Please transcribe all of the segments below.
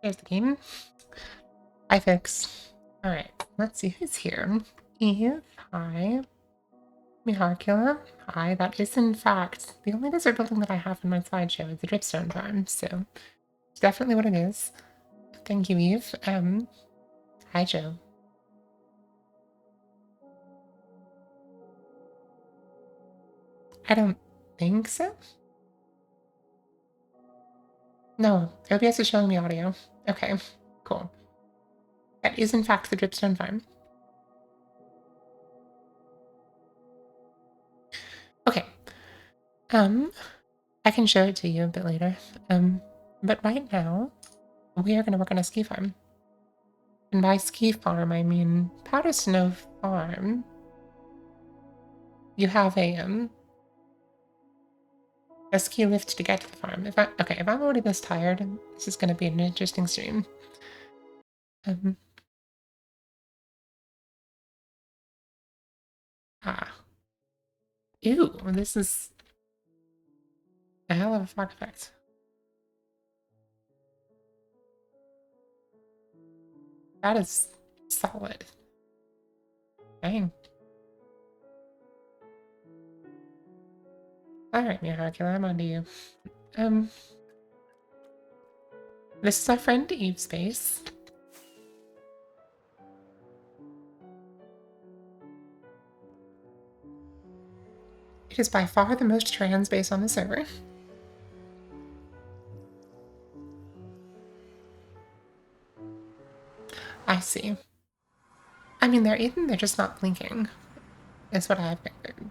There's the game. Hi, folks. Alright, let's see who's here. Eve, hi. Miharkula, hi. That is, in fact, the only desert building that I have in my slideshow is the Dripstone Farm, so it's definitely what it is. Thank you, Eve. Hi, Joe. I don't think so. No, OBS is showing me audio. Okay, cool. That is, in fact, the Dripstone Farm. Okay. I can show it to you a bit later. But right now, we are going to work on a ski farm. And by ski farm, I mean Powder Snow Farm. You have a ski lift to get to the farm. If I'm already this tired, this is going to be an interesting stream. Um, ah, ew, this is a hell of a fog effect. That is solid. Dang. All right, Mihakula, I'm onto you. This is our friend Eve's base. It is by far the most trans base on the server. I see. I mean, they're in, they're just not blinking, is what I've figured.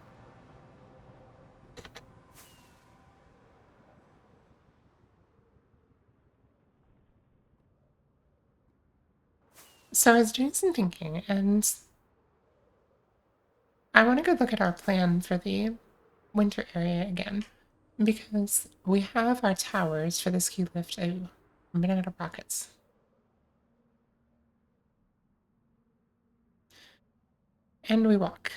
So I was doing some thinking, and I want to go look at our plan for the winter area again, because we have our towers for the ski lift. Oh, I'm running out of rockets. And we walk.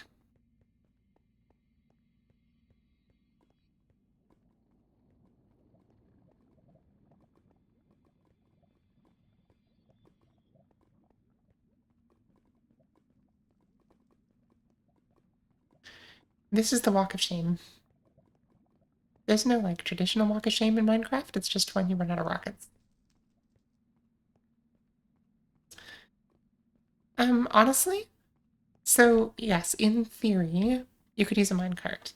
This is the walk of shame. There's no like traditional walk of shame in Minecraft, it's just when you run out of rockets. Honestly, so yes, in theory, you could use a minecart.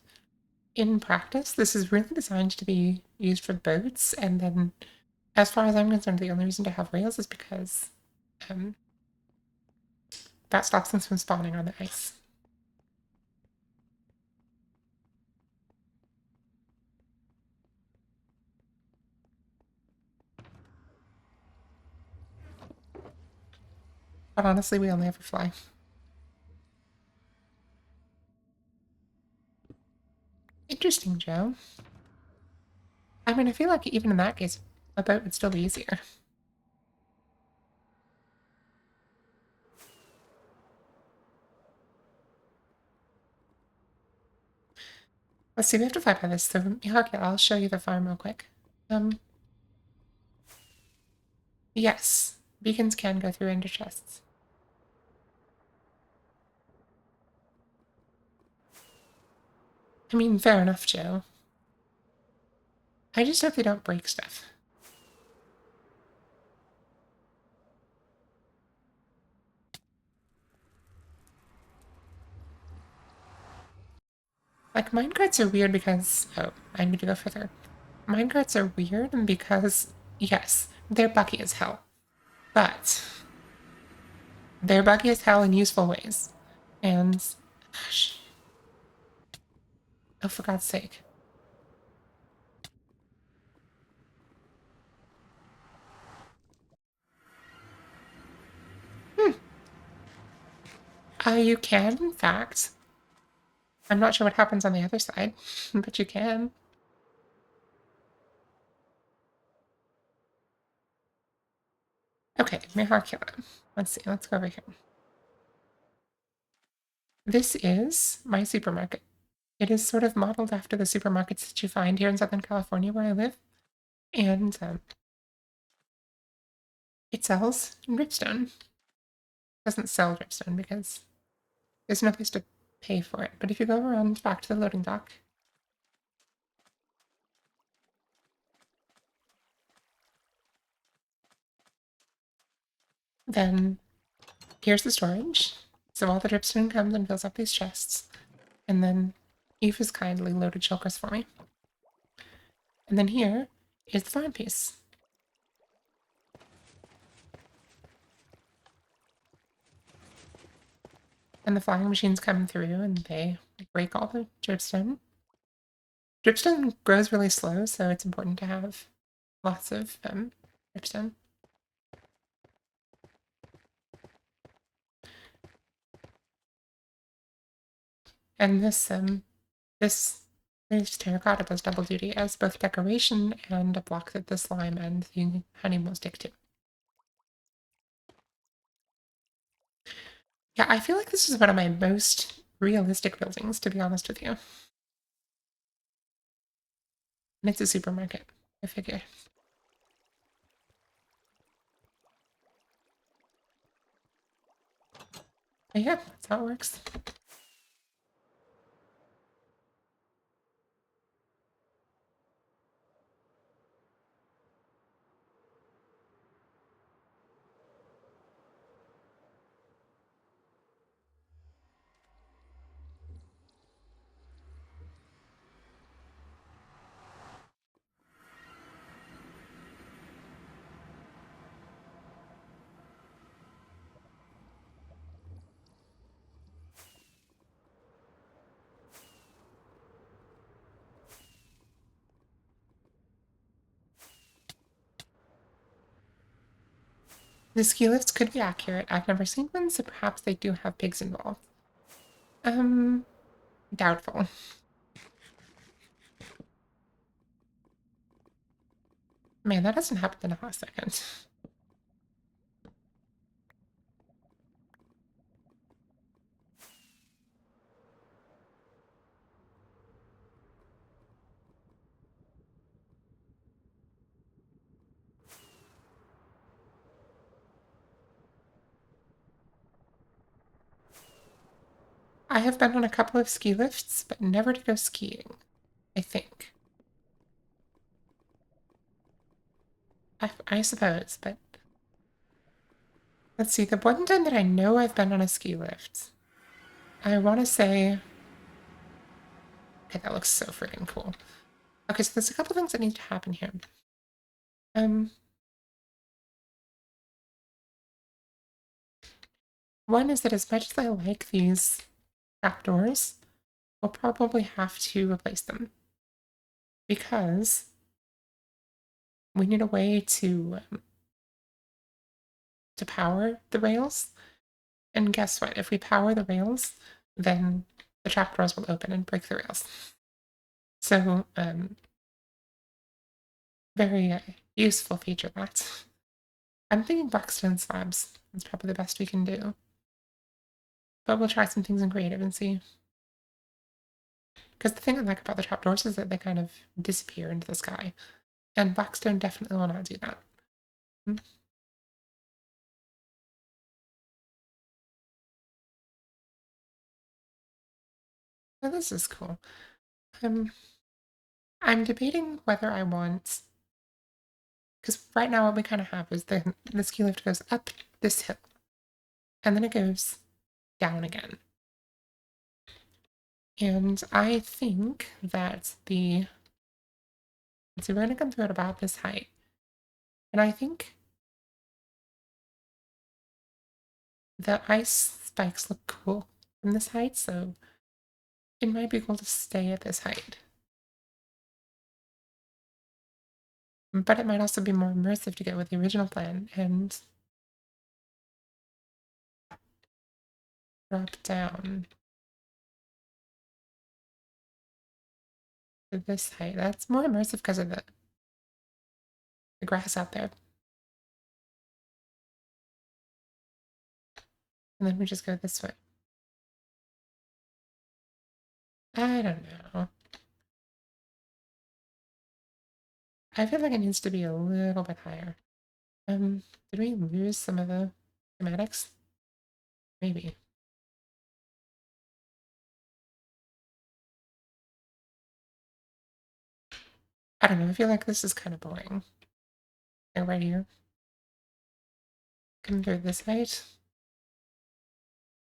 In practice, this is really designed to be used for boats, and then, as far as I'm concerned, the only reason to have rails is because um, that stops them from spawning on the ice. But honestly, we only ever fly. Interesting, Joe. I mean, I feel like even in that case, a boat would still be easier. Let's see, we have to fly by this. So, Mihaki, I'll show you the farm real quick. Yes, beacons can go through ender chests. I mean, fair enough, Joe. I just hope they don't break stuff. Like, minecarts are weird because... Oh, I need to go further. Minecarts are weird because, yes, they're buggy as hell. But they're buggy as hell in useful ways. And... Gosh. Oh, for God's sake. You can, in fact. I'm not sure what happens on the other side, but you can. Okay, Mihakila. Let's see, let's go over here. This is my supermarket. It is sort of modeled after the supermarkets that you find here in Southern California where I live. And It sells dripstone. Doesn't sell dripstone because there's no place to pay for it. But if you go around back to the loading dock, then here's the storage. So all the dripstone comes and fills up these chests. And then Eve has kindly loaded shulkers for me. And then here is the farm piece. And the flying machines come through and they break all the dripstone. Dripstone grows really slow, so it's important to have lots of dripstone. And this terracotta does double duty as both decoration and a block that the slime and the honey will stick to. Yeah, I feel like this is one of my most realistic buildings, to be honest with you. And it's a supermarket, I figure. But yeah, that's how it works. The ski lifts could be accurate. I've never seen one, so perhaps they do have pigs involved. Doubtful. Man, that doesn't happen in a hot second. I have been on a couple of ski lifts, but never to go skiing, I think. I suppose, but let's see. The one time that I know I've been on a ski lift, I want to say. Okay, that looks so freaking cool. Okay, so there's a couple things that need to happen here. Um, One is that as much as I like these trapdoors, we'll probably have to replace them because we need a way to power the rails. And guess what? If we power the rails, then the trapdoors will open and break the rails. So, very useful feature that. I'm thinking blackstone slabs is probably the best we can do. But we'll try some things in creative and see. Because the thing I like about the trapdoors is that they kind of disappear into the sky. And blackstone definitely will not do that. Oh, this is cool. I'm debating whether I want, because right now what we kind of have is the ski lift goes up this hill, and then it goes down again. And I think that so we're going to come through at about this height. And I think the ice spikes look cool from this height, so it might be cool to stay at this height. But it might also be more immersive to go with the original plan and drop down to this height. That's more immersive because of the grass out there. And then we just go this way. I don't know. I feel like it needs to be a little bit higher. Did we lose some of the schematics? Maybe. I don't know, I feel like this is kind of boring. Like right here. Come through this height.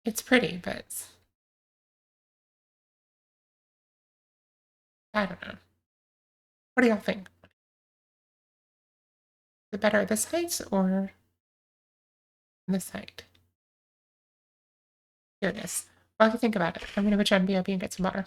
It's pretty, but I don't know. What do y'all think? Is it better at this height or this height? Here it is. Well, if you think about it, I'm gonna go try and BRB and get some water.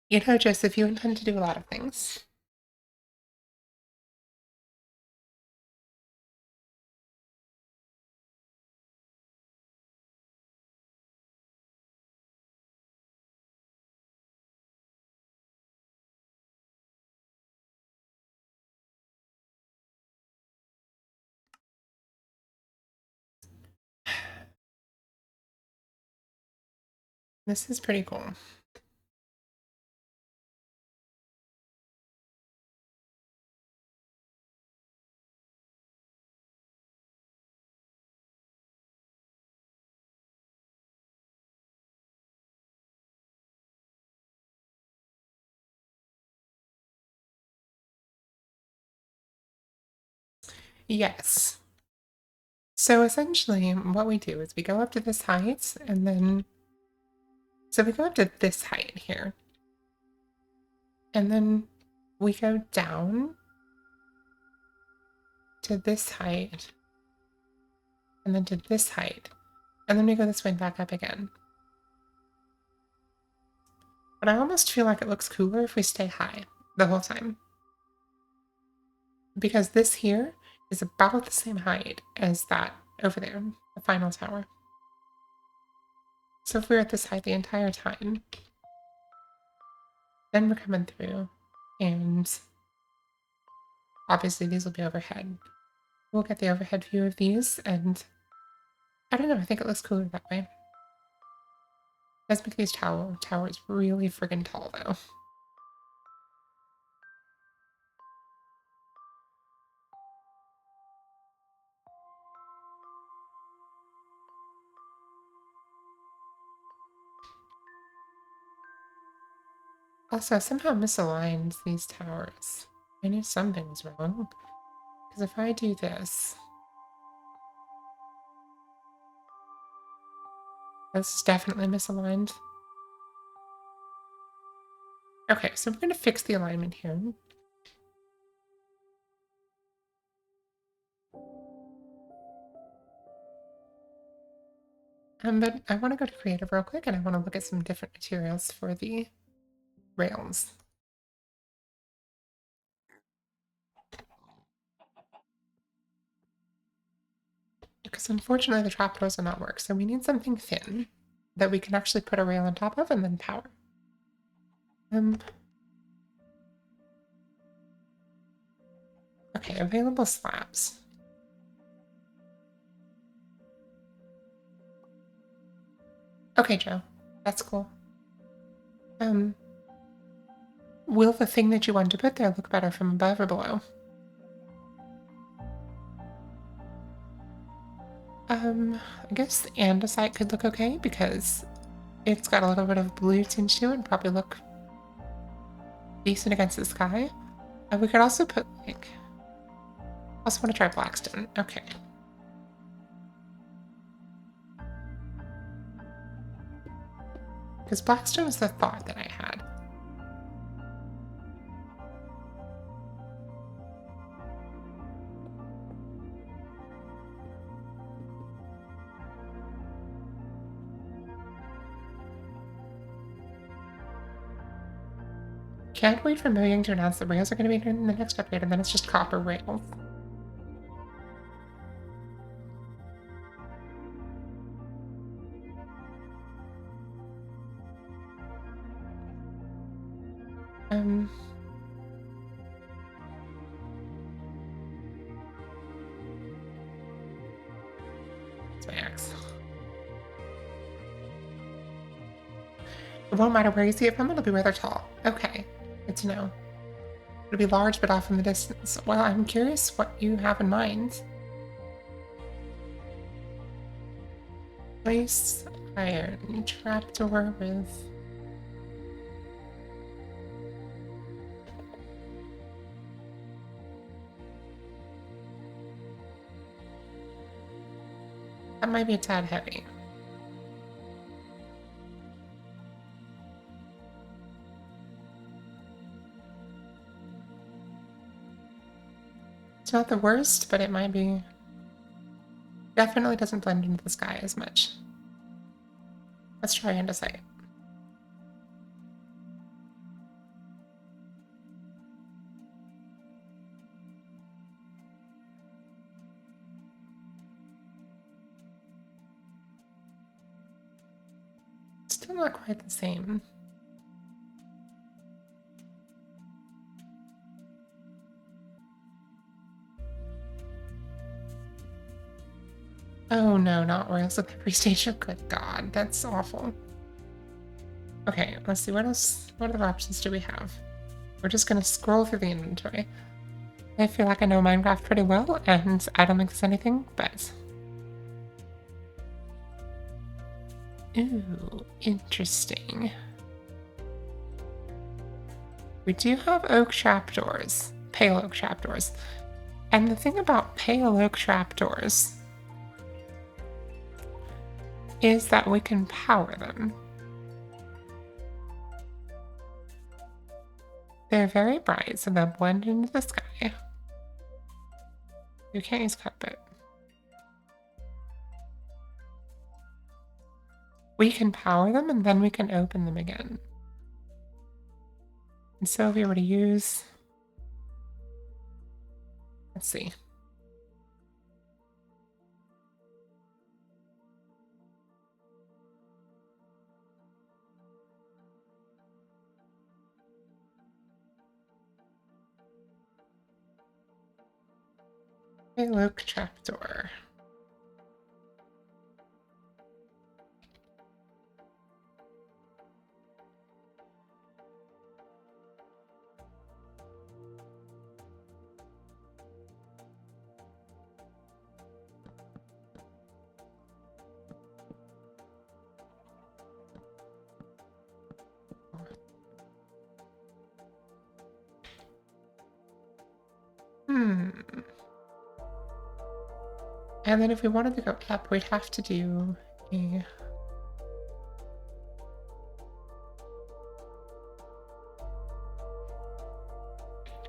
You know, Joseph, you intend to do a lot of things. This is pretty cool. Yes. So essentially, what we do is we go up to this height, and then... So we go up to this height here. And then we go down to this height. And then to this height. And then we go this way and back up again. But I almost feel like it looks cooler if we stay high the whole time. Because this here is about the same height as that over there, the final tower. So if we're at this height the entire time, then we're coming through, and obviously these will be overhead. We'll get the overhead view of these, and I don't know, I think it looks cooler that way. It does make these towers really friggin' tall, though. Also, I somehow misaligned these towers. I knew something's wrong. Because if I do this... This is definitely misaligned. Okay, so we're going to fix the alignment here. But I want to go to creative real quick, and I want to look at some different materials for the rails. Because unfortunately the trapdoors will not work, so we need something thin that we can actually put a rail on top of and then power. Okay, available slabs. Okay, Joe, that's cool. Will the thing that you want to put there look better from above or below? I guess the andesite could look okay because it's got a little bit of blue tinge to it and probably look decent against the sky. And we could also put, like... Also want to try blackstone. Okay. Because blackstone was the thought that I had. Can't wait for Mojang to announce that rails are going to be in the next update, and then it's just copper rails. It's my axe. It won't matter where you see it from, it'll be rather tall. Okay, good to know. It'll be large but off in the distance. Well, I'm curious what you have in mind. Place iron trapdoor with... That might be a tad heavy. It's not the worst, but it might be... Definitely doesn't blend into the sky as much. Let's try andesite. Still not quite the same. Oh no, not rails at every station. Good God, that's awful. Okay, let's see, what else? What other options do we have? We're just gonna scroll through the inventory. I feel like I know Minecraft pretty well, and I don't think there's anything, but... Ooh, interesting. We do have oak trapdoors, pale oak trapdoors. And the thing about pale oak trapdoors is that we can power them. They're very bright, so they'll blend into the sky. You can't use carpet. We can power them and then we can open them again. And so if we were to use... Let's see. Pale oak trapdoor. And then if we wanted to go up, we'd have to do a...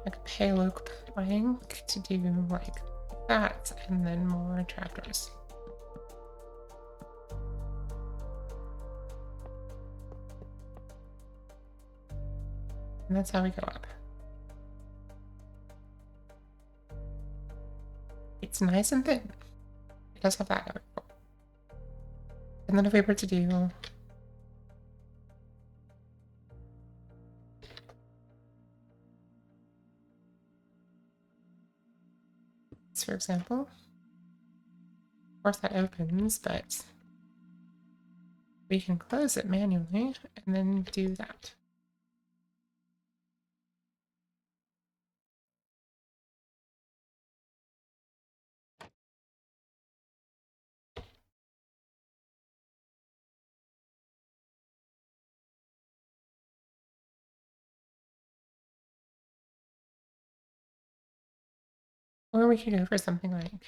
like a pale oak plank to do like that, and then more trapdoors. And that's how we go up. It's nice and thin. It does have that going for it. And then if we were to do... this, for example, of course that opens, but we can close it manually and then do that. Or we could go for something like...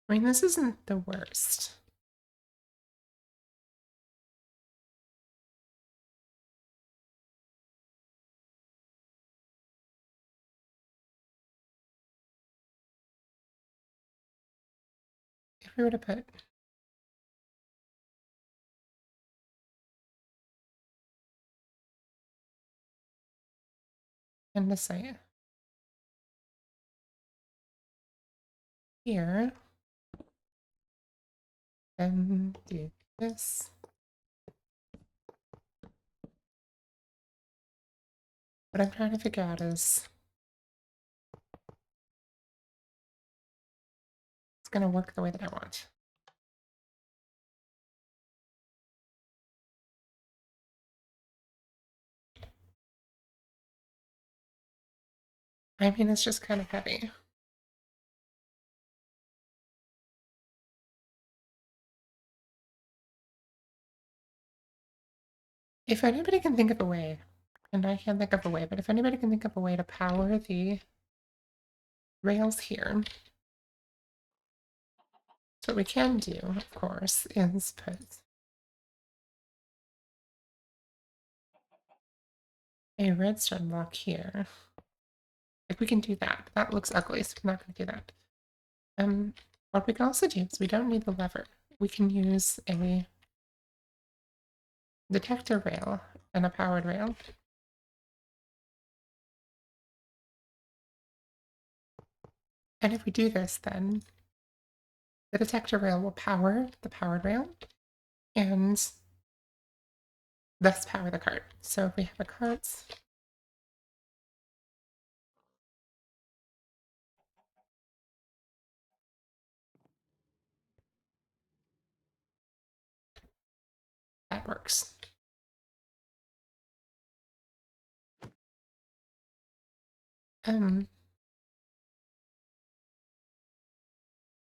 I mean, this isn't the worst. If we were to put... andesite here, then do this. What I'm trying to figure out is it's going to work the way that I want. I mean, it's just kind of heavy. If anybody can think of a way, and I can't think of a way, but if anybody can think of a way to power the rails here, so what we can do, of course, is put a redstone block here. If we can do that, that looks ugly, so we're not going to do that. What we can also do is we don't need the lever. We can use a detector rail and a powered rail. And if we do this, then the detector rail will power the powered rail and thus power the cart. So if we have a cart, that works.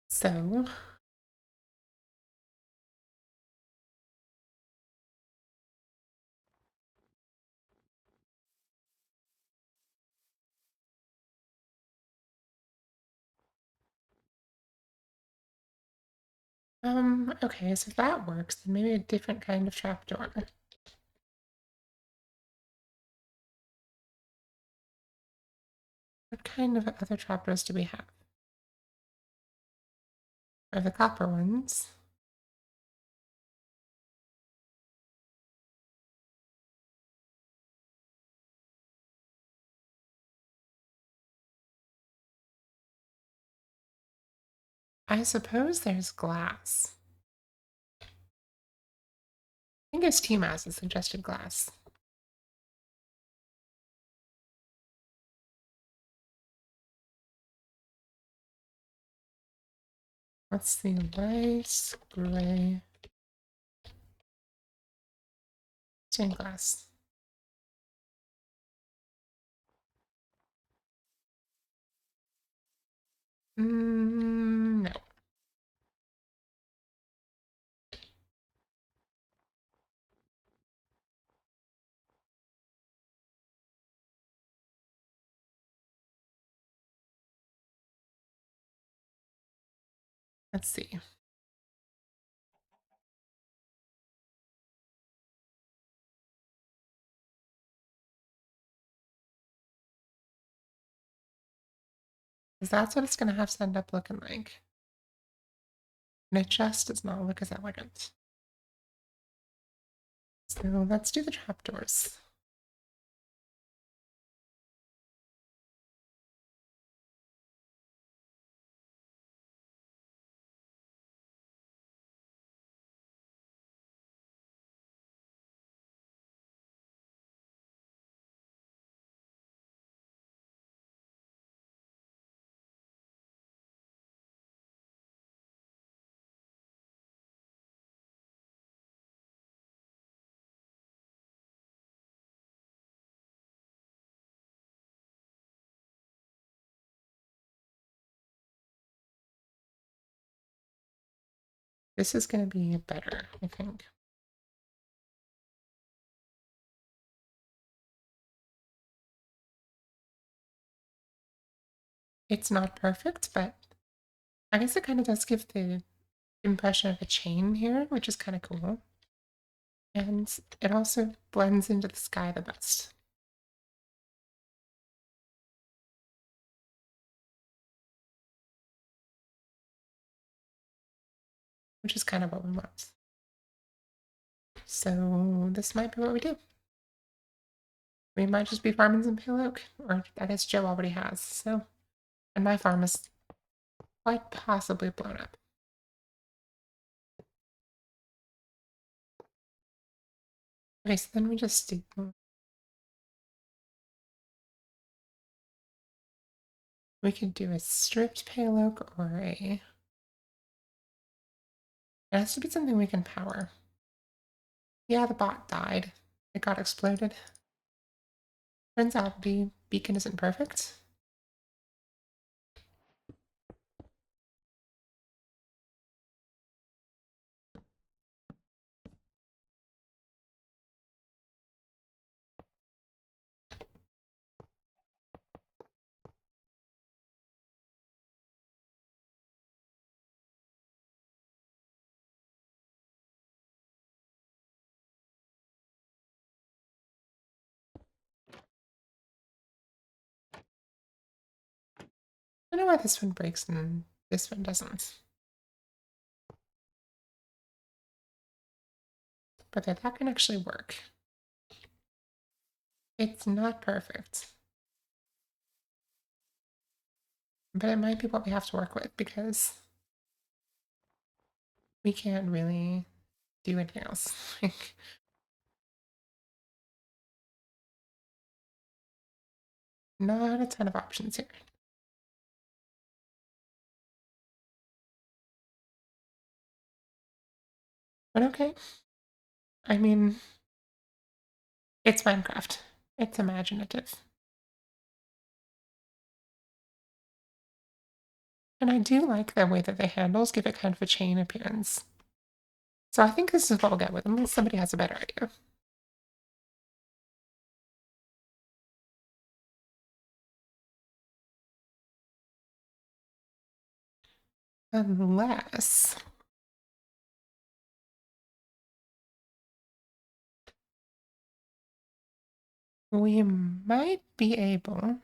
So okay, so if that works, then maybe a different kind of trapdoor. What kind of other trapdoors do we have? Are the copper ones? I suppose there's glass. I think it's T-Mass has suggested glass. Let's see, light gray stained glass. No. Let's see. Because that's what it's going to have to end up looking like. And it just does not look as elegant. So let's do the trapdoors. This is going to be better, I think. It's not perfect, but I guess it kind of does give the impression of a chain here, which is kind of cool. And it also blends into the sky the best. Which is kind of what we want. So this might be what we do. We might just be farming some pale oak, or I guess Joe already has, so. And my farm is quite possibly blown up. Okay, so then we just do. We could do a stripped pale oak or a. It has to be something we can power. Yeah, the bot died. It got exploded. Turns out the beacon isn't perfect. I don't know why this one breaks and this one doesn't. But that can actually work. It's not perfect. But it might be what we have to work with because we can't really do anything else. Like, not a ton of options here. But okay. I mean, it's Minecraft. It's imaginative. And I do like the way that the handles give it kind of a chain appearance. So I think this is what we'll get with, unless somebody has a better idea. Unless we might be able.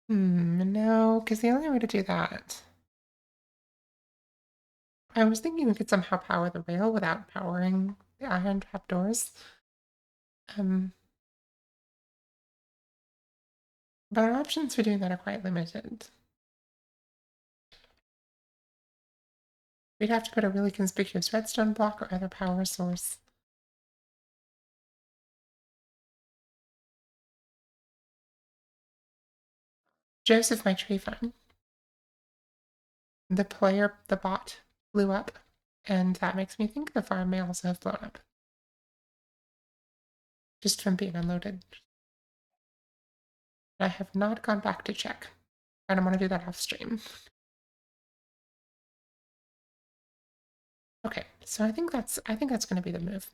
No, because the only way to do that. I was thinking we could somehow power the rail without powering the iron trapdoors. But our options for doing that are quite limited. We'd have to put a really conspicuous redstone block or other power source. Joseph, my tree farm. The bot, blew up, and that makes me think the farm may also have blown up. Just from being unloaded. I have not gone back to check. I don't want to do that off stream. Okay, so I think that's going to be the move.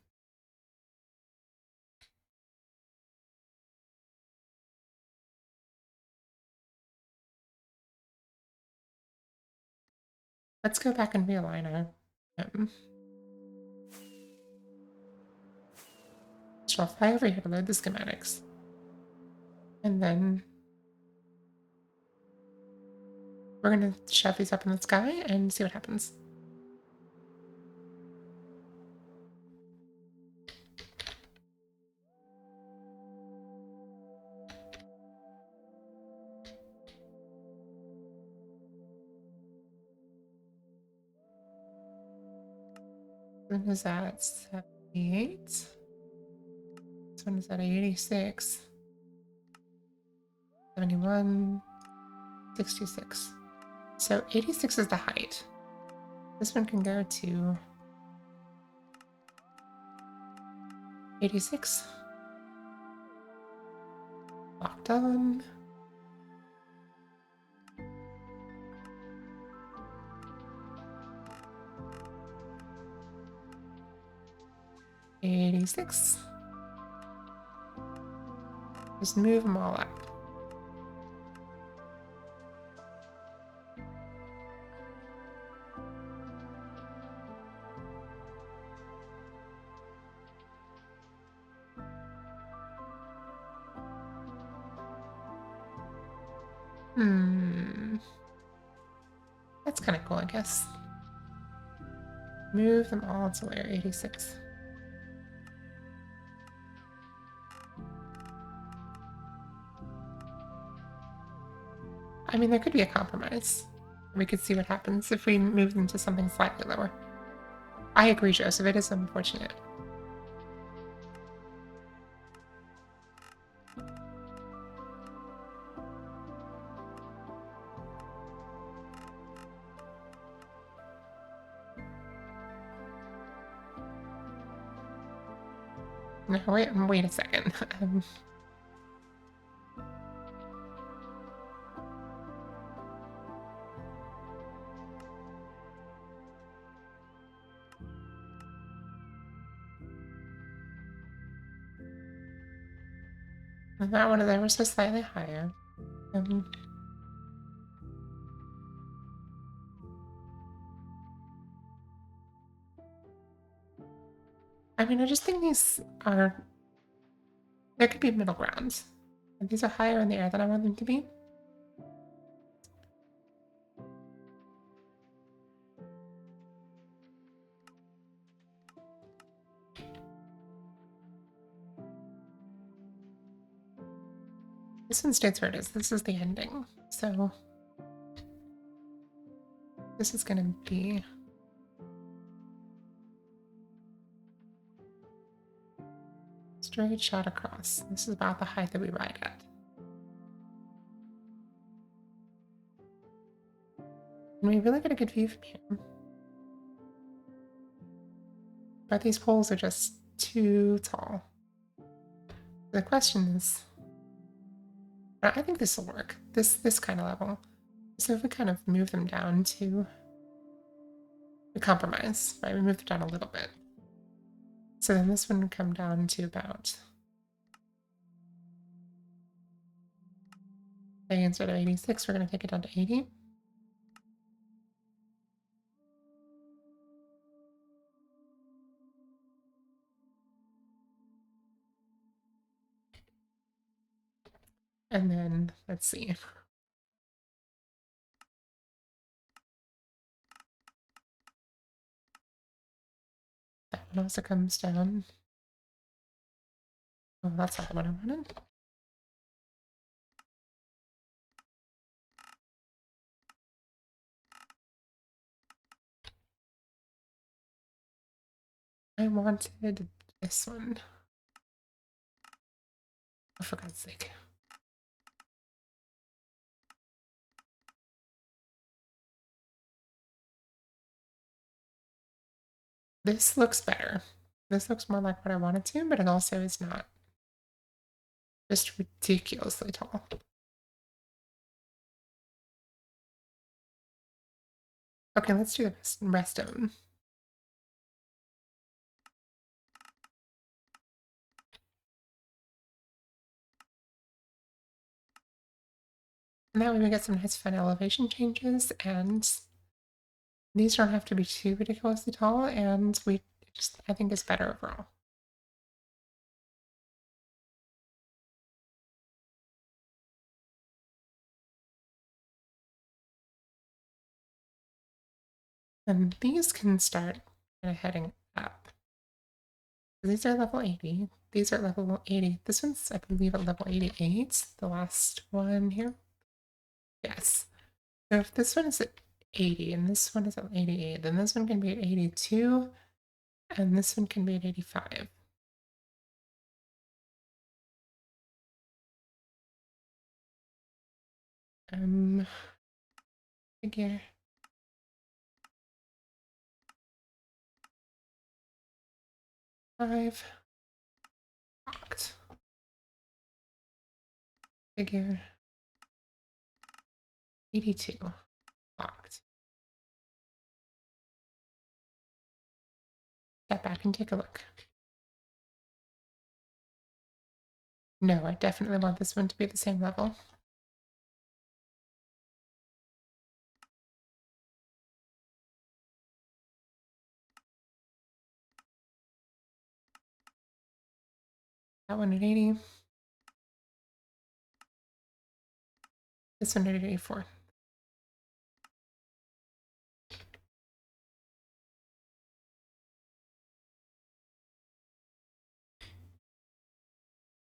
Let's go back and realign our. So I'll fly over here to load the schematics, and then we're gonna shove these up in the sky and see what happens. When is that? 78? This one is at 86. 71. 66. So 86 is the height. This one can go to 86. Locked on. $86. Just move them all up. That's kind of cool, I guess. Move them all to layer 86. I mean, there could be a compromise. We could see what happens if we move them to something slightly lower. I agree, Joseph. It is unfortunate. No, wait a second. That one of them was just slightly higher. I mean, I just think these are... There could be middle grounds. And these are higher in the air than I want them to be. This one states where it is. This is the ending. So this is going to be... Straight shot across. This is about the height that we ride at. And we really get a good view from here. But these poles are just too tall. The question is... I think this will work. This kind of level. So if we kind of move them down to... We compromise, right? We move them down a little bit. So then this one would come down to about... Say instead of 86, we're going to take it down to 80. And then, let's see. That one also comes down. Oh, that's not the one I wanted. I wanted this one. Oh, for God's sake. This looks better. This looks more like what I wanted to, but it also is not just ridiculously tall. Okay, let's do the rest of them. And that way we get some nice fun elevation changes, and these don't have to be too ridiculously tall, and I think it's better overall. And these can start kind of heading up. These are level 80. These are level 80. This one's, I believe, at level 88. The last one here. Yes. So if this one is at 80 and this one is at 88, then this one can be at 82 and this one can be at 85. Figure. Five. Locked. Figure. 82. Locked. Step back and take a look. No, I definitely want this one to be at the same level. That one at 80. This one at 84.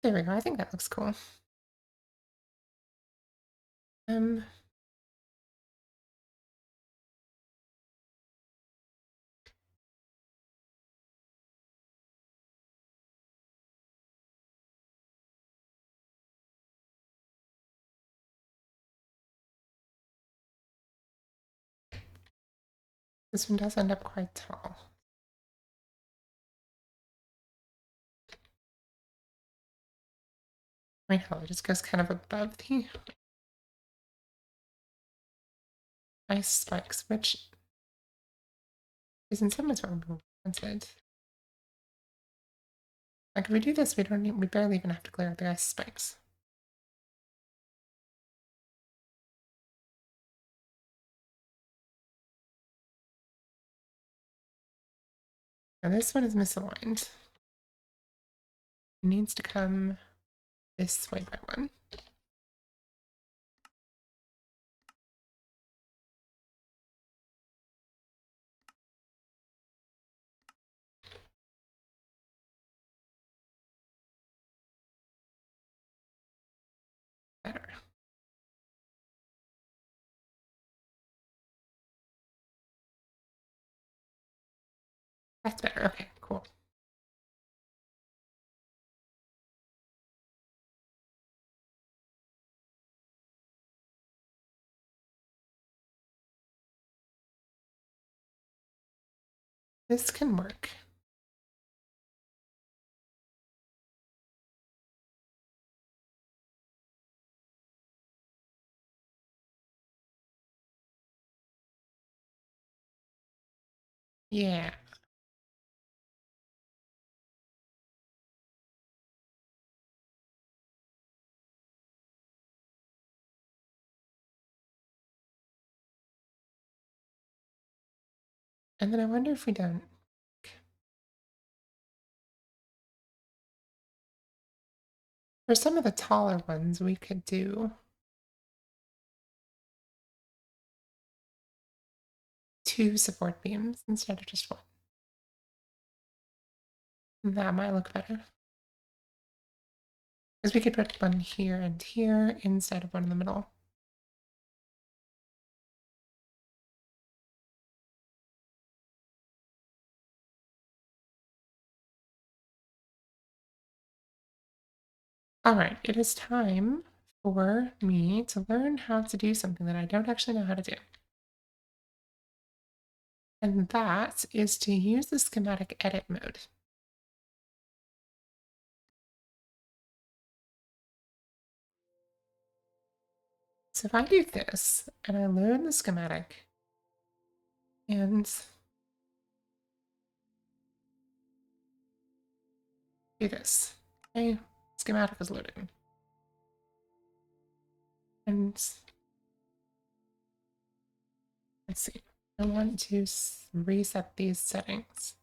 There we go. I think that looks cool. Um, this one does end up quite tall. Wait, hell, it just goes kind of above the ice spikes, which is in some ways what we wanted. Like if we do this, we barely even have to clear out the ice spikes. Now this one is misaligned. It needs to come this way by one. Better. That's better. Okay, cool. This can work. Yeah. And then I wonder if we don't. For some of the taller ones, we could do 2 support beams instead of just 1. That might look better. Because we could put one here and here instead of one in the middle. All right, it is time for me to learn how to do something that I don't actually know how to do. And that is to use the schematic edit mode. So if I do this and I load the schematic and do this, okay, schematic is loading. And let's see, I want to reset these settings.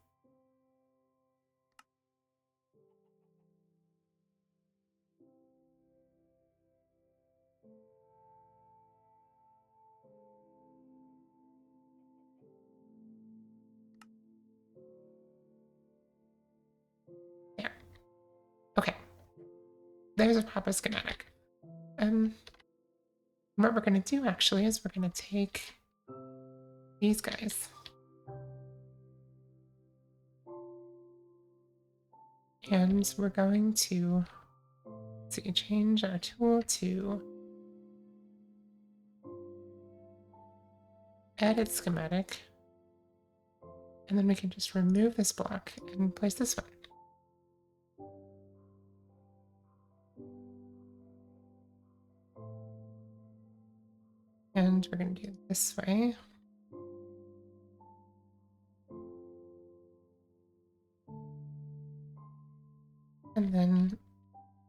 There. Okay. There's a proper schematic. What we're going to do actually is we're going to take these guys and we're going to change our tool to edit schematic, and then we can just remove this block and place this one. And we're going to do it this way. And then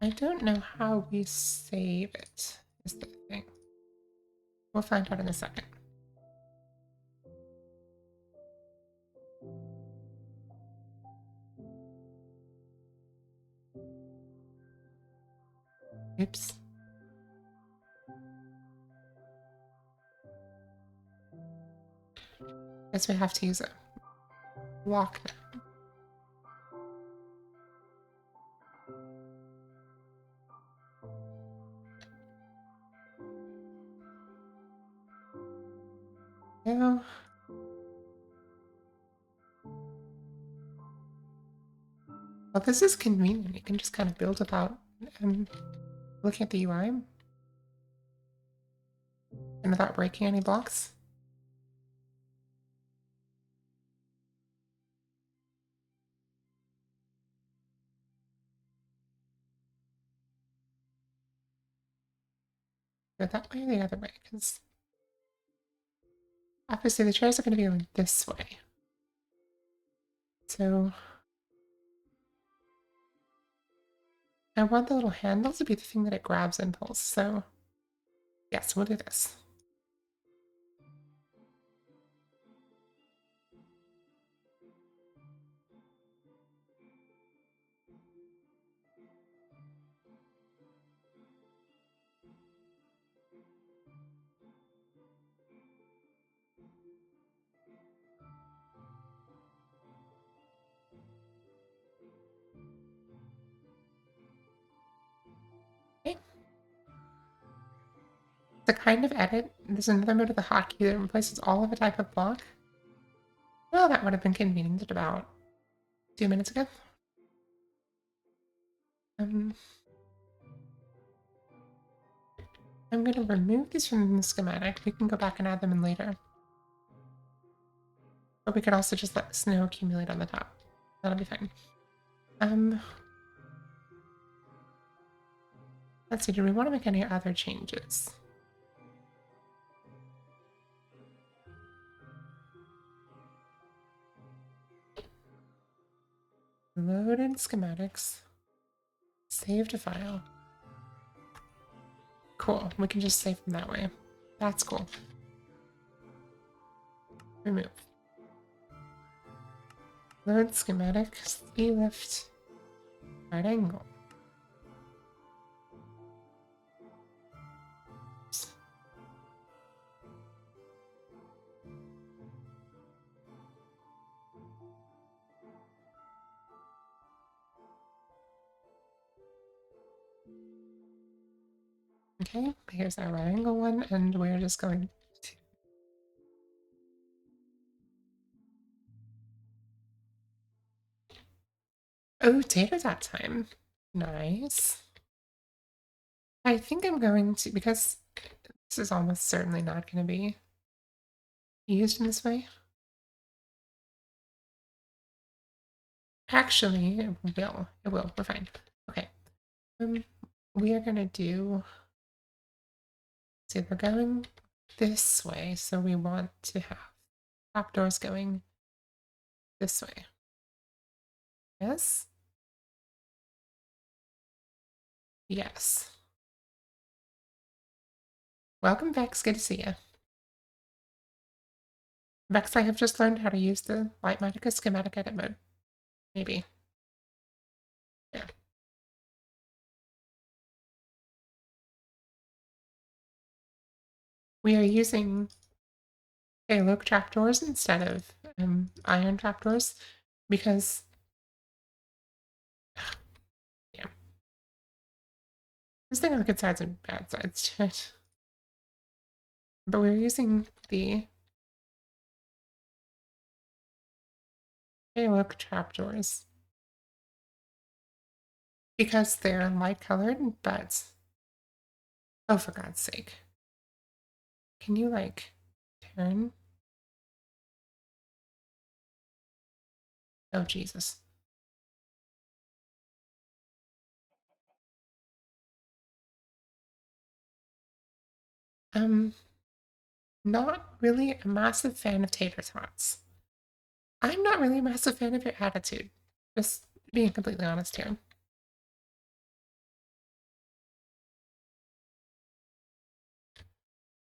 I don't know how we save it, is the thing. We'll find out in a second. Oops. Guess we have to use a block now. go. Well, this is convenient. You can just kind of build without looking at the UI and without breaking any blocks. Go that way or the other way, because obviously the chairs are going to be going this way. So I want the little handle to be the thing that it grabs and pulls. So yes, we'll do this. Okay. To kind of edit, there's another mode of the hotkey that replaces all of a type of block. Well, that would have been convenient about 2 minutes ago. Um, I'm going to remove these from the schematic. We can go back and add them in later. But we could also just let snow accumulate on the top. That'll be fine. Let's see, do we want to make any other changes? Loaded schematics. Save to file. Cool, we can just save them that way. That's cool. Remove. Load schematic, C lift, right angle. Okay, here's our right angle one, and we're just going to... Oh, tater tot time. Nice. I think I'm going to, because this is almost certainly not going to be used in this way. Actually, it will. It will. We're fine. Okay. We are going to do... See, we're going this way, so we want to have trapdoors going this way. Yes? Yes. Welcome, Vex. Good to see you. Vex, I have just learned how to use the Lightmatica schematic edit mode. Maybe. Yeah. We are using Halo trapdoors instead of iron trapdoors because... Yeah. This thing has good sides and bad sides to it. But we're using the Halo trapdoors because they're light colored, but oh, for God's sake. Can you, like, turn? Oh, Jesus. Not really a massive fan of tater tots. I'm not really a massive fan of your attitude. Just being completely honest here.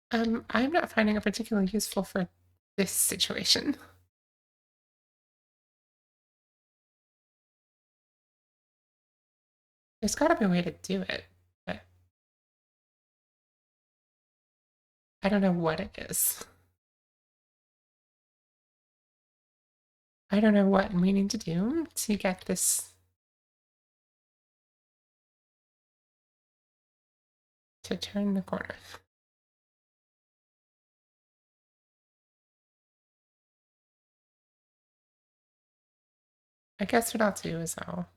I'm not finding it particularly useful for this situation. There's gotta be a way to do it, but I don't know what it is. I don't know what we need to do to get this to turn the corner. I guess what I'll do is I'll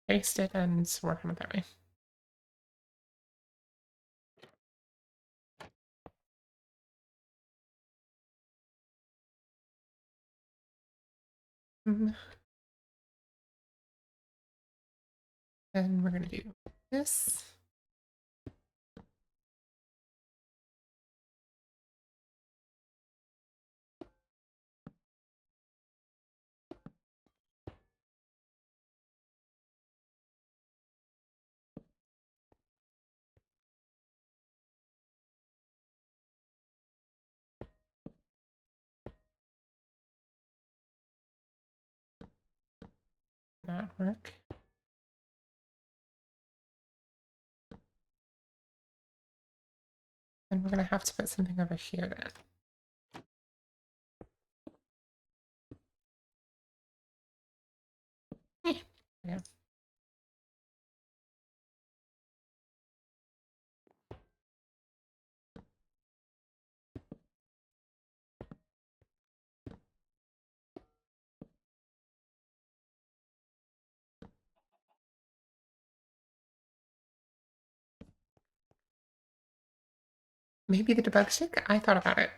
paste it and work on it that way. Mm, and we're going to do this. Not work. And we're going to have to put something over here then. Yeah. Maybe the debug stick? I thought about it.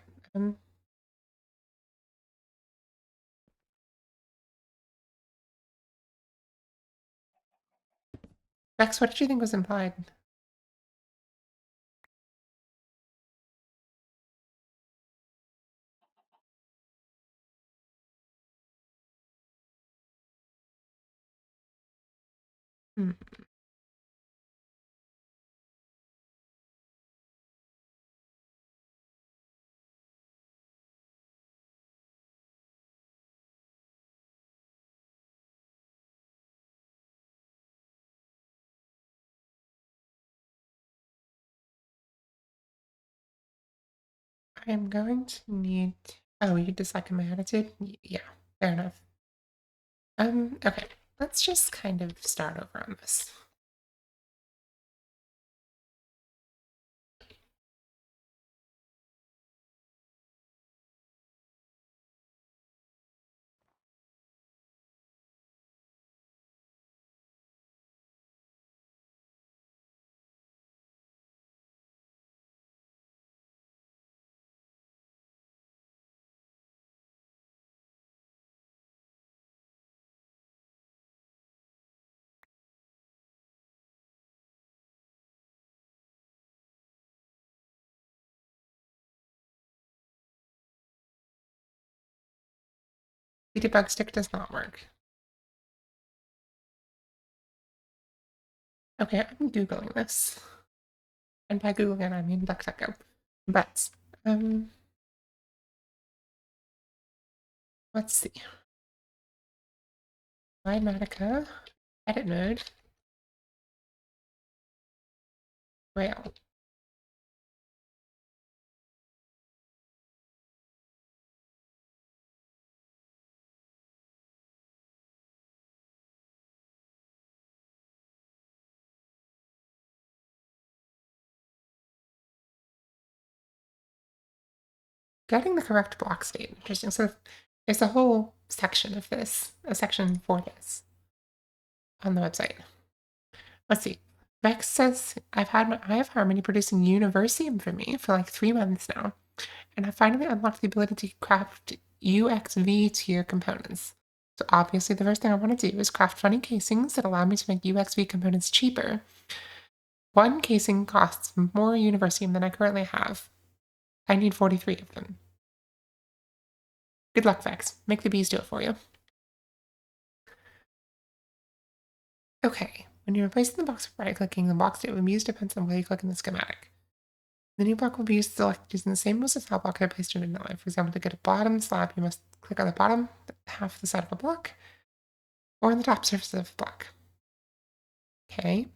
Rex, what did you think was implied? Hmm. I'm going to need. Oh, you dislike my attitude? Yeah, fair enough. Okay, let's just kind of start over on this. The debug stick does not work. Okay, I'm Googling this. And by Googling, I mean DuckDuckGo. But, let's see. Mathematica, edit mode, rail. Getting the correct block state. Interesting. So there's a whole section of this, a section for this on the website. Let's see. Rex says I have Harmony producing Universium for me for like 3 months now, and I finally unlocked the ability to craft UXV tier components. So obviously the first thing I want to do is craft funny casings that allow me to make UXV components cheaper. One casing costs more Universium than I currently have. I need 43 of them. Good luck, Vex. Make the bees do it for you. Okay, when you're replacing the box with right-clicking, the box state will be used depends on where you click in the schematic. The new block will be selected using the same rules as how block are placed in vanilla. For example, to get a bottom slab, you must click on the bottom half of the side of a block, or on the top surface of a block. Okay.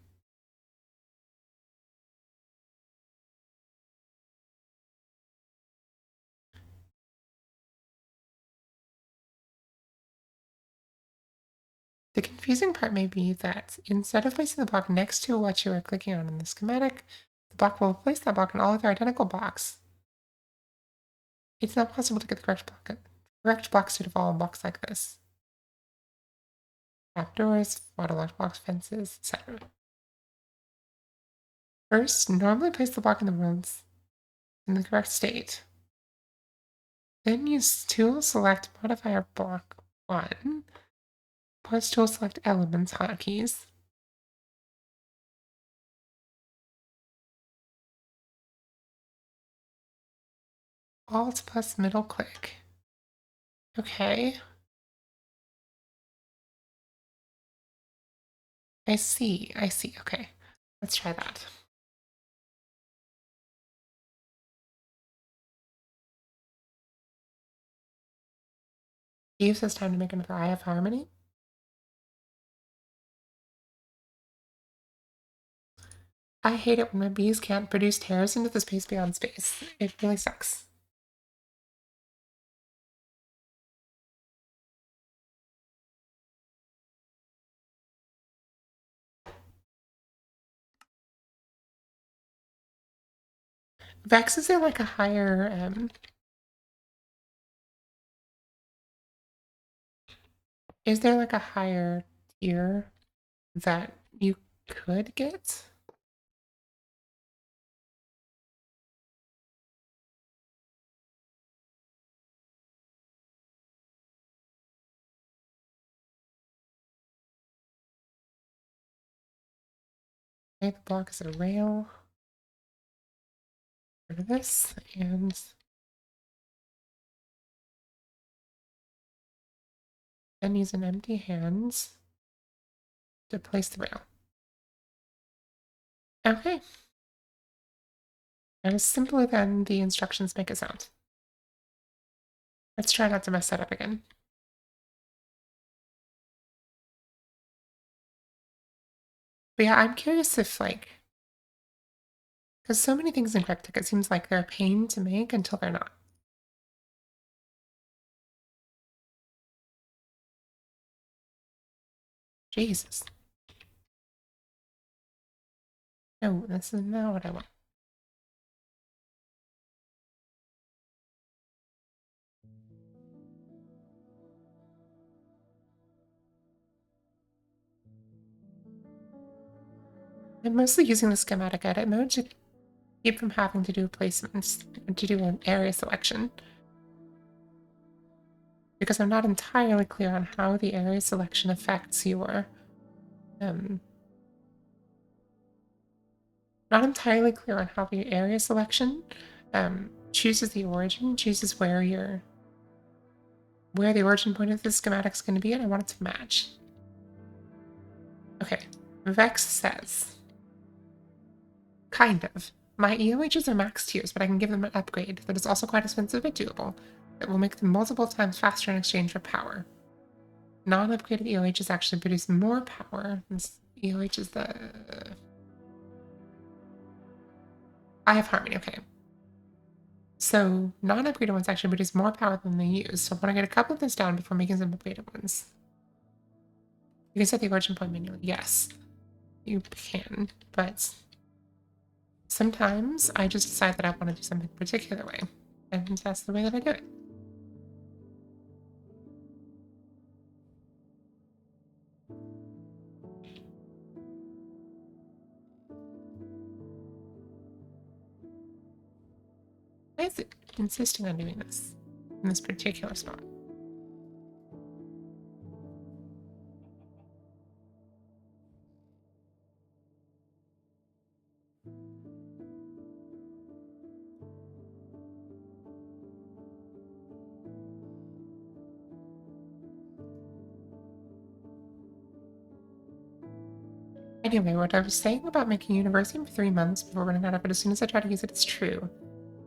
The confusing part may be that instead of placing the block next to what you are clicking on in the schematic, the block will replace that block in all other identical blocks It's not possible to get the correct blocks to fall on blocks like this. Trapdoors, waterlogged blocks, fences, etc. First, normally place the block in the worlds in the correct state. Then use tool select modifier block 1 plus tool select elements hotkeys. Alt plus middle click. Okay. I see. Okay. Let's try that. Use this time to make another Eye of Harmony. I hate it when my bees can't produce tears into the space beyond space. It really sucks. Vex, is there like a higher is there like a higher tier that you could get? Okay, the block is a rail. Rid of this and then use an empty hands to place the rail. Okay. And as simpler than the instructions make it sound. Let's try not to mess that up again. But yeah, I'm curious if like, because so many things in Cryptic, it seems like they're a pain to make until they're not. Jesus. No, this is not what I want. I'm mostly using the schematic edit mode to keep from having to do placements, to do an area selection. Because I'm not entirely clear on how the area selection affects your not entirely clear on how the area selection chooses the origin, chooses where the origin point of the schematic is going to be, and I want it to match. Okay, Vex says, kind of. My EOHs are max tiers, but I can give them an upgrade that is also quite expensive but doable, that will make them multiple times faster in exchange for power. Non-upgraded EOHs actually produce more power. This EOH is the Eye of Harmony, okay. So non-upgraded ones actually produce more power than they use. So I want to get a couple of those down before making some upgraded ones. You can set the origin point manually. Yes, you can, but sometimes I just decide that I want to do something a particular way, and that's the way that I do it. Why is it insisting on doing this in this particular spot? Anyway, what I was saying about making Universium for 3 months before running out of it as soon as I try to use it is true.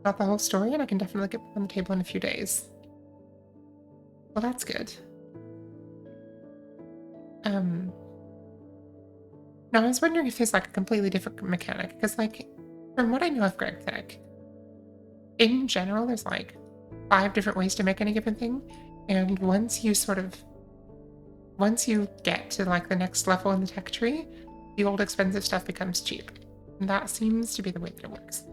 Not the whole story, and I can definitely get it on the table in a few days. Well, that's good. Now I was wondering if there's like a completely different mechanic, because like, from what I know of Greg Tech, in general, there's like 5 different ways to make any given thing, and once you get to like the next level in the tech tree, the old expensive stuff becomes cheap. And that seems to be the way that it works.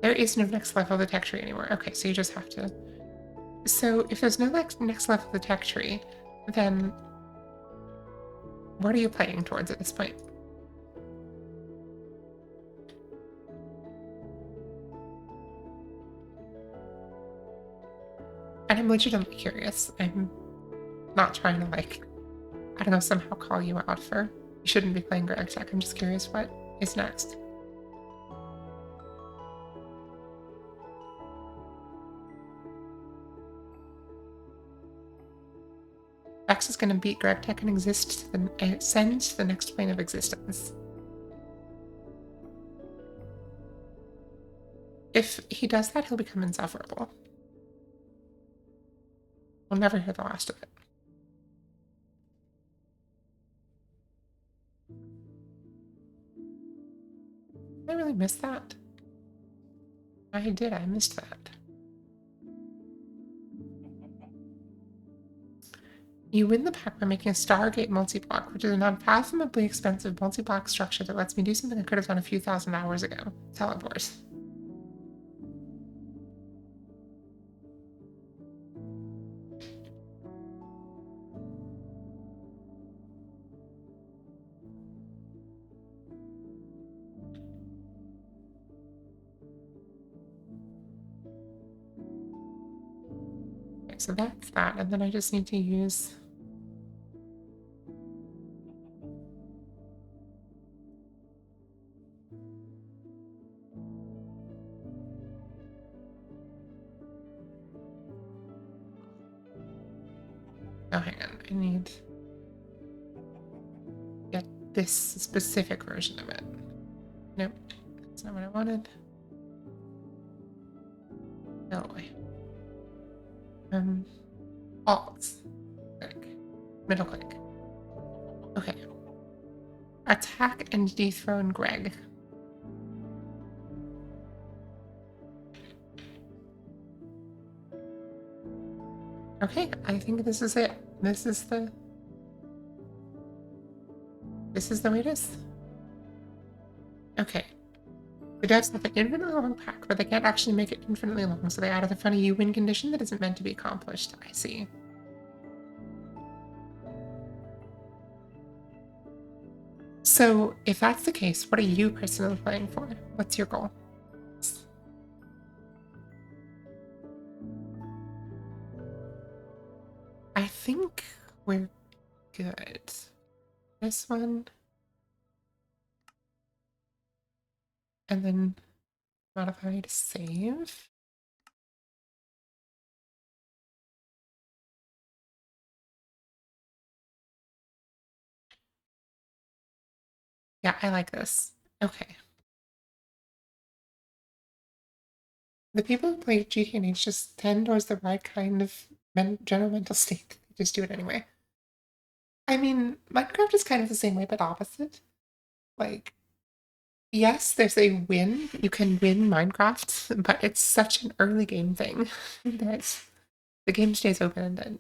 There is no next level of the tech tree anymore. Okay, so you just have to... So if there's no next level of the tech tree, then what are you playing towards at this point? And I'm legitimately curious. I'm not trying to, like, I don't know, somehow call you out for you shouldn't be playing Greg Tech. I'm just curious what is next. X is going to beat Greg Tech and ascend to the next plane of existence. If he does that, he'll become insufferable. We'll never hear the last of it. I really missed that. I did, I missed that. You win the pack by making a Stargate multi-block, which is an unfathomably expensive multi-block structure that lets me do something I could have done a few thousand hours ago. Teleport. Okay, so that's that, and then I just need to use... Oh, hang on. I need to get this specific version of it. Nope, that's not what I wanted. No way. Alt. Click. Middle click. Okay. Attack and dethrone Greg. Okay, I think this is it. This is the way it is. Okay. The devs have an infinitely long pack, but they can't actually make it infinitely long, so they added a funny you win condition that isn't meant to be accomplished. I see. So, if that's the case, what are you personally playing for? What's your goal? I think we're good. This one. And then modify to save. Yeah, I like this. Okay. The people who play GTNH just tend towards the right kind of general mental state. They just do it anyway. I mean, Minecraft is kind of the same way, but opposite. Like, yes, there's a win. You can win Minecraft, but it's such an early game thing that the game stays open-ended.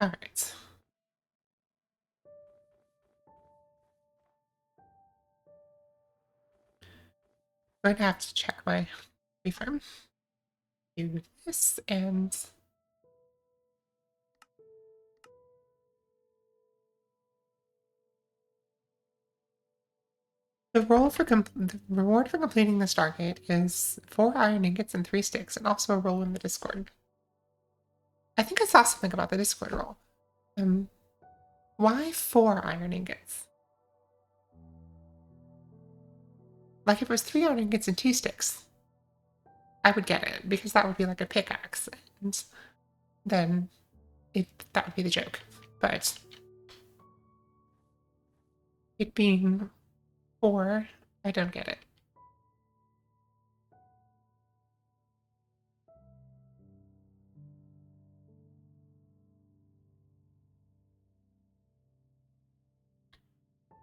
All right. I'm going to have to check my reform. Do this and the reward for completing the Stargate is 4 iron ingots and 3 sticks, and also a roll in the Discord. I think I saw something about the Discord roll. Why 4 iron ingots? Like if it was 3 iron ingots and 2 sticks, I would get it because that would be like a pickaxe, and then that would be the joke. But it being 4, I don't get it.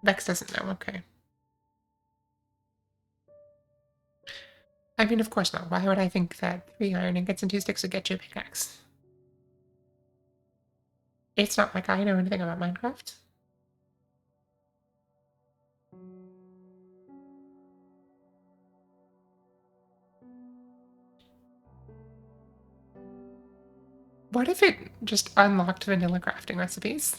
Vex doesn't know, okay. I mean, of course not. Why would I think that 3 iron ingots and 2 sticks would get you a pickaxe? It's not like I know anything about Minecraft. What if it just unlocked vanilla crafting recipes?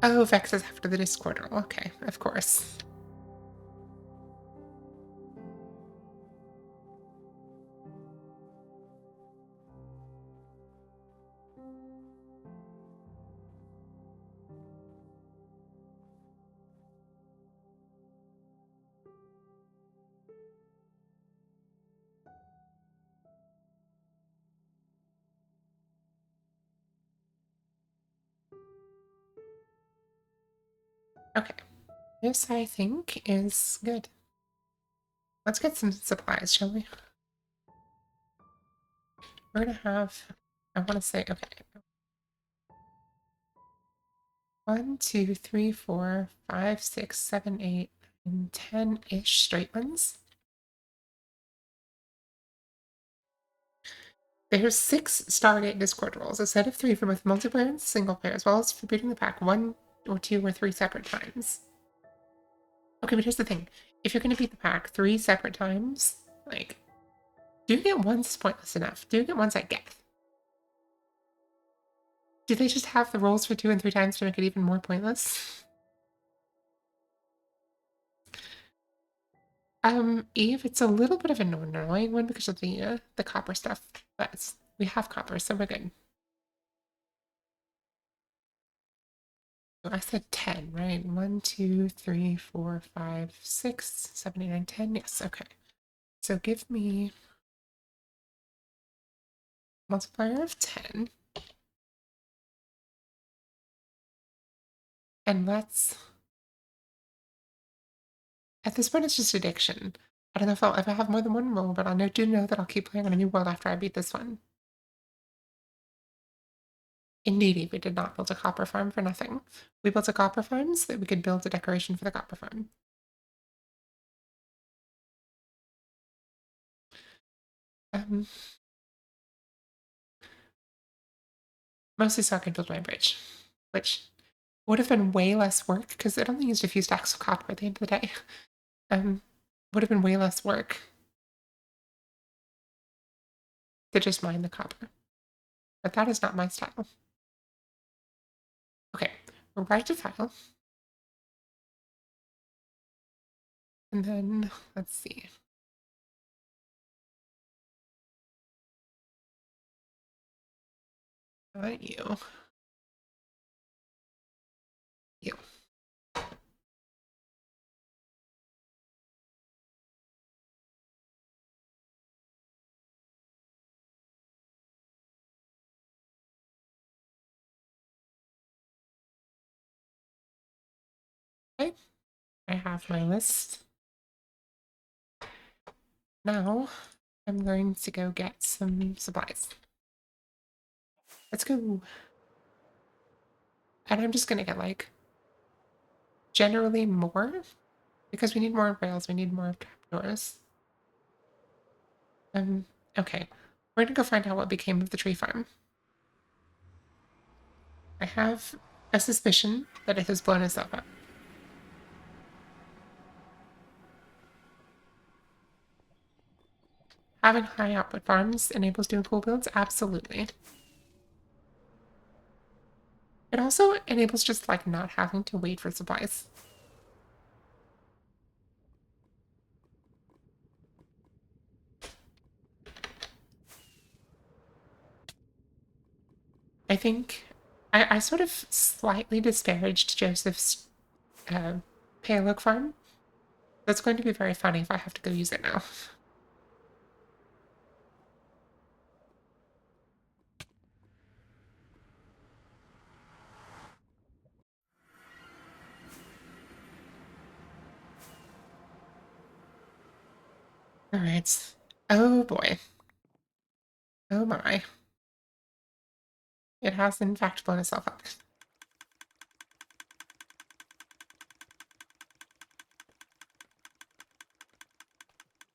Oh, Vex is after the Discord roll. Okay, of course. Okay. This, I think, is good. Let's get some supplies, shall we? We're gonna have, I want to say, okay. 1, 2, 3, 4, 5, 6, 7, 8, 9, 10-ish straight ones. There's 6 Stargate Discord roles, a set of 3 for both multiplayer and single player, as well as for beating the pack 1 or 2 or 3 separate times. Okay, but here's the thing. If you're going to beat the pack 3 separate times, like, doing it once is pointless enough. Doing it once I get. Do they just have the rolls for 2 and 3 times to make it even more pointless? Eve, it's a little bit of an annoying one because of the copper stuff, but we have copper, so we're good. So I said 10, right? 1, 2, 3, 4, 5, 6, 7, 8, 9, 10. Yes, okay. So give me multiplier of 10. And let's... At this point, it's just addiction. I don't know if I'll ever have more than one roll, but do know that I'll keep playing on a new world after I beat this one. Indeed, we did not build a copper farm for nothing. We built a copper farm so that we could build a decoration for the copper farm. Mostly so I could build my bridge, which would have been way less work because it only used a few stacks of copper at the end of the day. Would have been way less work to just mine the copper. But that is not my style. Okay, we'll write to file. And then, let's see. You. You. Okay, I have my list. Now, I'm going to go get some supplies. Let's go. And I'm just gonna get, like, generally more, because we need more rails, we need more trapdoors. Okay. We're gonna go find out what became of the tree farm. I have a suspicion that it has blown itself up. Having high output farms enables doing cool builds? Absolutely. It also enables just, like, not having to wait for supplies. I think I sort of slightly disparaged Joseph's payload farm. That's going to be very funny if I have to go use it now. All right. Oh boy. Oh my. It has in fact blown itself up.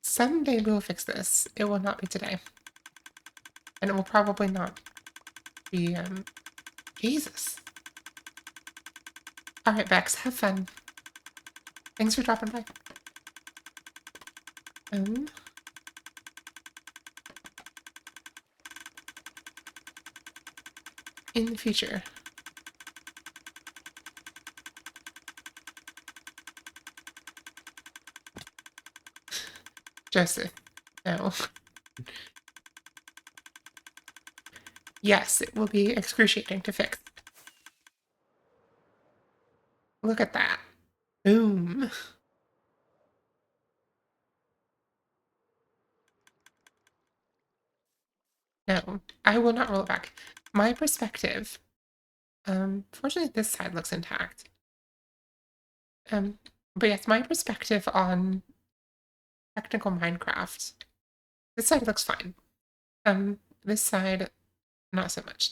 Someday we'll fix this. It will not be today. And it will probably not be, Jesus. All right, Bex, have fun. Thanks for dropping by. Um, in the future. Joseph, no. Yes, it will be excruciating to fix. Look at that. Boom. No, I will not roll it back. My perspective, fortunately this side looks intact. But yes, my perspective on technical Minecraft, this side looks fine. This side, not so much.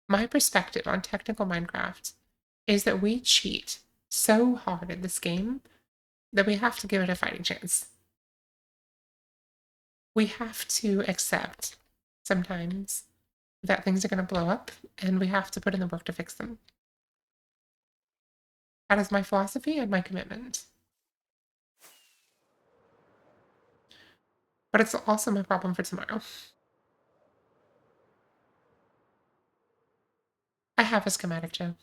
My perspective on technical Minecraft is that we cheat so hard in this game that we have to give it a fighting chance. We have to accept sometimes that things are going to blow up and we have to put in the work to fix them. That is my philosophy and my commitment. But it's also my problem for tomorrow. I have a schematic, Joe.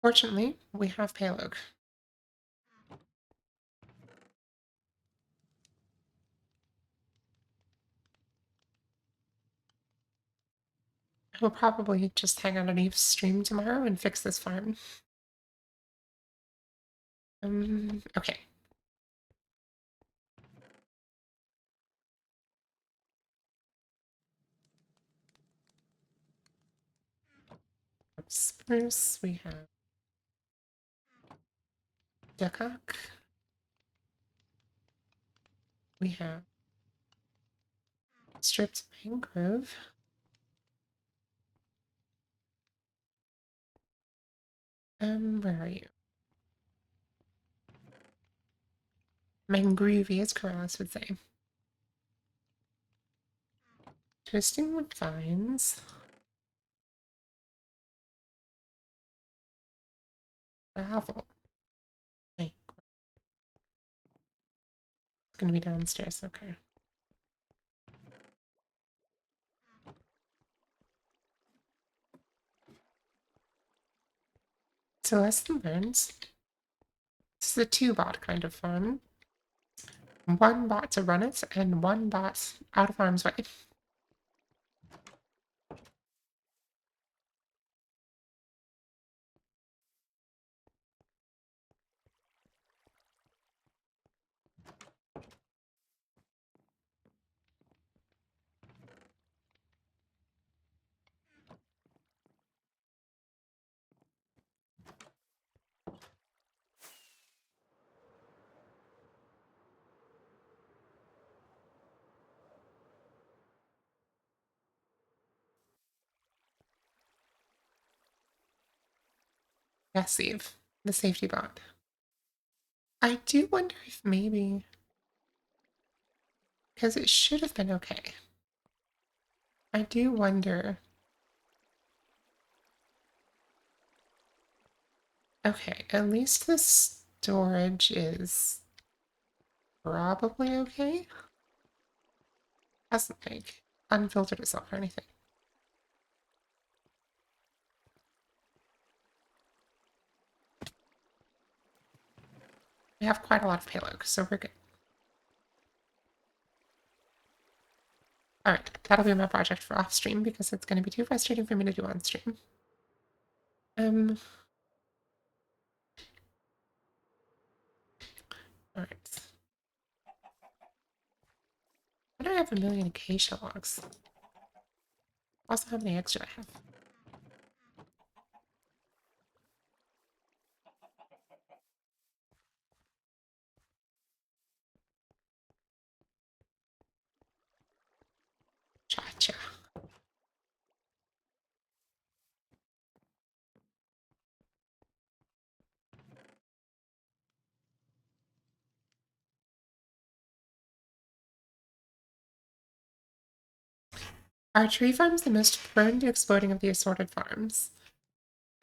Fortunately, we have payload. I will probably just hang out on Eve's stream tomorrow and fix this farm. Okay. Spruce, we have Duckcock. We have stripped mangrove. Where are you? Mangrovey, as Corrales would say. Twisting wood vines. Gravel. Hey, it's gonna be downstairs, okay. So lesson learned. This is a two-bot kind of farm. One bot to run it, and one bot out of harm's way. Yes, Eve. The safety bot. I do wonder if maybe... Because it should have been okay. I do wonder... Okay, at least the storage is probably okay. Hasn't, like, unfiltered itself or anything. We have quite a lot of payload, so we're good. Alright, that'll be my project for off stream because it's going to be too frustrating for me to do on stream. Alright. do I have 1,000,000 acacia logs? Also, how many eggs do I have? Cha-cha. Are tree farms the most prone to exploding of the assorted farms?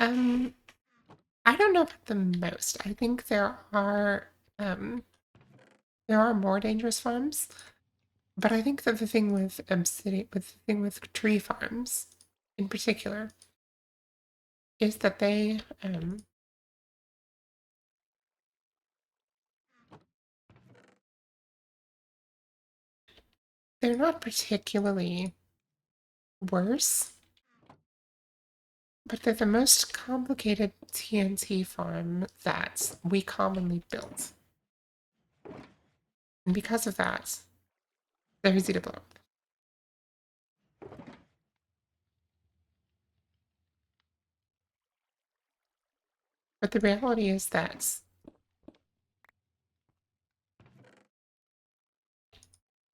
Um, I don't know about the most. I think there are more dangerous farms, but I think that the thing with tree farms, in particular, is that they're not particularly worse, but they're the most complicated TNT farm that we commonly build. And because of that, they're easy to blow up. But the reality is that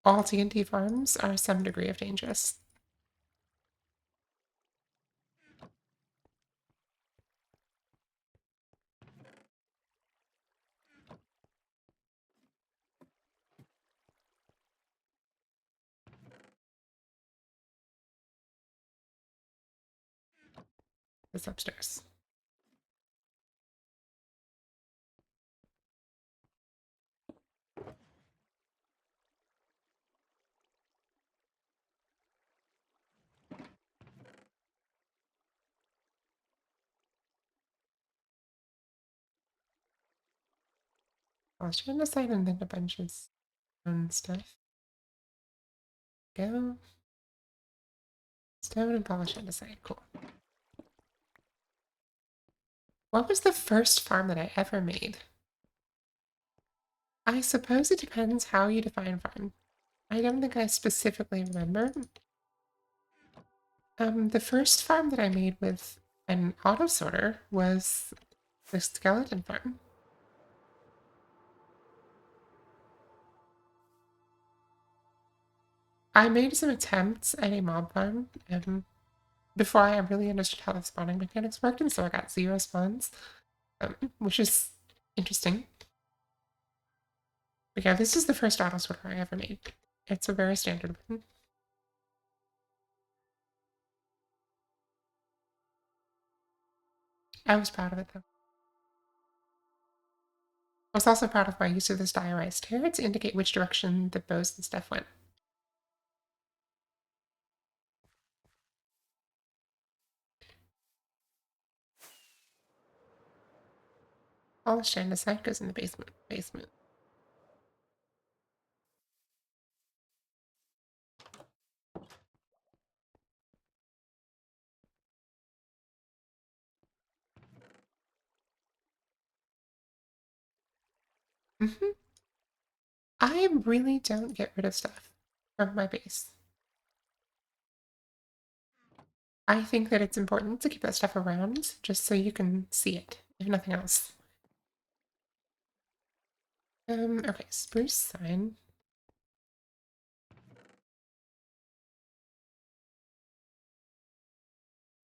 all TNT farms are some degree of dangerous. It's upstairs. I was trying to decide and then a bunch of stone stuff. Go. Stone and polish andesite. Cool. What was the first farm that I ever made? I suppose it depends how you define farm. I don't think I specifically remember. The first farm that I made with an auto sorter was the skeleton farm. I made some attempts at a mob farm before I really understood how the spawning mechanics worked, and so I got 0 spawns, which is interesting. But yeah, this is the first auto sorter I ever made. It's a very standard one. I was proud of it though. I was also proud of my use of this diarized tear to indicate which direction the bows and stuff went. All the andesite goes in the basement. Mm-hmm. I really don't get rid of stuff from my base. I think that it's important to keep that stuff around just so you can see it, if nothing else. Okay, spruce sign.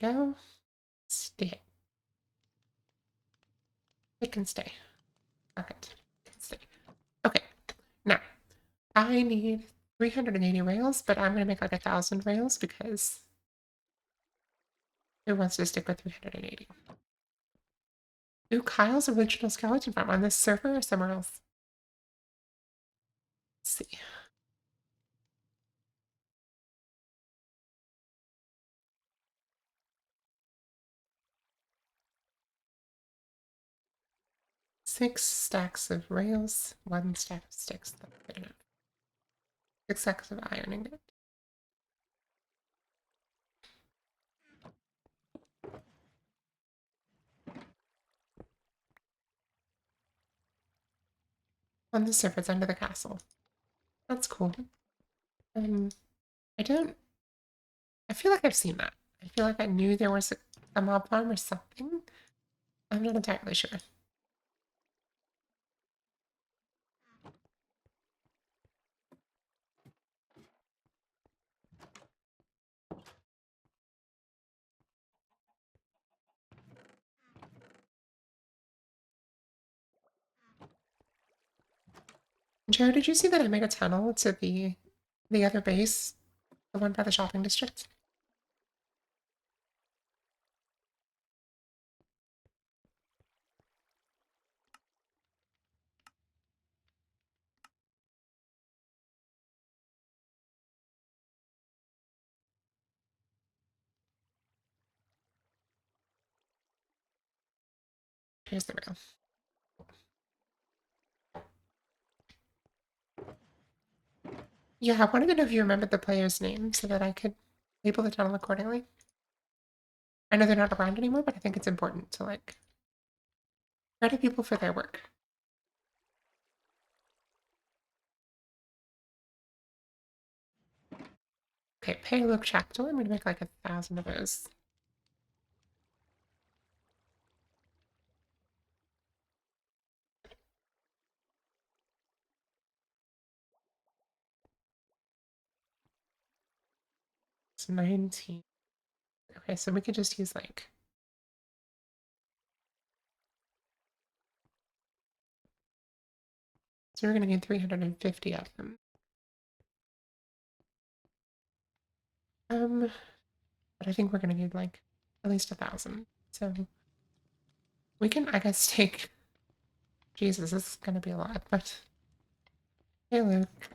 Go. Stay. It can stay. Okay, it can stay. Okay, now I need 380 rails, but I'm gonna make like 1,000 rails because who wants to stick with 380? Ooh, Kyle's original skeleton farm on this server or somewhere else? Let's see. Six stacks of rails, one stack of sticks. That's good enough. 6 stacks of ironing it. On the surface under the castle. That's cool. Um, I don't. I feel like I've seen that. I feel like I knew there was a mob farm or something. I'm not entirely sure. Joe, did you see that I made a tunnel to the other base, the one by the shopping district? Here's the rail. Yeah, I wanted to know if you remembered the player's name so that I could label the tunnel accordingly. I know they're not around anymore, but I think it's important to like credit people for their work. Okay, payload trapdoor. I'm gonna make like 1,000 of those. It's 19. Okay, so we could just use like so we're gonna need 350 of them. But I think we're gonna need like at least 1,000. So we can, I guess, take. Jesus, this is gonna be a lot. But hey, Luke,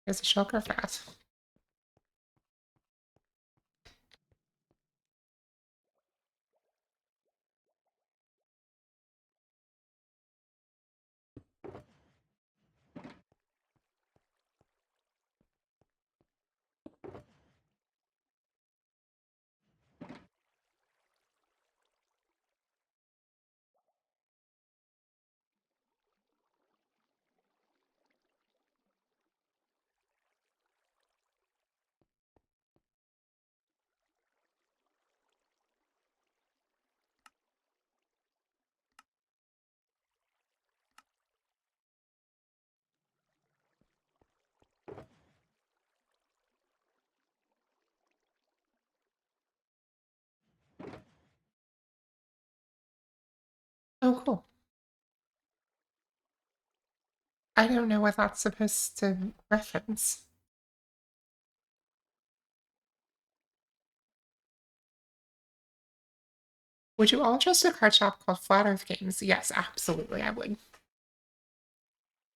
is a shulker fat? Oh, cool. I don't know what that's supposed to reference. Would you all trust a card shop called Flat Earth Games? Yes, absolutely, I would.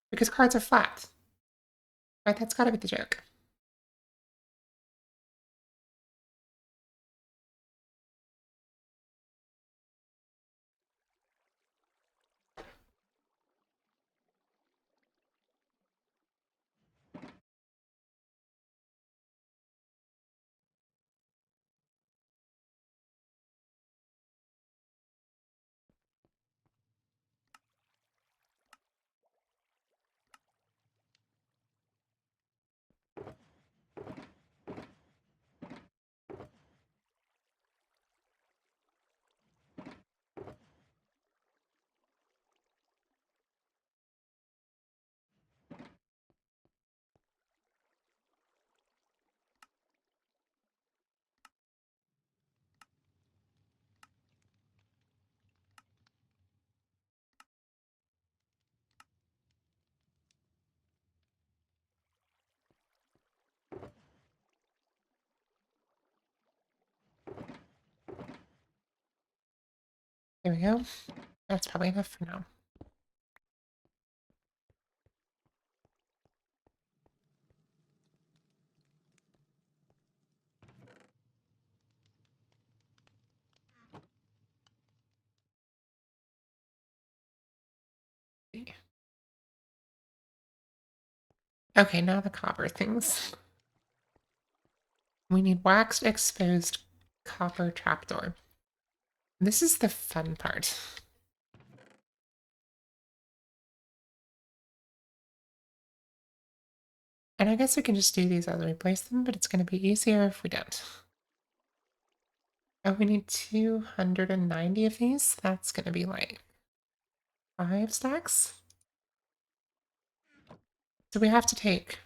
Because cards are flat. Right? That's gotta be the joke. There we go. That's probably enough for now. Okay, now the copper things. We need waxed exposed copper trapdoor. This is the fun part. And I guess we can just do these as we replace them, but it's going to be easier if we don't. Oh, we need 290 of these. That's going to be like 5 stacks. So we have to take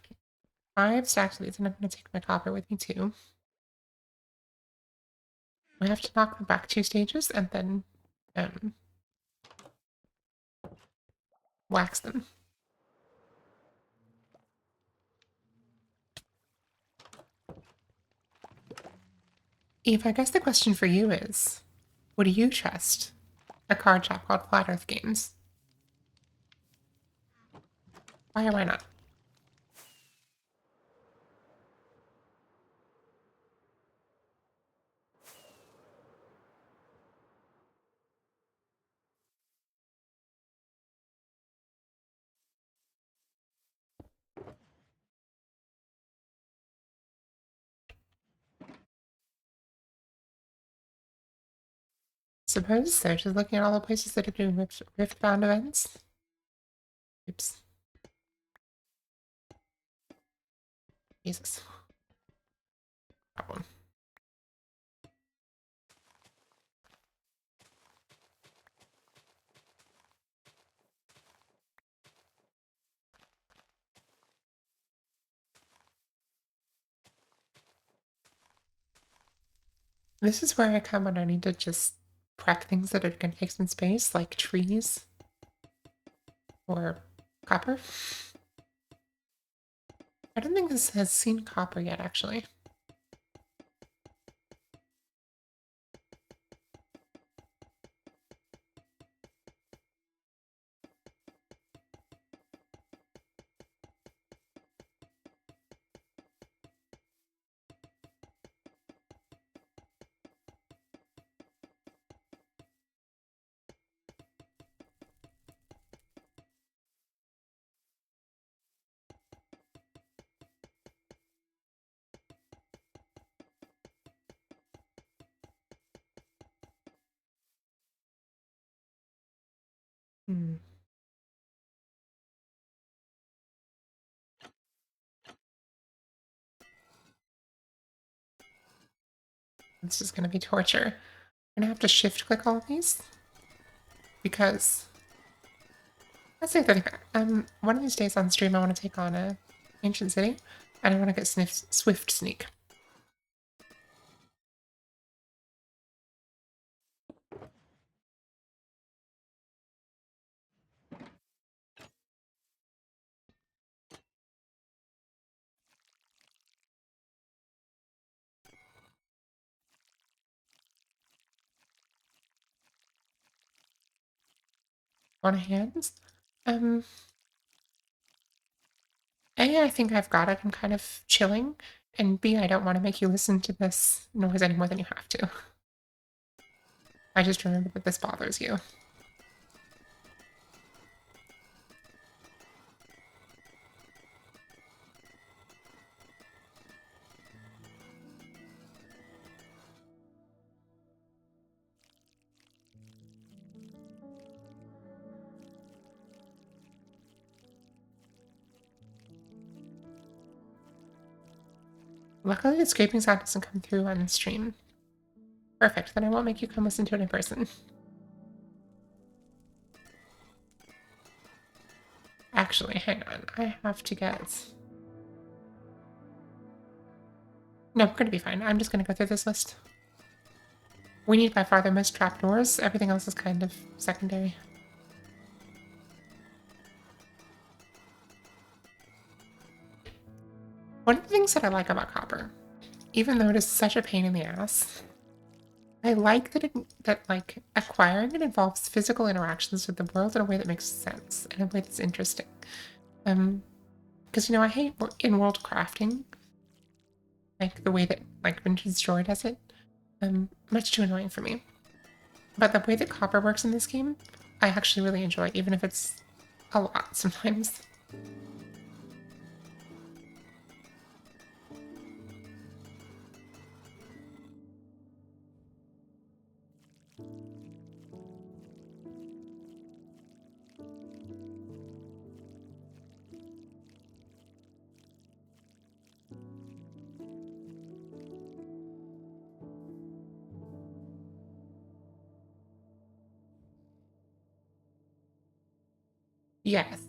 5 stacks of these, and I'm going to take my copper with me too. We have to knock them back 2 stages and then wax them. Eve, I guess the question for you is, what do you trust? A card shop called Flat Earth Games. Why or why not? Suppose so, just looking at all the places that are doing Rift-bound events. Oops. Jesus. Problem. This is where I come when I need to just prep things that are going to take some space, like trees or copper. I don't think this has seen copper yet, actually. Hmm. This is going to be torture. I'm going to have to shift click all of these because let's say 35. One of these days on stream, I want to take on a ancient city, and I want to get swift sneak. On hands. A, I think I've got it. I'm kind of chilling, and B, I don't want to make you listen to this noise any more than you have to. I just remember that this bothers you. Luckily, the scraping sound doesn't come through on the stream. Perfect, then I won't make you come listen to it in person. Actually, hang on. I have to get... No, we're gonna be fine. I'm just gonna go through this list. We need by far the most trapdoors. Everything else is kind of secondary. One of the things that I like about copper, even though it is such a pain in the ass, I like that like acquiring it involves physical interactions with the world in a way that makes sense, in a way that's interesting. Because I hate in world crafting, like the way that like Vintage Joy does it. Much too annoying for me. But the way that copper works in this game, I actually really enjoy, even if it's a lot sometimes. Yes.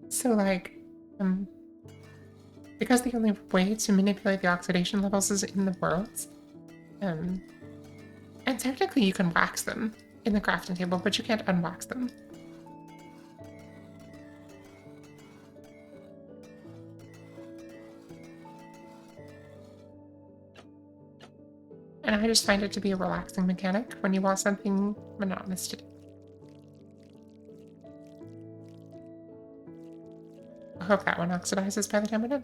So, like, um, because the only way to manipulate the oxidation levels is in the worlds, um, and technically you can wax them in the crafting table, but you can't unwax them. And I just find it to be a relaxing mechanic when you want something monotonous to do. I hope that one oxidizes by the time we're done.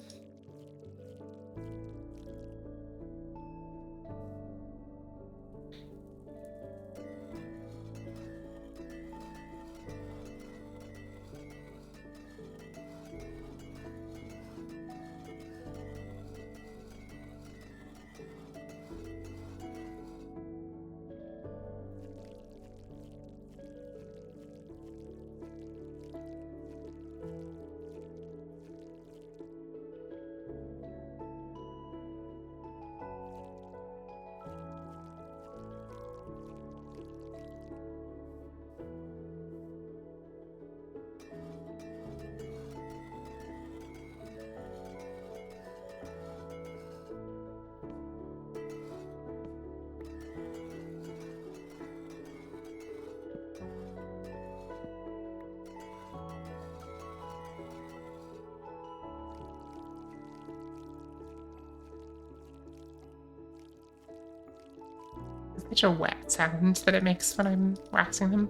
It's such a wet sound that it makes when I'm waxing them.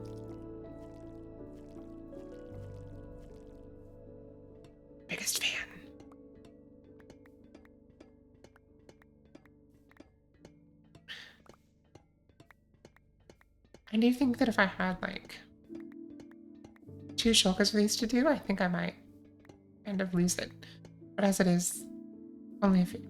Biggest fan. I do think that if I had like two shulkers of these to do, I think I might kind of lose it. But as it is, only a few.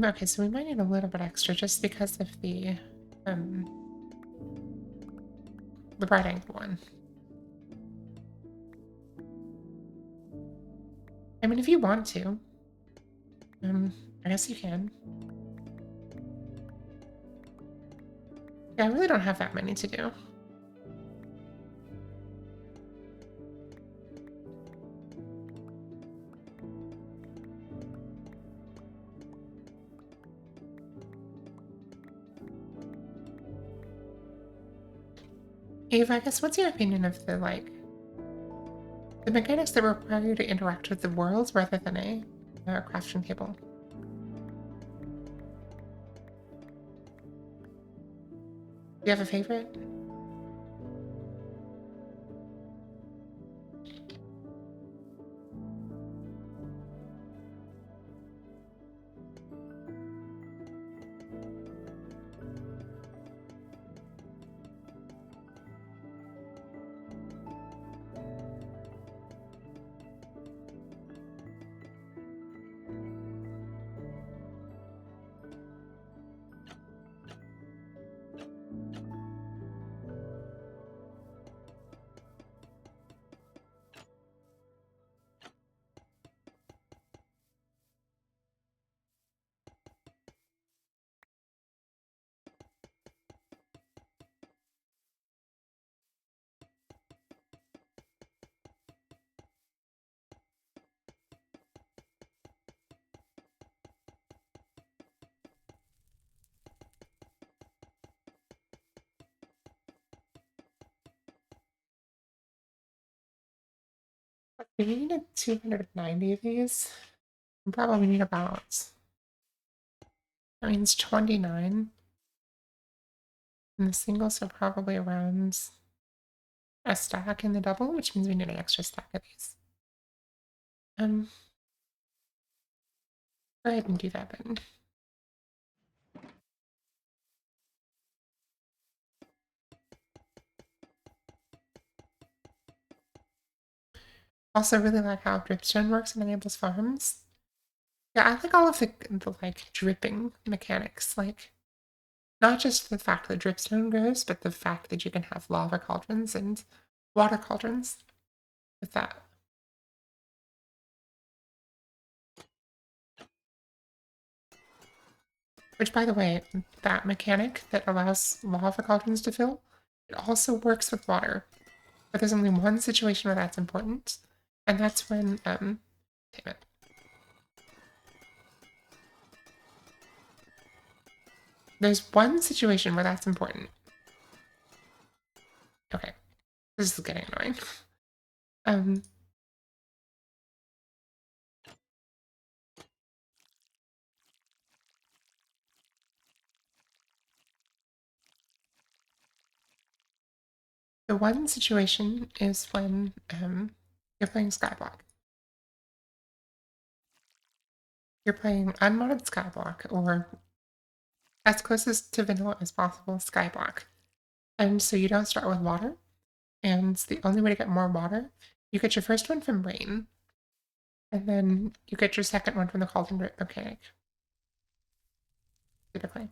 Okay, so we might need a little bit extra just because of um the right angle one. I mean, if you want to, I guess you can. Yeah, I really don't have that many to do. Eve, I guess what's your opinion of the mechanics that require you to interact with the worlds rather than a crafting table? Do you have a favorite? We need 290 of these. We probably need about, that means 29. And the singles are probably around a stack in the double, which means we need an extra stack of these. Go ahead and do that then. Also really like how dripstone works in enables farms. Yeah, I like all of the like dripping mechanics, like not just the fact that dripstone grows, but the fact that you can have lava cauldrons and water cauldrons with that. Which, by the way, that mechanic that allows lava cauldrons to fill, it also works with water. But there's only one situation where that's important, and that's when, damn it. There's one situation where that's important. Okay, this is getting annoying. Um, the one situation is when, you're playing Skyblock. You're playing unmodded Skyblock, or as closest to vanilla as possible Skyblock. And so you don't start with water, and the only way to get more water, you get your first one from rain, and then you get your second one from the cauldron drip mechanic, typically.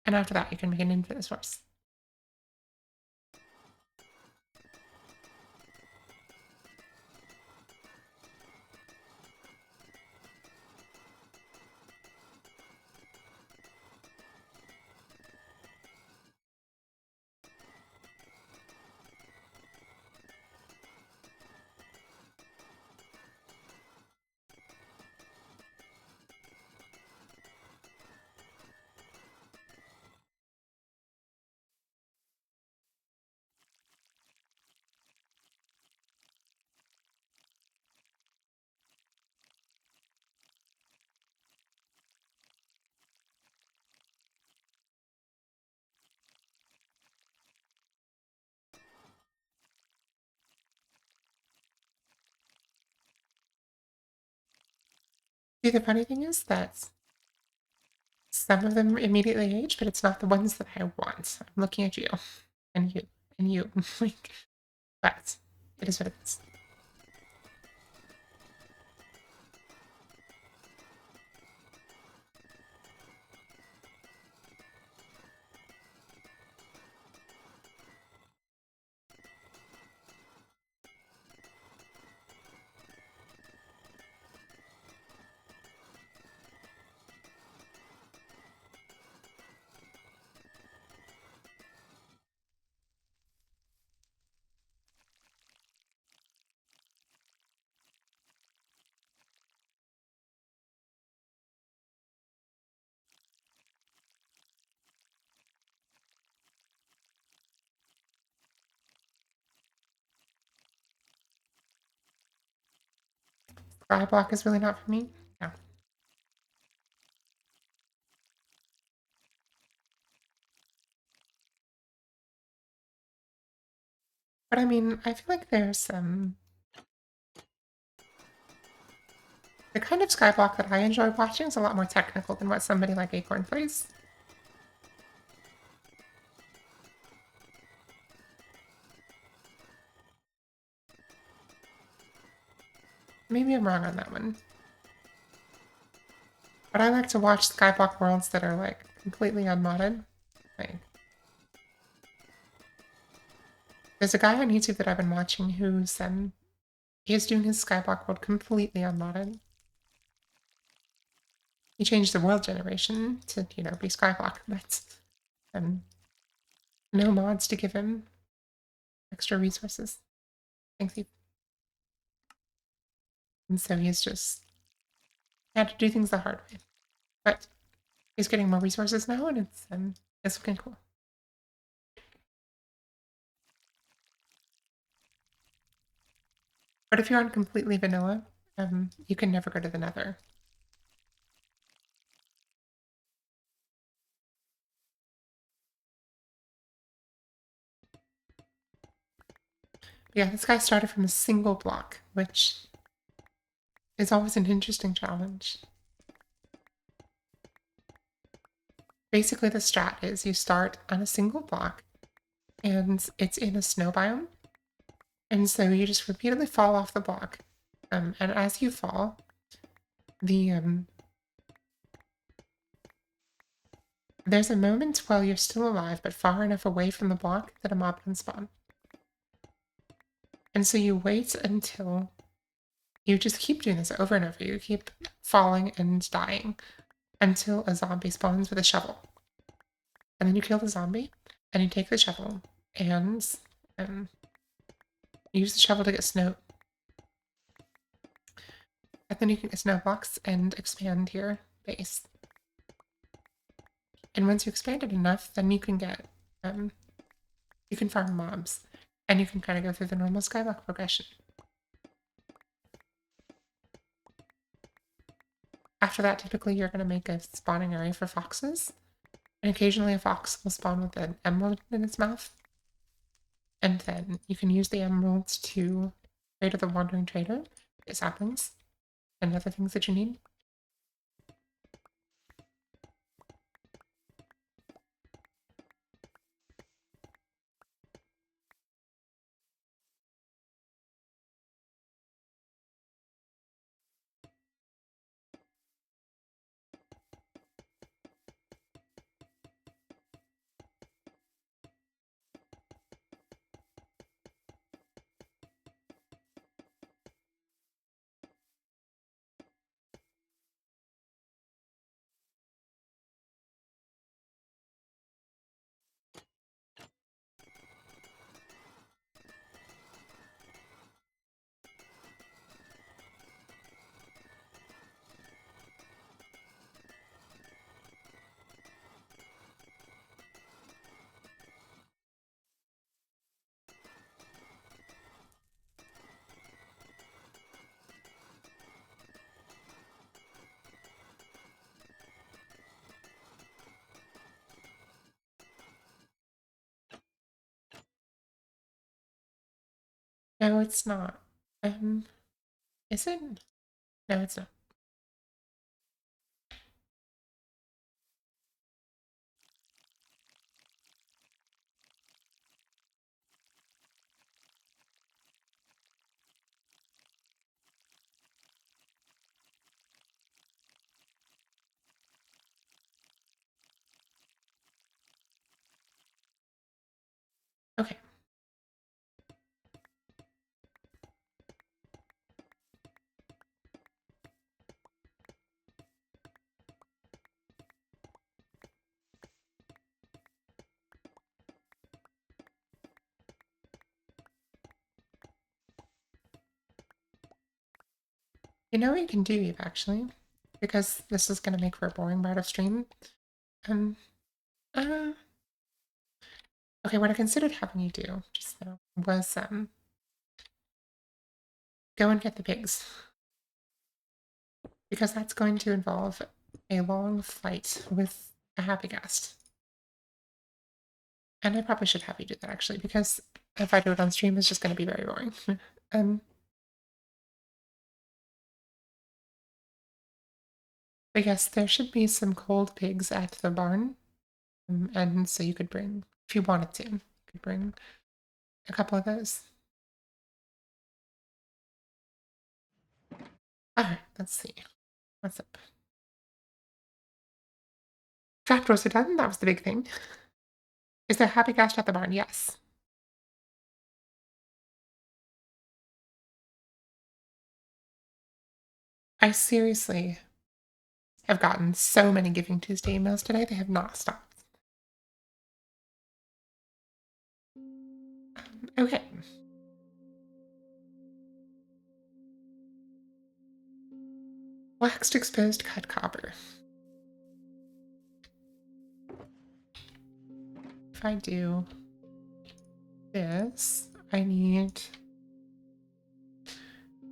And after that, you can make an infinite source. See, the funny thing is that some of them immediately age, but it's not the ones that I want. I'm looking at you, and you, and you. Like, but it is what it is. Skyblock is really not for me. No. But I mean, I feel like there's the kind of Skyblock that I enjoy watching is a lot more technical than what somebody like Acorn plays. Maybe I'm wrong on that one. But I like to watch Skyblock worlds that are like completely unmodded. Like, there's a guy on YouTube that I've been watching who's he's doing his Skyblock world completely unmodded. He changed the world generation to, you know, be Skyblock, but no mods to give him extra resources. Thanks, you. And so he's just had to do things the hard way. But he's getting more resources now, and it's looking cool. But if you're on completely vanilla, you can never go to the Nether. Yeah, this guy started from a single block, which is always an interesting challenge. Basically, the strat is you start on a single block, and it's in a snow biome, and so you just repeatedly fall off the block. And as you fall, the there's a moment while you're still alive, but far enough away from the block that a mob can spawn. And so you wait until you just keep doing this over and over. You keep falling and dying until a zombie spawns with a shovel. And then you kill the zombie, and you take the shovel and use the shovel to get snow. And then you can get snow blocks and expand your base. And once you expand it enough, then you can get, you can farm mobs. And you can kind of go through the normal skyblock progression. After that, typically you're going to make a spawning area for foxes. And occasionally a fox will spawn with an emerald in its mouth. And then you can use the emeralds to trade with the wandering trader, get saplings, and other things that you need. No, it's not. Is it? No, it's not. Okay. You know what you can do, Eve, actually? Because this is going to make for a boring part of stream. Um, uh, okay, what I considered having you do just now was, go and get the pigs. Because that's going to involve a long fight with a happy guest. And I probably should have you do that, actually, because if I do it on stream, it's just going to be very boring. um, but yes, there should be some cold pigs at the barn. And so you could bring, if you wanted to, you could bring a couple of those. Alright, let's see. What's up? Trapdoors are done, that was the big thing. Is there happy guest at the barn? Yes. I seriously have gotten so many Giving Tuesday emails today, they have not stopped. Okay. Waxed exposed cut copper. If I do this, I need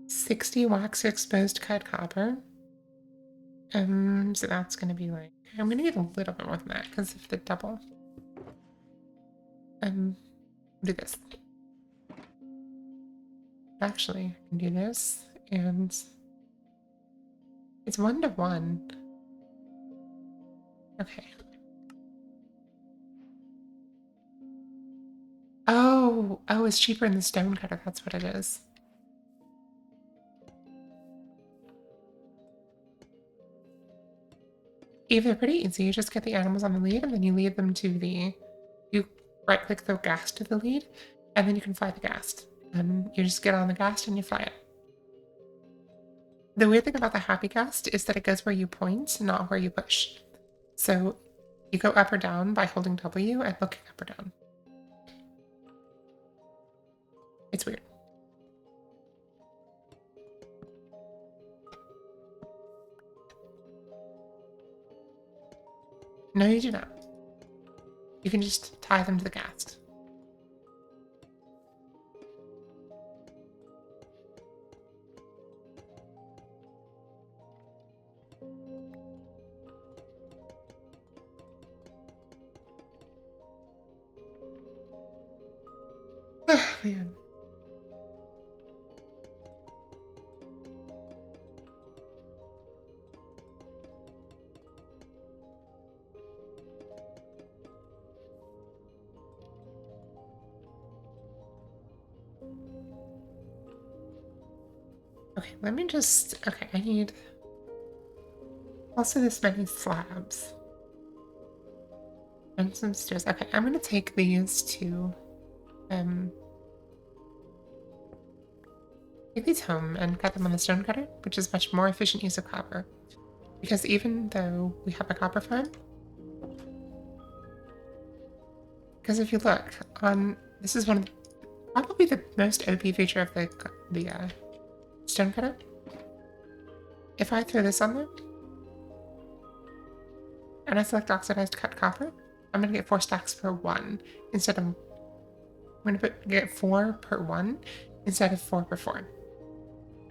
60 wax exposed cut copper. So that's gonna be like, I'm gonna need a little bit more than that because of the double. Do this. Actually, I can do this, and it's 1-to-1. Okay. Oh, it's cheaper in the stone cutter. That's what it is. They're pretty easy. You just get the animals on the lead and then you lead them to the. You right click the ghast to the lead and then you can fly the ghast. And you just get on the ghast and you fly it. The weird thing about the happy ghast is that it goes where you point, not where you push. So you go up or down by holding W and looking up or down. It's weird. No, you do not. You can just tie them to the ghast. Oh, man. Okay, let me just. Okay, I need also this many slabs and some stairs. Okay, I'm gonna take these to um take these home and cut them on the stone cutter, which is much more efficient use of copper. Because even though we have a copper farm, because if you look on, this is one of the, probably the most OP feature of the stone cutter. If I throw this on there and I select oxidized cut copper, I'm gonna get 4 stacks per one instead of I'm gonna get 4 per one instead of 4 per 4.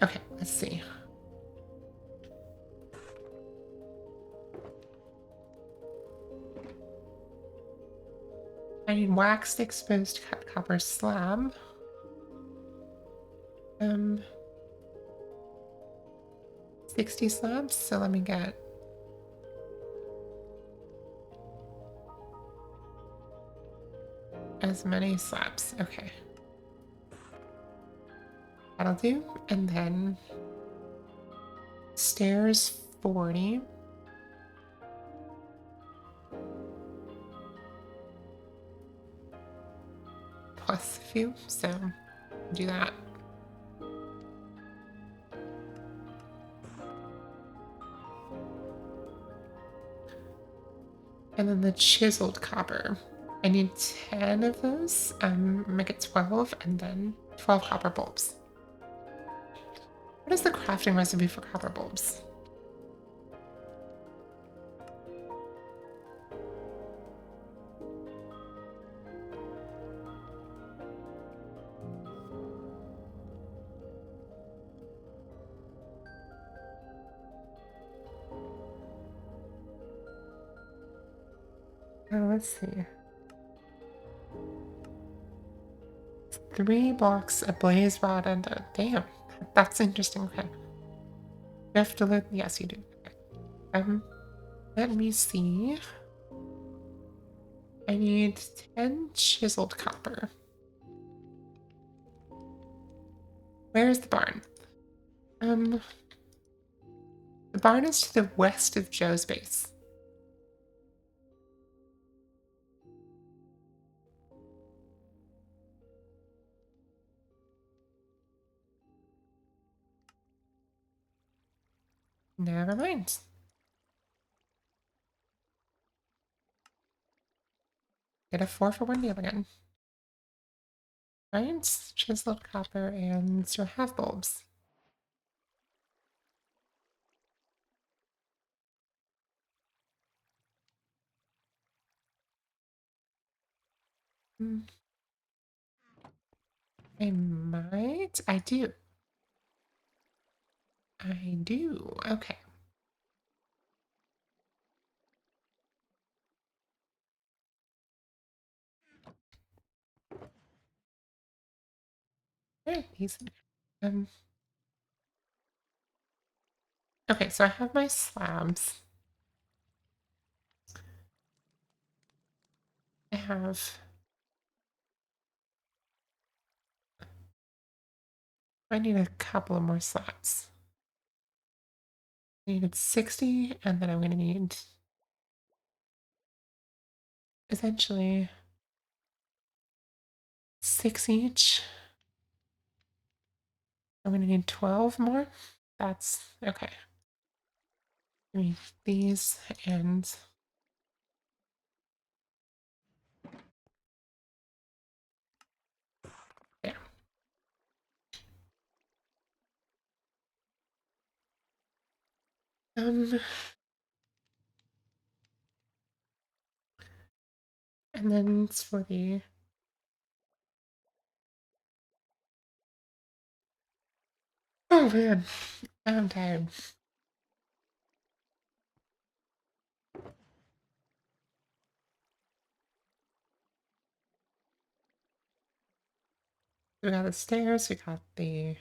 Okay, let's see. I need waxed exposed cut copper slab. 60 slabs, so let me get as many slabs. Okay. That'll do. And then stairs 40. Plus a few, so do that. And then the chiseled copper. I need 10 of those, make it 12, and then 12 copper bulbs. What is the crafting recipe for copper bulbs? Oh, let's see. 3 blocks, a blaze rod, and a damn. That's interesting. Okay. You have to load. Yes, you do. Okay. Let me see. I need 10 chiseled copper. Where's the barn? The barn is to the west of Joe's base. Never mind. Get a 4-for-1 deal again. Right? Chiseled copper and your half bulbs. Hmm. I might. I do. I do. Okay. Very easy. Um. Okay, so I have my slabs. I have. I need a couple of more slabs. I needed 60, and then I'm gonna need essentially 6 each. I'm gonna need 12 more. That's okay. Give me these and there. And then it's for the oh man, I'm tired. We got the stairs, we got the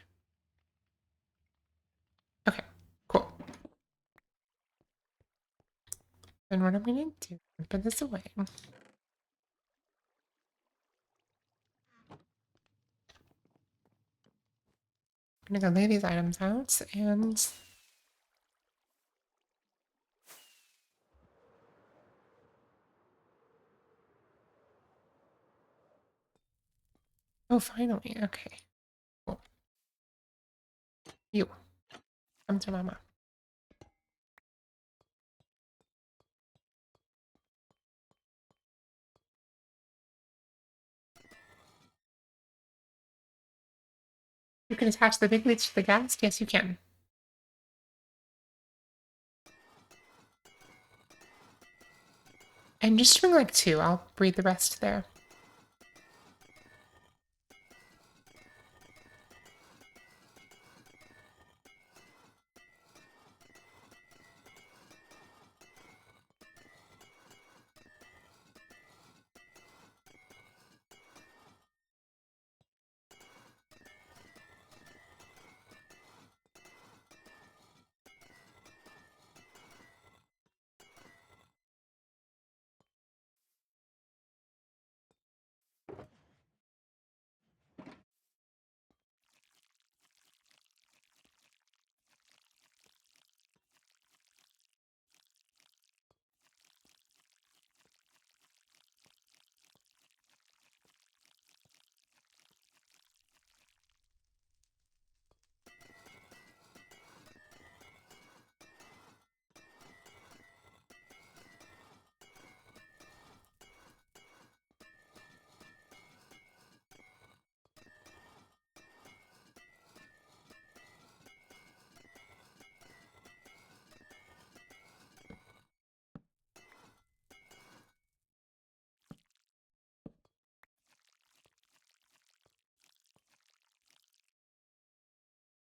okay, cool. And what I'm gonna do, put this away. I'm gonna go lay these items out and oh finally, okay. Cool. You come to mama. You can attach the big leads to the gas? Yes, you can. And just bring like 2. I'll breathe the rest there.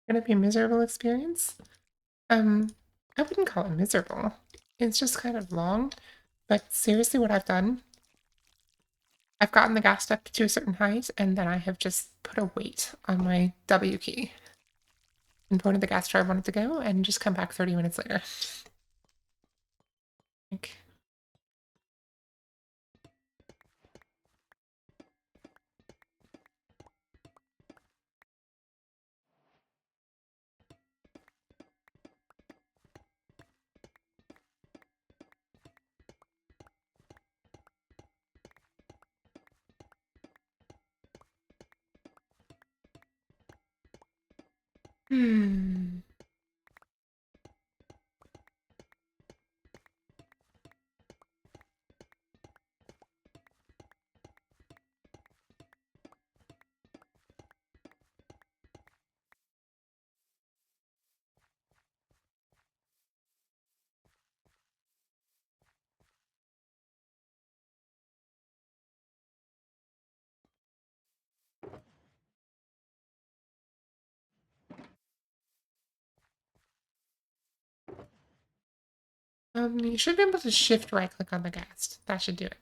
Gonna be a miserable experience? I wouldn't call it miserable. It's just kind of long. But seriously, what I've done, I've gotten the gas up to a certain height, and then I have just put a weight on my W key and pointed the gas to where I wanted to go, and just come back 30 minutes later. Like, hmm. You should be able to shift right click on the gas. That should do it.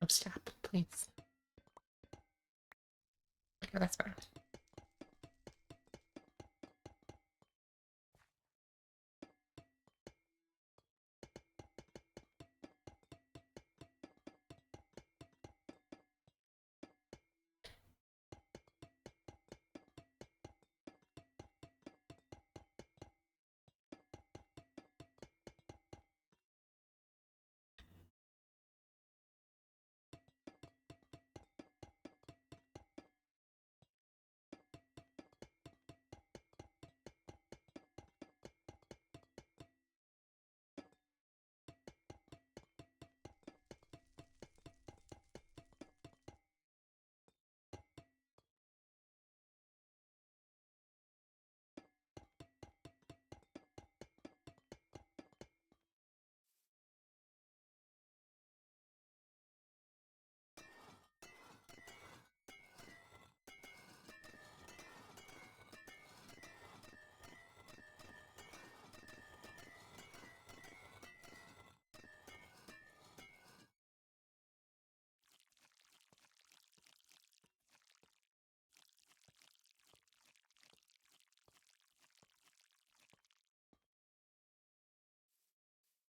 Oh, stop, please. Okay, that's better.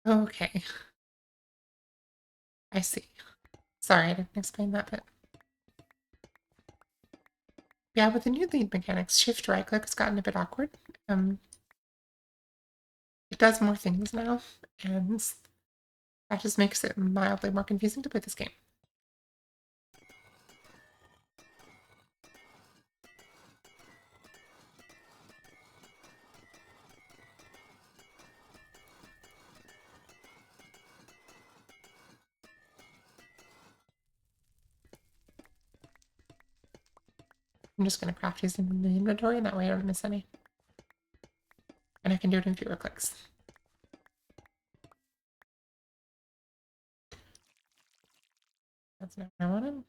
Okay, I see. Sorry, I didn't explain that bit. Yeah, with the new lead mechanics, shift right click has gotten a bit awkward. It does more things now, and that just makes it mildly more confusing to play this game. I'm just going to craft these in the inventory, and that way I don't miss any. And I can do it in fewer clicks. That's not what I wanted.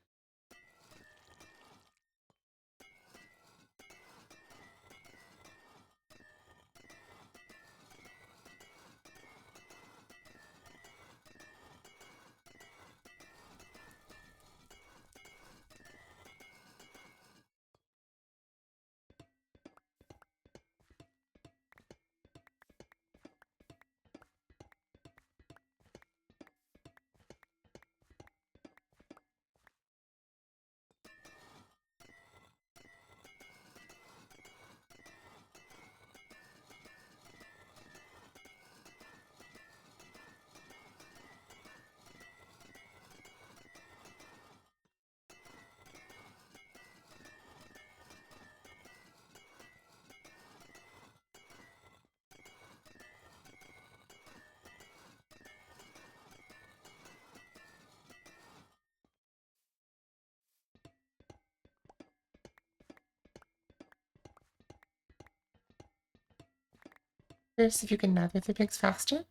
Curious if you can nether the pigs faster.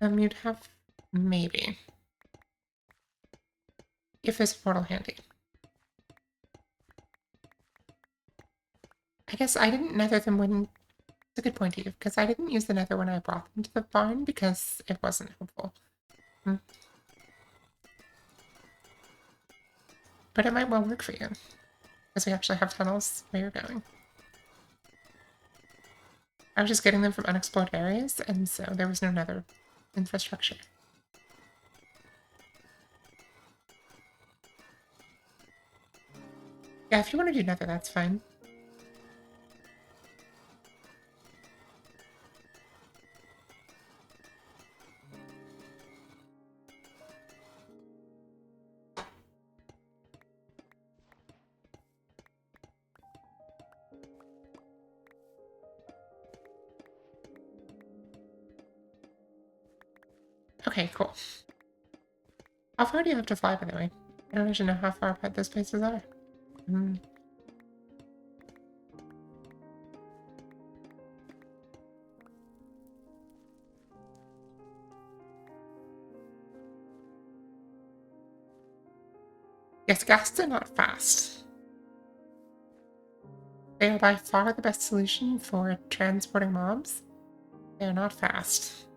You'd have maybe. If there's a portal handy. I guess I didn't nether them when... It's a good point, Eve, because I didn't use the nether when I brought them to the barn because it wasn't helpful. But it might well work for you, because we actually have tunnels where you're going. I was just getting them from unexplored areas, and so there was no nether infrastructure. Yeah, if you want to do nether, that's fine. Okay, cool. How far do you have to fly, by the way? I don't actually know how far apart those places are. Yes, ghasts are not fast. They are by far the best solution for transporting mobs. They are not fast.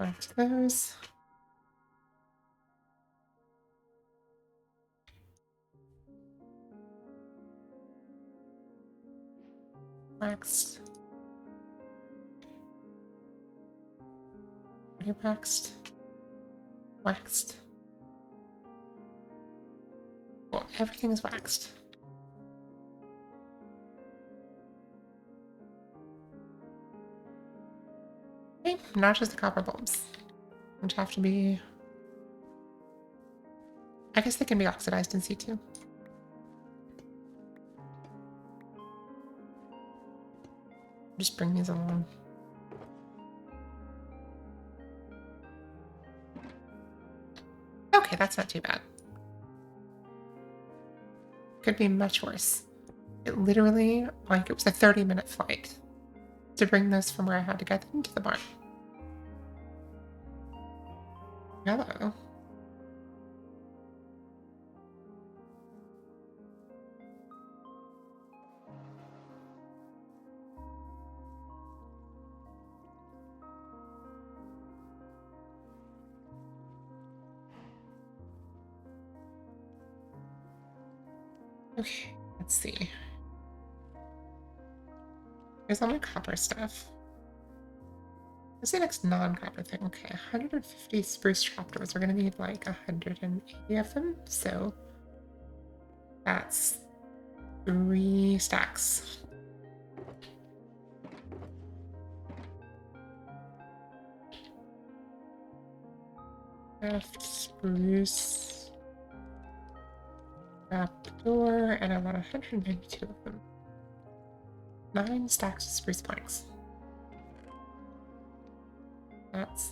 Wax those. Waxed. Already waxed. Waxed. Cool. Everything is waxed. Okay, not just the copper bulbs, which have to be. I guess they can be oxidized in C2. Just bring these along. Okay, that's not too bad. Could be much worse. It literally, like, it was a 30-minute flight to bring this from where I had to get them to the barn. Hello. Okay, let's see. Here's all my copper stuff. What's the next non-copper thing? Okay, 150 spruce trapdoors. We're gonna need like 180 of them, so that's 3 stacks. Left spruce trapdoor, and I want 192 of them. 9 stacks of spruce planks. That's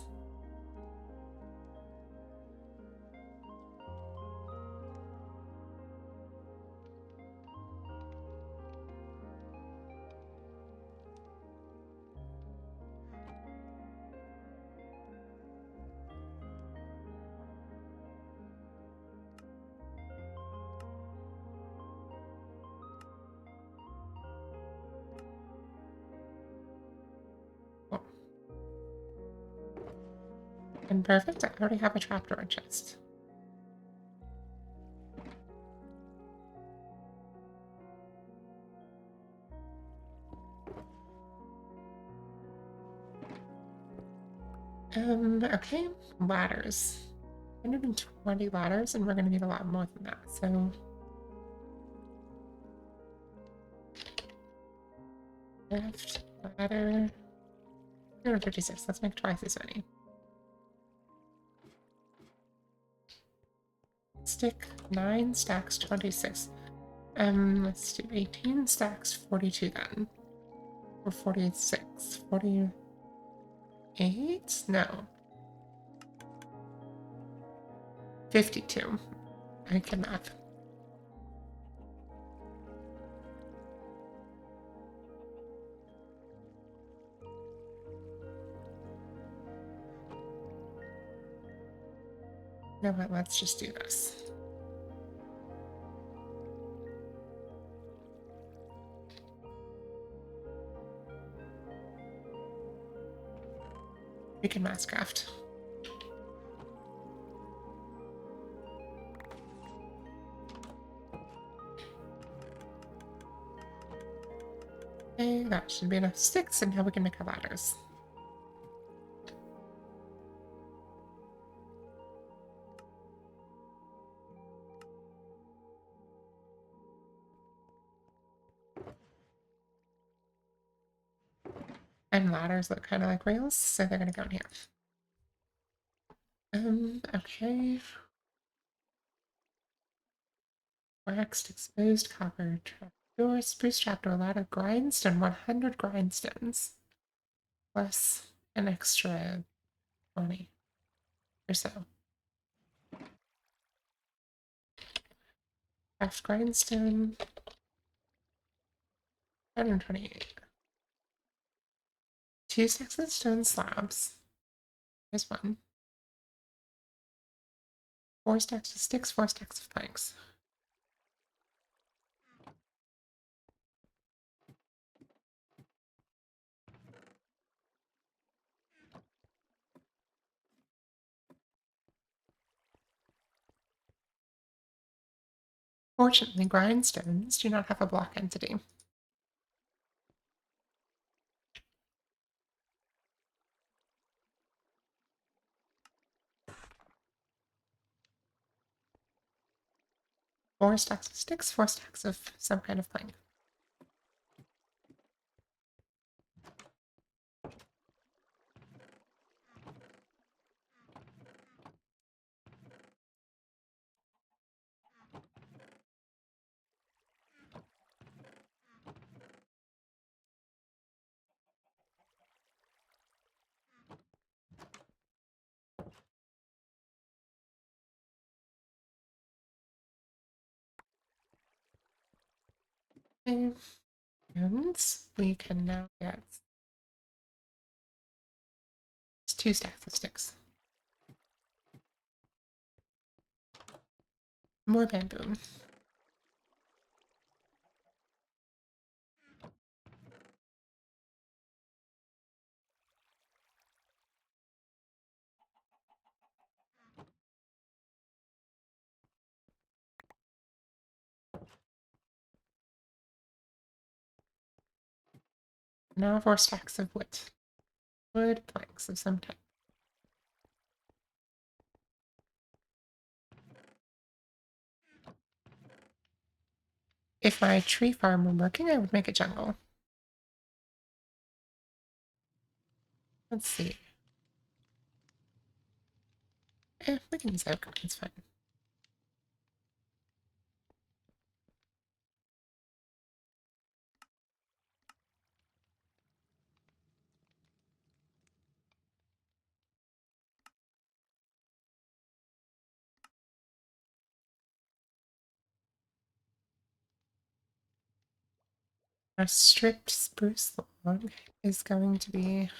cool. And perfect. I already have a trapdoor chest. Okay, ladders. 120 ladders, and we're gonna need a lot more than that, so. Left ladder. 256, let's make twice as many. Stick 9 stacks, 26. Let's do 18 stacks, 42 then. Or 46, 48? No. 52. I can math. You know what, let's just do this. We can mass craft. Okay, that should be enough sticks, and now we can make our ladders. And ladders look kind of like rails, so they're gonna go in here. Okay. Waxed exposed copper trapdoor, spruce trapdoor, ladder, grindstone, 100 grindstones. Plus an extra 20 or so. Craft grindstone. 128. 2 stacks of stone slabs. There's one. 4 stacks of sticks, 4 stacks of planks. Fortunately, grindstones do not have a block entity. Four stacks of sticks, four stacks of some kind of plank. And we can now get two stacks of sticks. More bamboo. Now four stacks of wood. Wood planks of some type. If my tree farm were working, I would make a jungle. Let's see. We can use oak. It's fine. Our stripped spruce log is going to be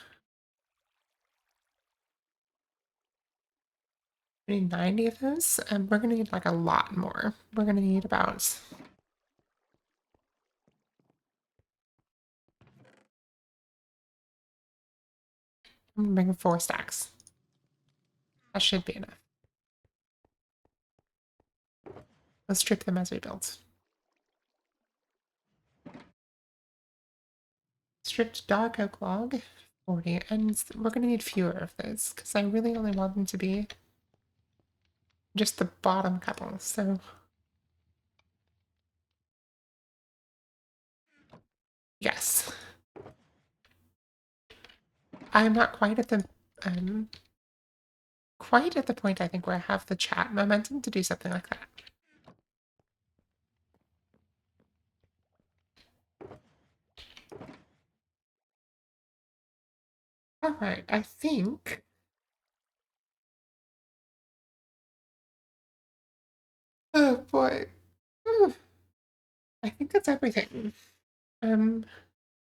90 of those. And we're going to need like a lot more. We're going to need about... I'm making 4 stacks. That should be enough. Let's strip them as we build. Stripped dark oak log, 40. And we're going to need fewer of those because I really only want them to be just the bottom couple. So yes. I'm not quite at the point I think where I have the chat momentum to do something like that. All right, I think oh boy. I think that's everything. Um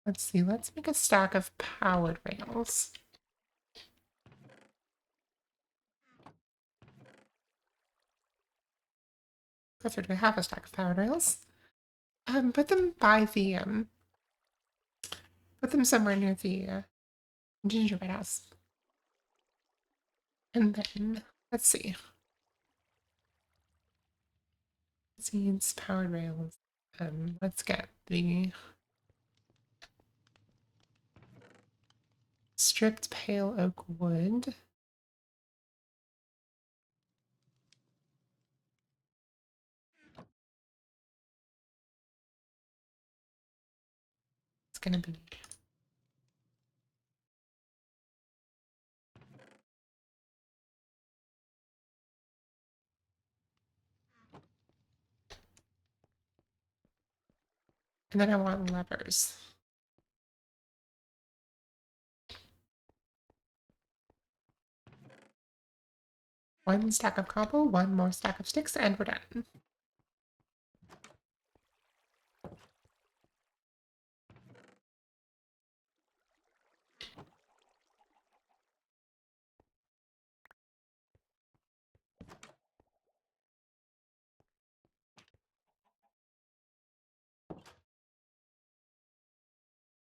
let's see, let's make a stack of powered rails. Clifford, we have a stack of powered rails. Put them by the put them somewhere near the gingerbread house. And then let's see. Seeds, powered rails. Let's get the stripped pale oak wood. It's gonna be and then I want levers. One stack of cobble, one more stack of sticks, and we're done.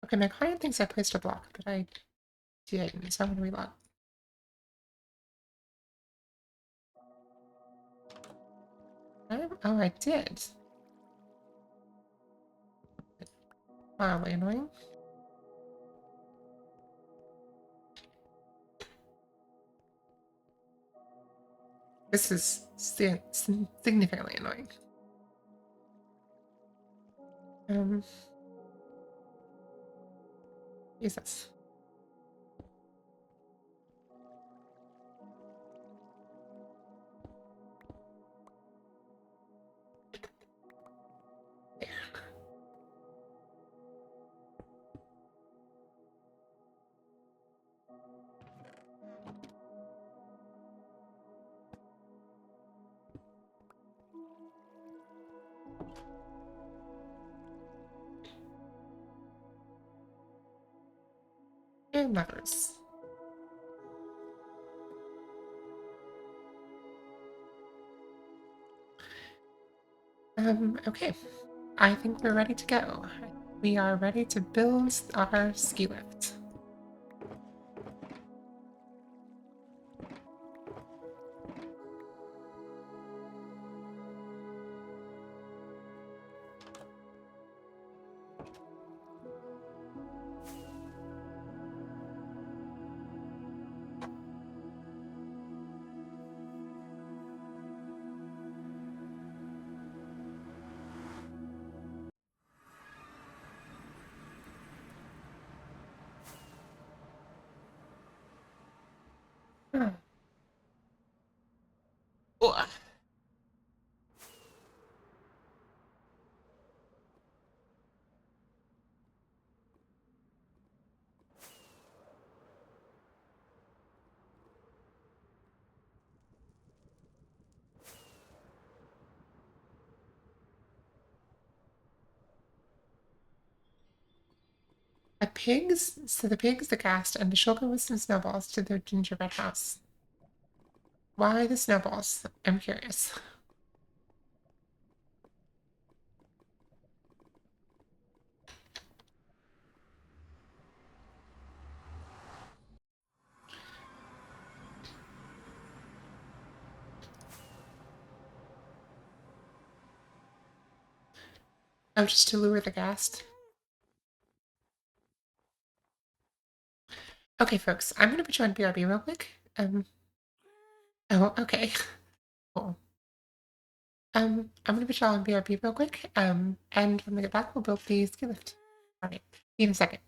Okay, my client thinks I placed a block, but I didn't, so I'm gonna relog. Oh, I did. Mildly annoying. This is significantly annoying. Jesus. And levers. Okay. I think we're ready to go. We are ready to build our ski lift. Ah. Ugh. So the pigs, the ghast, and the sugar with some snowballs to their gingerbread house. Why the snowballs? I'm curious. Oh, just to lure the ghast. Okay, folks, I'm gonna put you on BRB real quick. Oh, okay. Cool. I'm gonna put you all on BRB real quick. And when we get back, we'll build the ski lift. All right. See you in a second.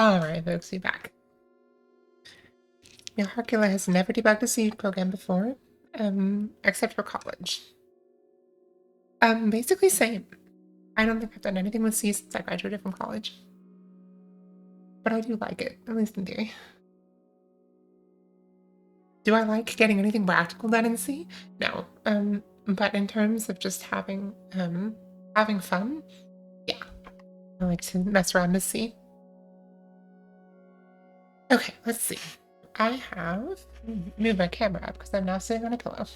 Alright, folks, we're back. Harkula has never debugged a C program before, except for college. Basically same. I don't think I've done anything with C since I graduated from college. But I do like it, at least in theory. Do I like getting anything practical done in C? No. But in terms of just having fun, yeah. I like to mess around with C. Okay, let's see. I have moved my camera up because I'm now sitting on a pillow.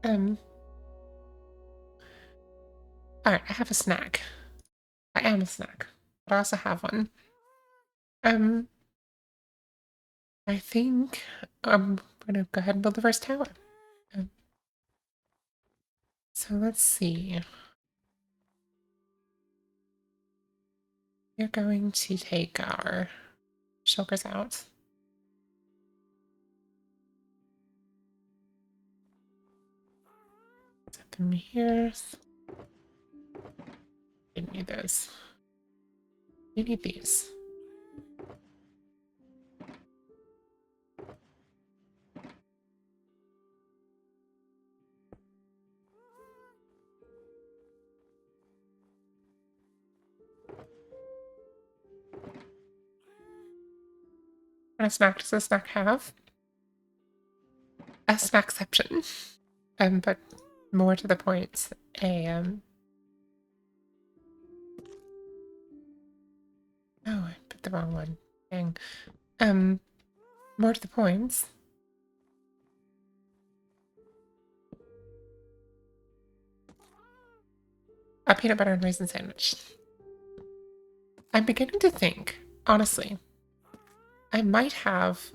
Alright, I have a snack. I am a snack, but I also have one. I think I'm gonna go ahead and build the first tower. So let's see. We're going to take our shulkers out. Set them here. Didn't need those. You need these. What kind of snack does a snack have? A snackception. But more to the point, oh, I put the wrong one. Dang. More to the point. A peanut butter and raisin sandwich. I'm beginning to think, honestly, I might have.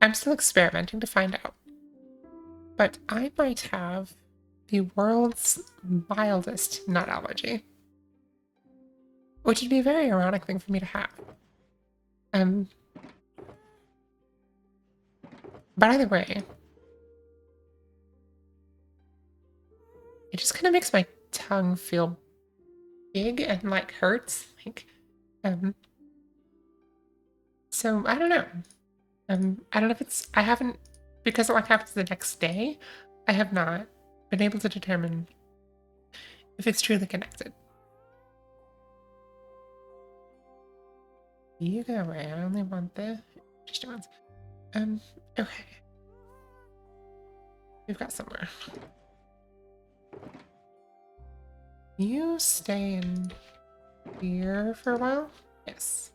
I'm still experimenting to find out. But I might have the world's mildest nut allergy. Which would be a very ironic thing for me to have. But either way, it just kind of makes my tongue feel big and like hurts. So I don't know. I don't know if it's, I haven't, because it like happens the next day, I have not been able to determine if it's truly connected. You go away. I only want the interesting ones. Okay. We've got somewhere. You stay in here for a while? Yes.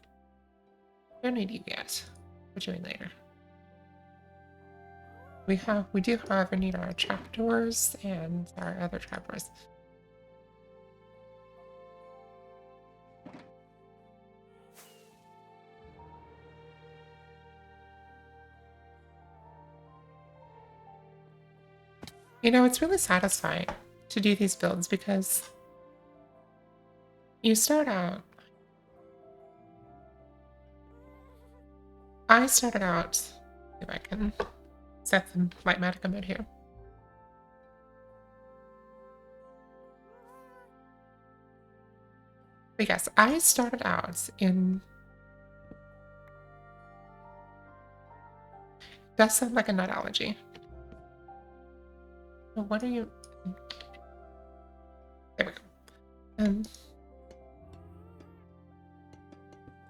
Don't need you yet. What you doing later? We do, however, need our trapdoors and our other trapdoors. You know, it's really satisfying to do these builds because you start out. I started out. If I can set the Lightmatica mode here. But yes, I started out in. Does sound like a nut allergy. What are you? There we go.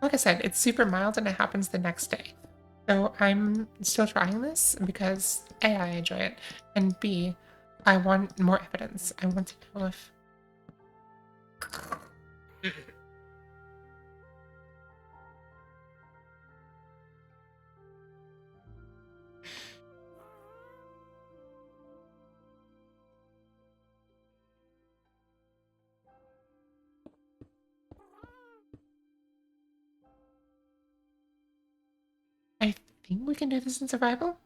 Like I said, it's super mild and it happens the next day. So I'm still trying this because A, I enjoy it, and B, I want more evidence. I want to know if. I think we can do this in survival.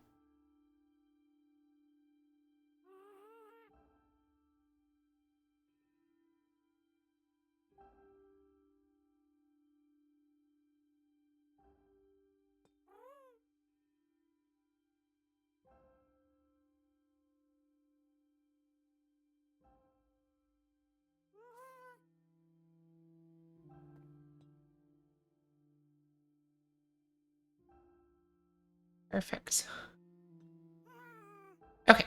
Perfect. Okay.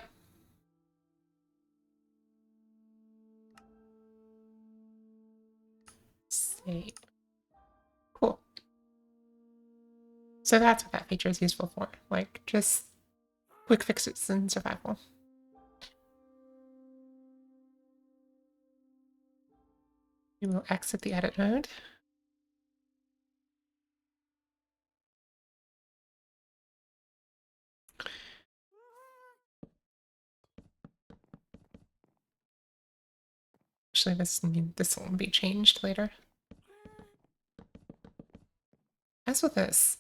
Save. Cool. So that's what that feature is useful for. Like, just quick fixes in survival. We will exit the edit mode. Actually, this will be changed later. As with this,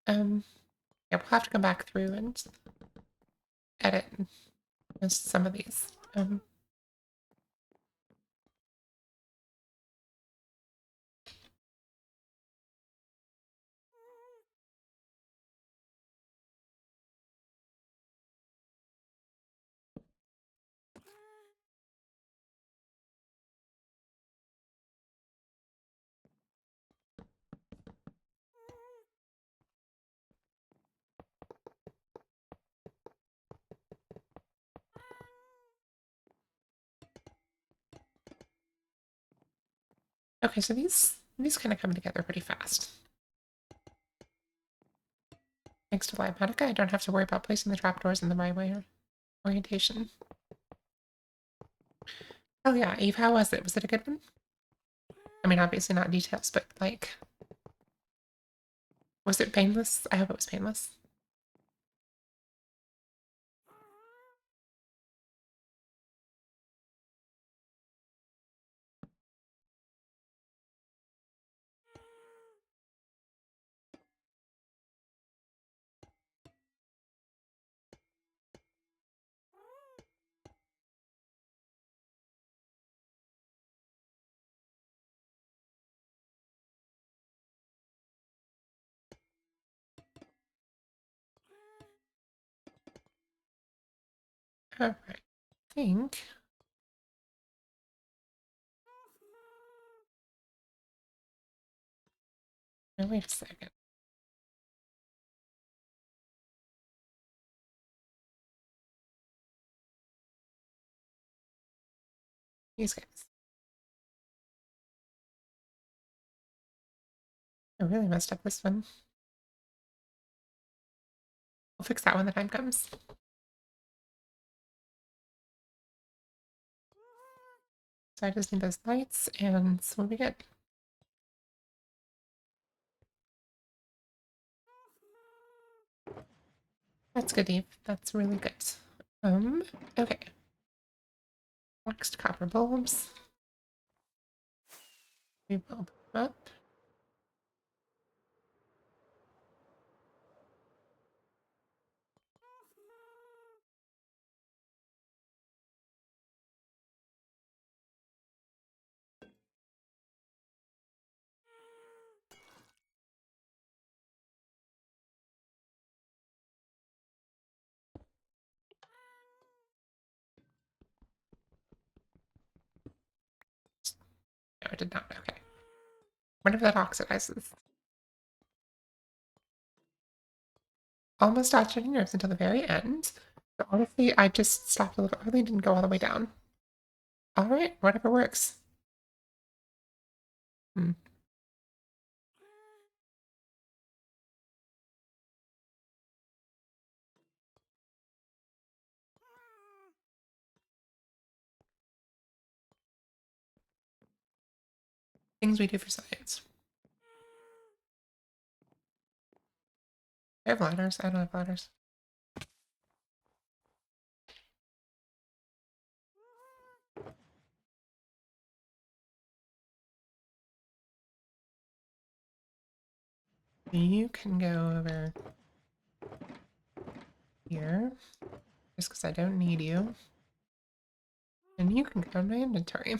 yeah, we'll have to come back through and edit some of these. Okay, so these kind of come together pretty fast. Thanks to Limatica, I don't have to worry about placing the trapdoors in the right way orientation. Oh yeah, Eve, how was it? Was it a good one? I mean, obviously not details, but like, was it painless? I hope it was painless. Alright, I think. Oh, wait a second. These guys. I really messed up this one. We'll fix that when the time comes. So I just need those lights, and we'll be good. That's good, Eve. That's really good. Okay. Next, copper bulbs. We will put them up. No, it did not. Okay. Wonder if that oxidizes. Almost dodged any nerves until the very end. But honestly, I just stopped a little early and didn't go all the way down. Alright, whatever works. Hmm. Things we do for science. I have ladders. I don't have ladders. You can go over here, just because I don't need you. And you can go in my inventory.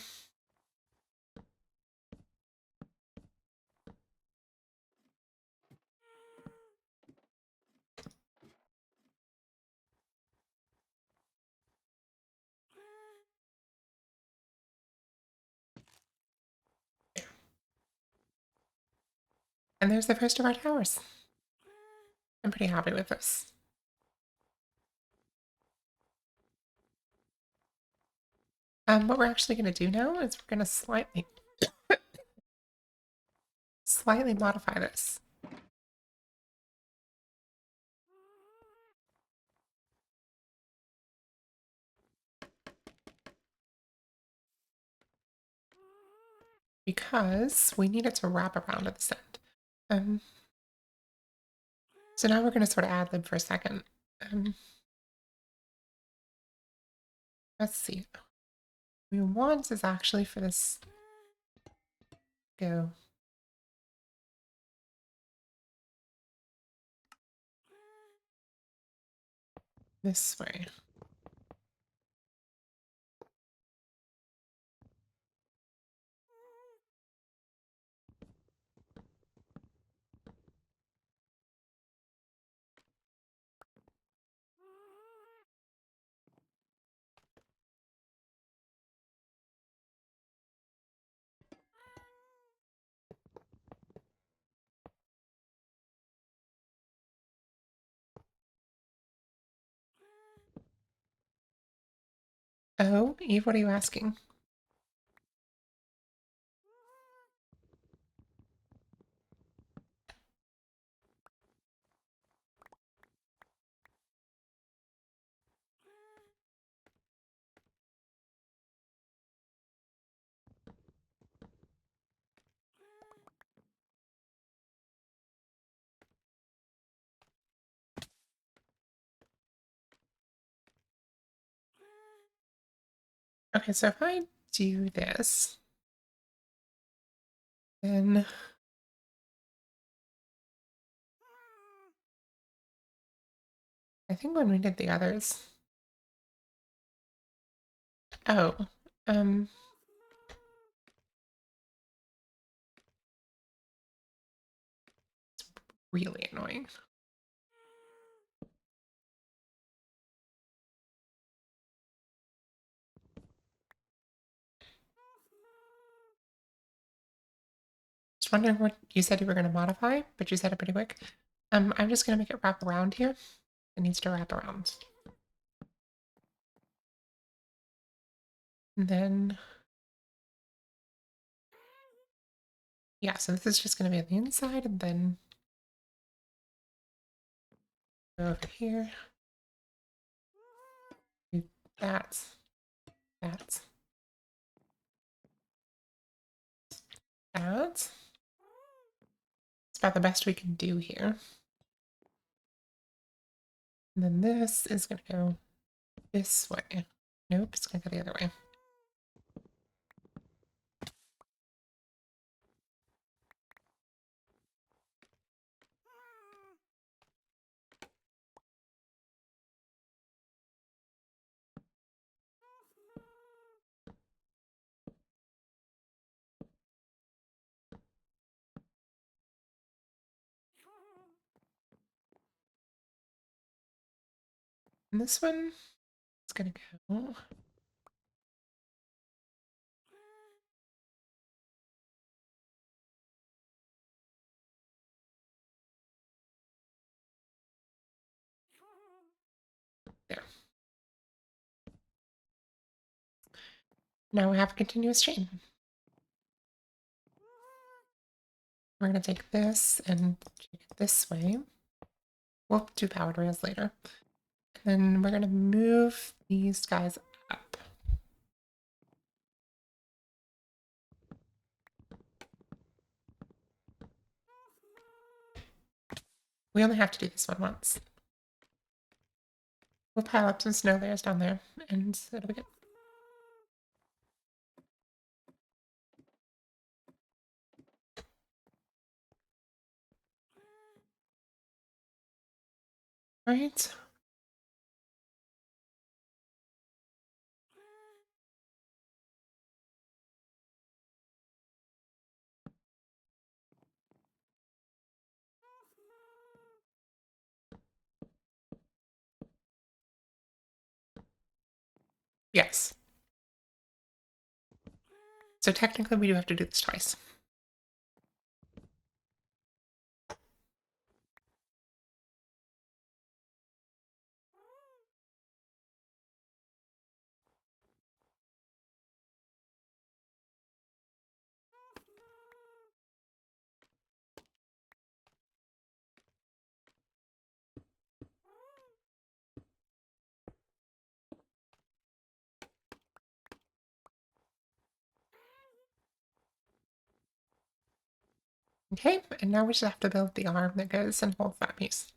And there's the first of our towers. I'm pretty happy with this. What we're actually going to do now is we're going to slightly modify this. Because we need it to wrap around at this end. So now we're going to sort of ad lib for a second. Let's see. What we want is actually for this go this way. Oh, Eve, what are you asking? Okay, so if I do this, then I think when we did the others. Oh, um, it's really annoying. Just wondering what you said you were going to modify, but you said it pretty quick. I'm just going to make it wrap around here. It needs to wrap around. And then, yeah, so this is just going to be on the inside and then go over here. Do that, that, that. It's about the best we can do here. And then this is going to go this way. Nope, it's going to go the other way. And this one is going to go there. Now we have a continuous chain. We're going to take this and take it this way. We'll do powered rails later. And then we're going to move these guys up. We only have to do this one once. We'll pile up some snow layers down there, and it'll be good. All right. Yes. So technically we do have to do this twice. Okay, and now we just have to build the arm that goes and holds that piece.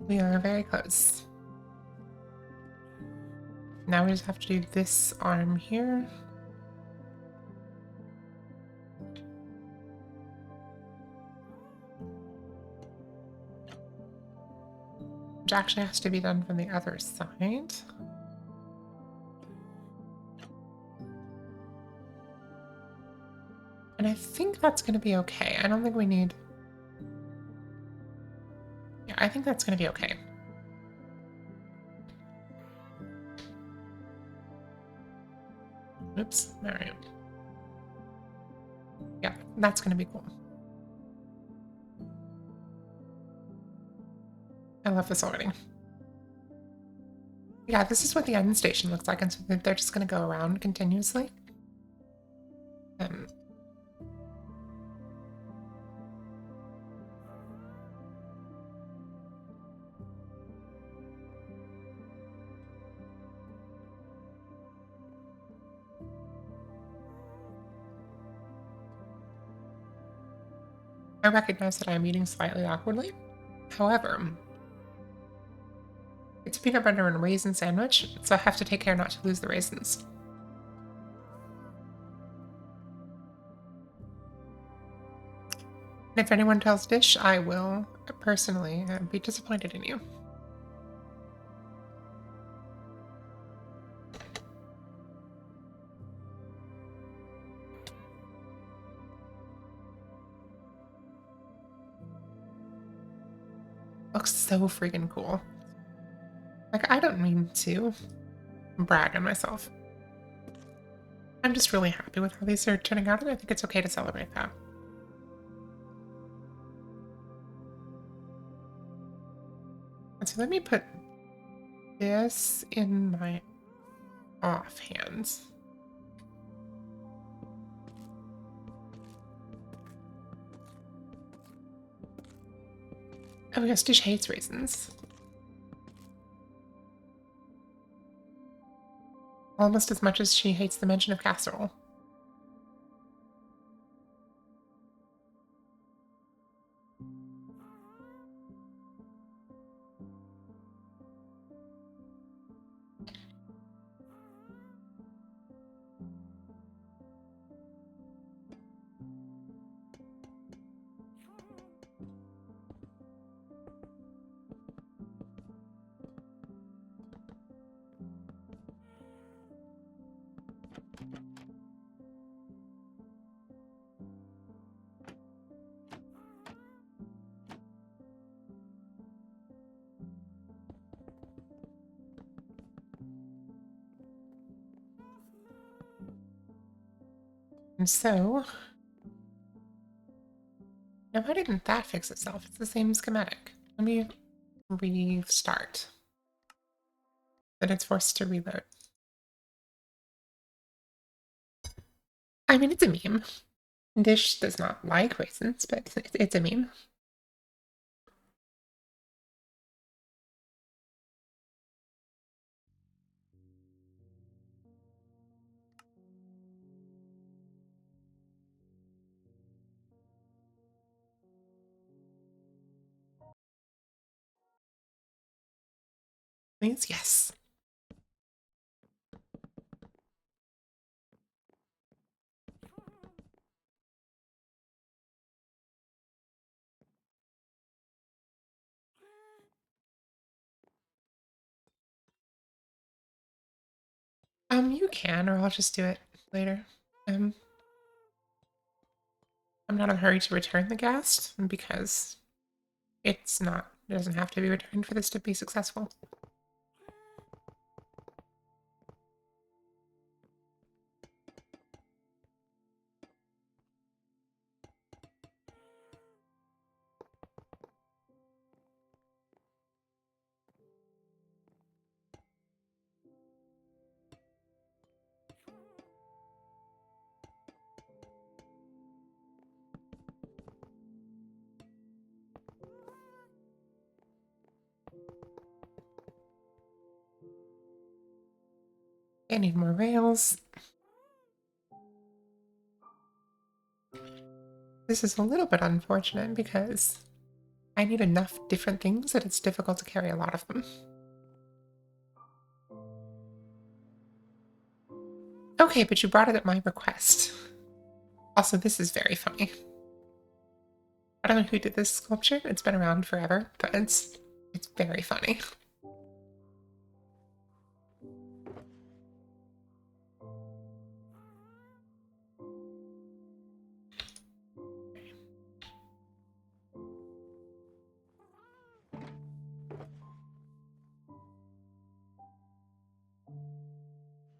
We are very close. Now we just have to do this arm here. Which actually has to be done from the other side. And I think that's going to be okay. I don't think we need... Yeah, I think that's going to be okay. Oops, all right. Yeah, that's going to be cool. I love this already. Yeah, this is what the end station looks like, and so they're just going to go around continuously. I recognize that I'm eating slightly awkwardly. However, it's a peanut butter and raisin sandwich, so I have to take care not to lose the raisins. And if anyone tells Dish, I will personally be disappointed in you. Looks so freaking cool. Like, I don't mean to brag on myself. I'm just really happy with how these are turning out, and I think it's okay to celebrate that. And so let me put this in my offhands. Oh yes, Dish hates raisins. Almost as much as she hates the mention of casserole. And so, now why didn't that fix itself? It's the same schematic. Let me restart. Then it's forced to reload. I mean, it's a meme. Dish does not like raisins, but it's a meme. Please? Yes. You can, or I'll just do it later. Um, I'm not in a hurry to return the ghast because it doesn't have to be returned for this to be successful. I need more rails. This is a little bit unfortunate because I need enough different things that it's difficult to carry a lot of them. Okay, but you brought it at my request. Also, this is very funny. I don't know who did this sculpture. It's been around forever, but it's very funny.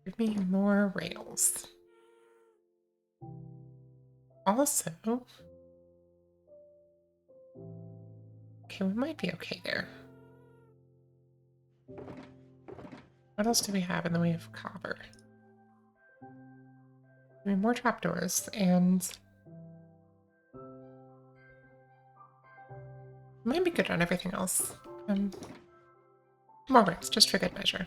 Give me more rails. Also, okay, we might be okay there. What else do we have in the way of copper? I mean, more trapdoors, and might be good on everything else. More rails, just for good measure.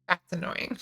That's annoying.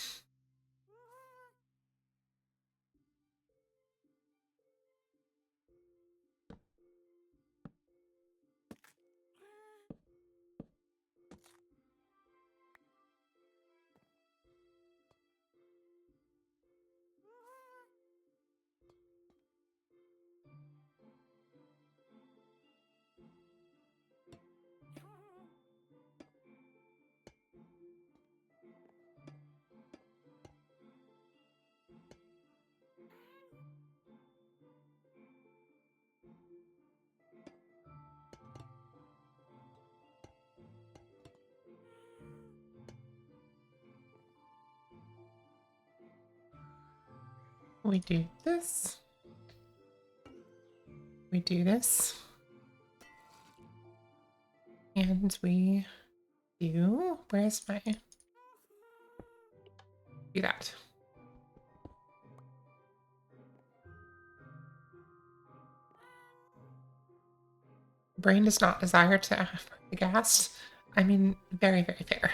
We do this. We do this. And we do... Where's my... Do that. Brain does not desire to have the gas. I mean, very, very fair.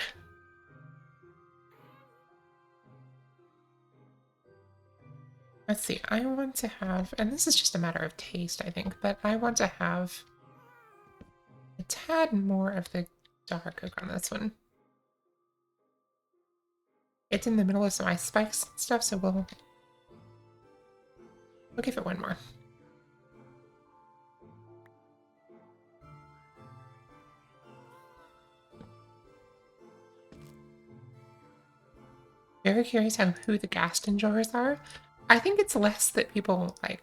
Let's see, I want to have, and this is just a matter of taste, I think, but I want to have a tad more of the dark oak on this one. It's in the middle of some ice spikes and stuff, so we'll give it one more. Very curious who the ghast enjoyers are. I think it's less that people like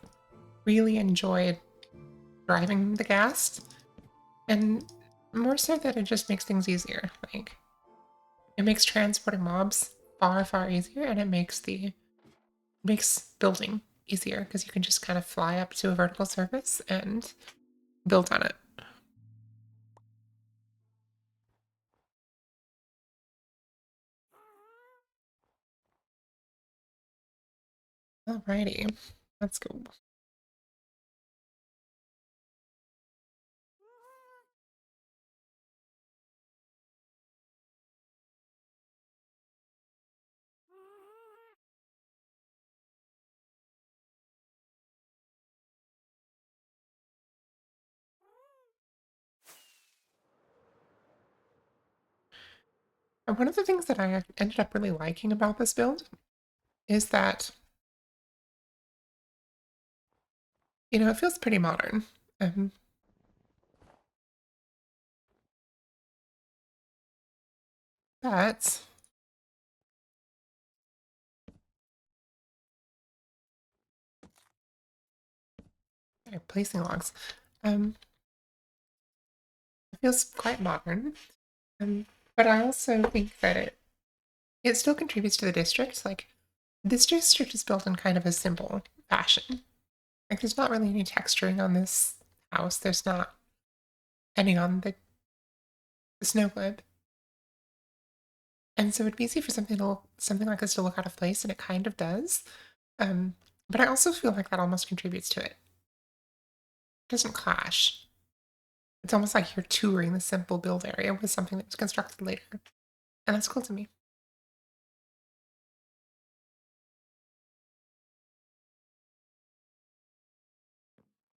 really enjoy driving the ghast, and more so that it just makes things easier. Like it makes transporting mobs far, far easier, and it makes building easier because you can just kind of fly up to a vertical surface and build on it. Alrighty, let's go. And one of the things that I ended up really liking about this build is that, it feels pretty modern. Um, but placing logs. Um, it feels quite modern. Um, but I also think that it still contributes to the district. Like, this district is built in kind of a simple fashion. Like, there's not really any texturing on this house. There's not any on the snow globe. And so it'd be easy for something like this to look out of place, and it kind of does. Um, but I also feel like that almost contributes to it. It doesn't clash. It's almost like you're touring the simple build area with something that was constructed later. And that's cool to me.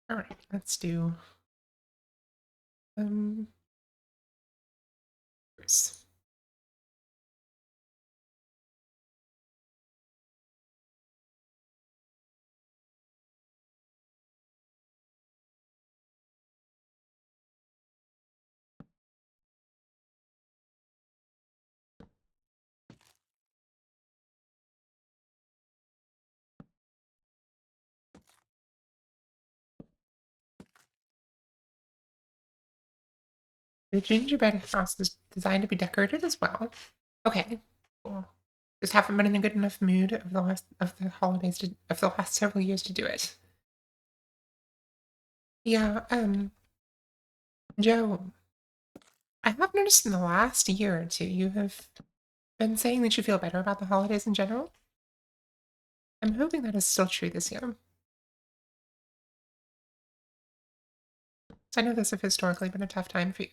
All right, let's do um Bruce. The gingerbread house is designed to be decorated as well. Okay, cool. Just haven't been in a good enough mood of the holidays of the last several years to do it. Yeah, Joe, I have noticed in the last year or two you have been saying that you feel better about the holidays in general. I'm hoping that is still true this year. So I know this have historically been a tough time for you.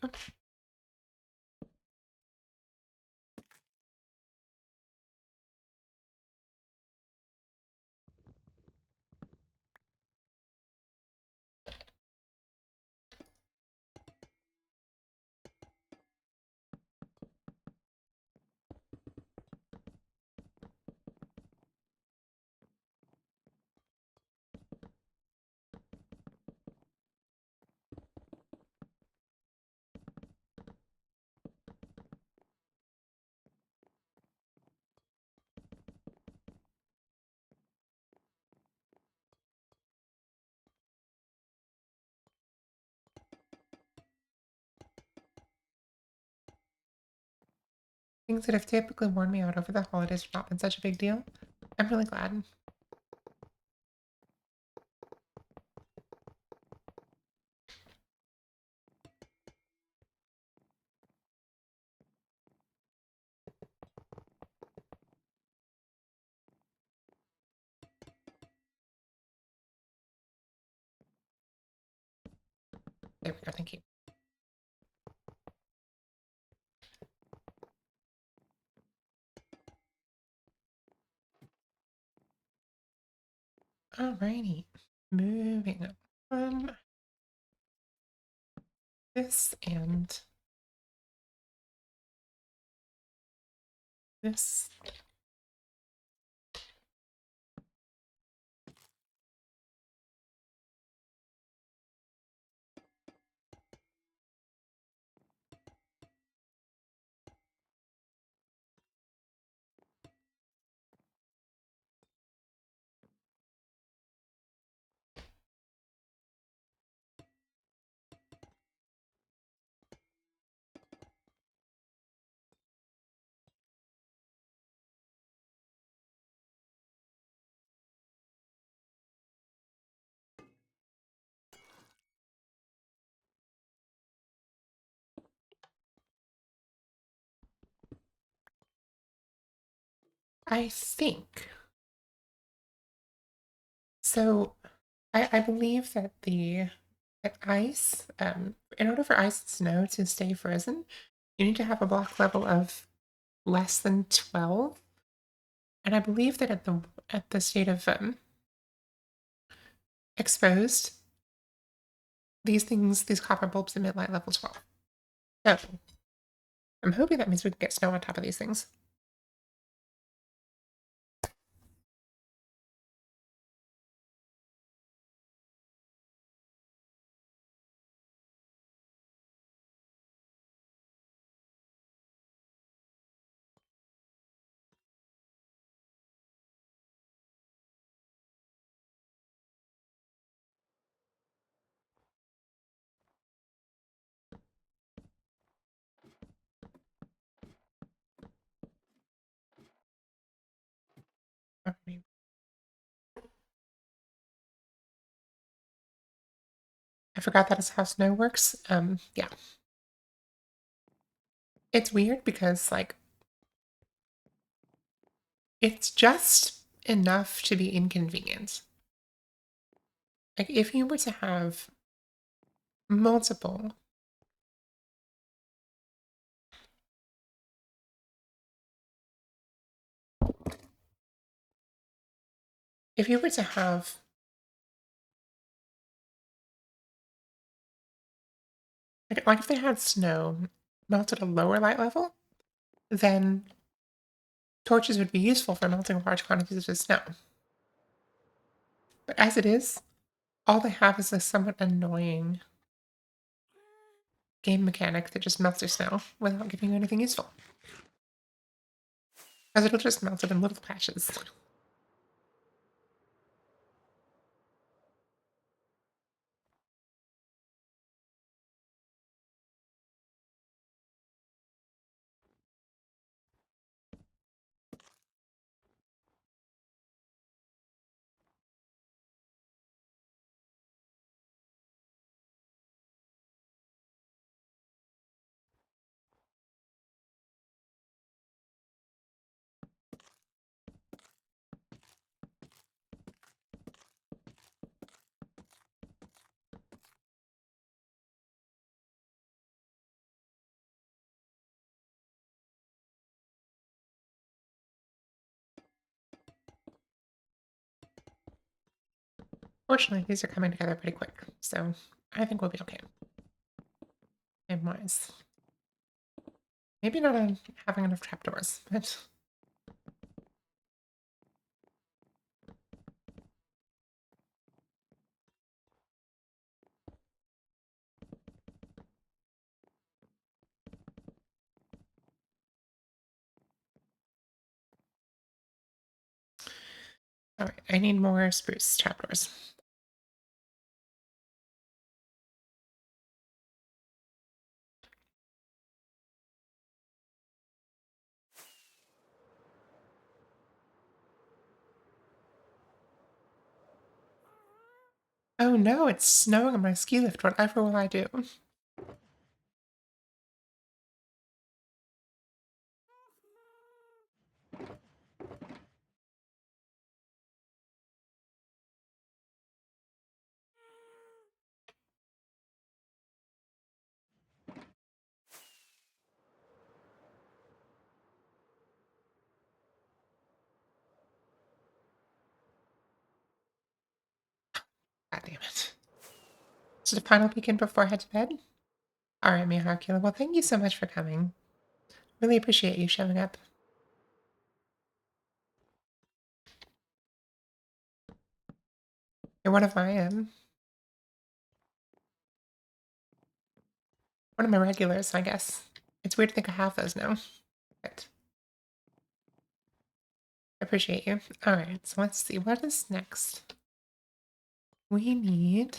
Things that have typically worn me out over the holidays have not been such a big deal. I'm really glad. There we go, thank you. Alrighty, moving on. This and this. I think So I believe that that ice, in order for ice and snow to stay frozen, you need to have a block level of less than 12. And I believe that at the state of exposed, these copper bulbs emit light level 12. So I'm hoping that means we can get snow on top of these things. Okay. I forgot that is how snow works. Yeah. It's weird because like it's just enough to be inconvenient. Like if you were to have multiple, if you were to have like if they had snow melted at a lower light level, then torches would be useful for melting large quantities of snow. But as it is, all they have is a somewhat annoying game mechanic that just melts your snow without giving you anything useful. Because it'll just melt it in little patches. Fortunately, these are coming together pretty quick, so I think we'll be okay. Time wise. Maybe not on having enough trapdoors, but alright, I need more spruce trapdoors. Oh no, it's snowing on my ski lift. Whatever will I do? God damn it. So the final weekend before I head to bed? Alright, Mihakila. Well, thank you so much for coming. Really appreciate you showing up. You're one of my regulars, I guess. It's weird to think I have those now, but I appreciate you. Alright, so let's see. What is next? We need...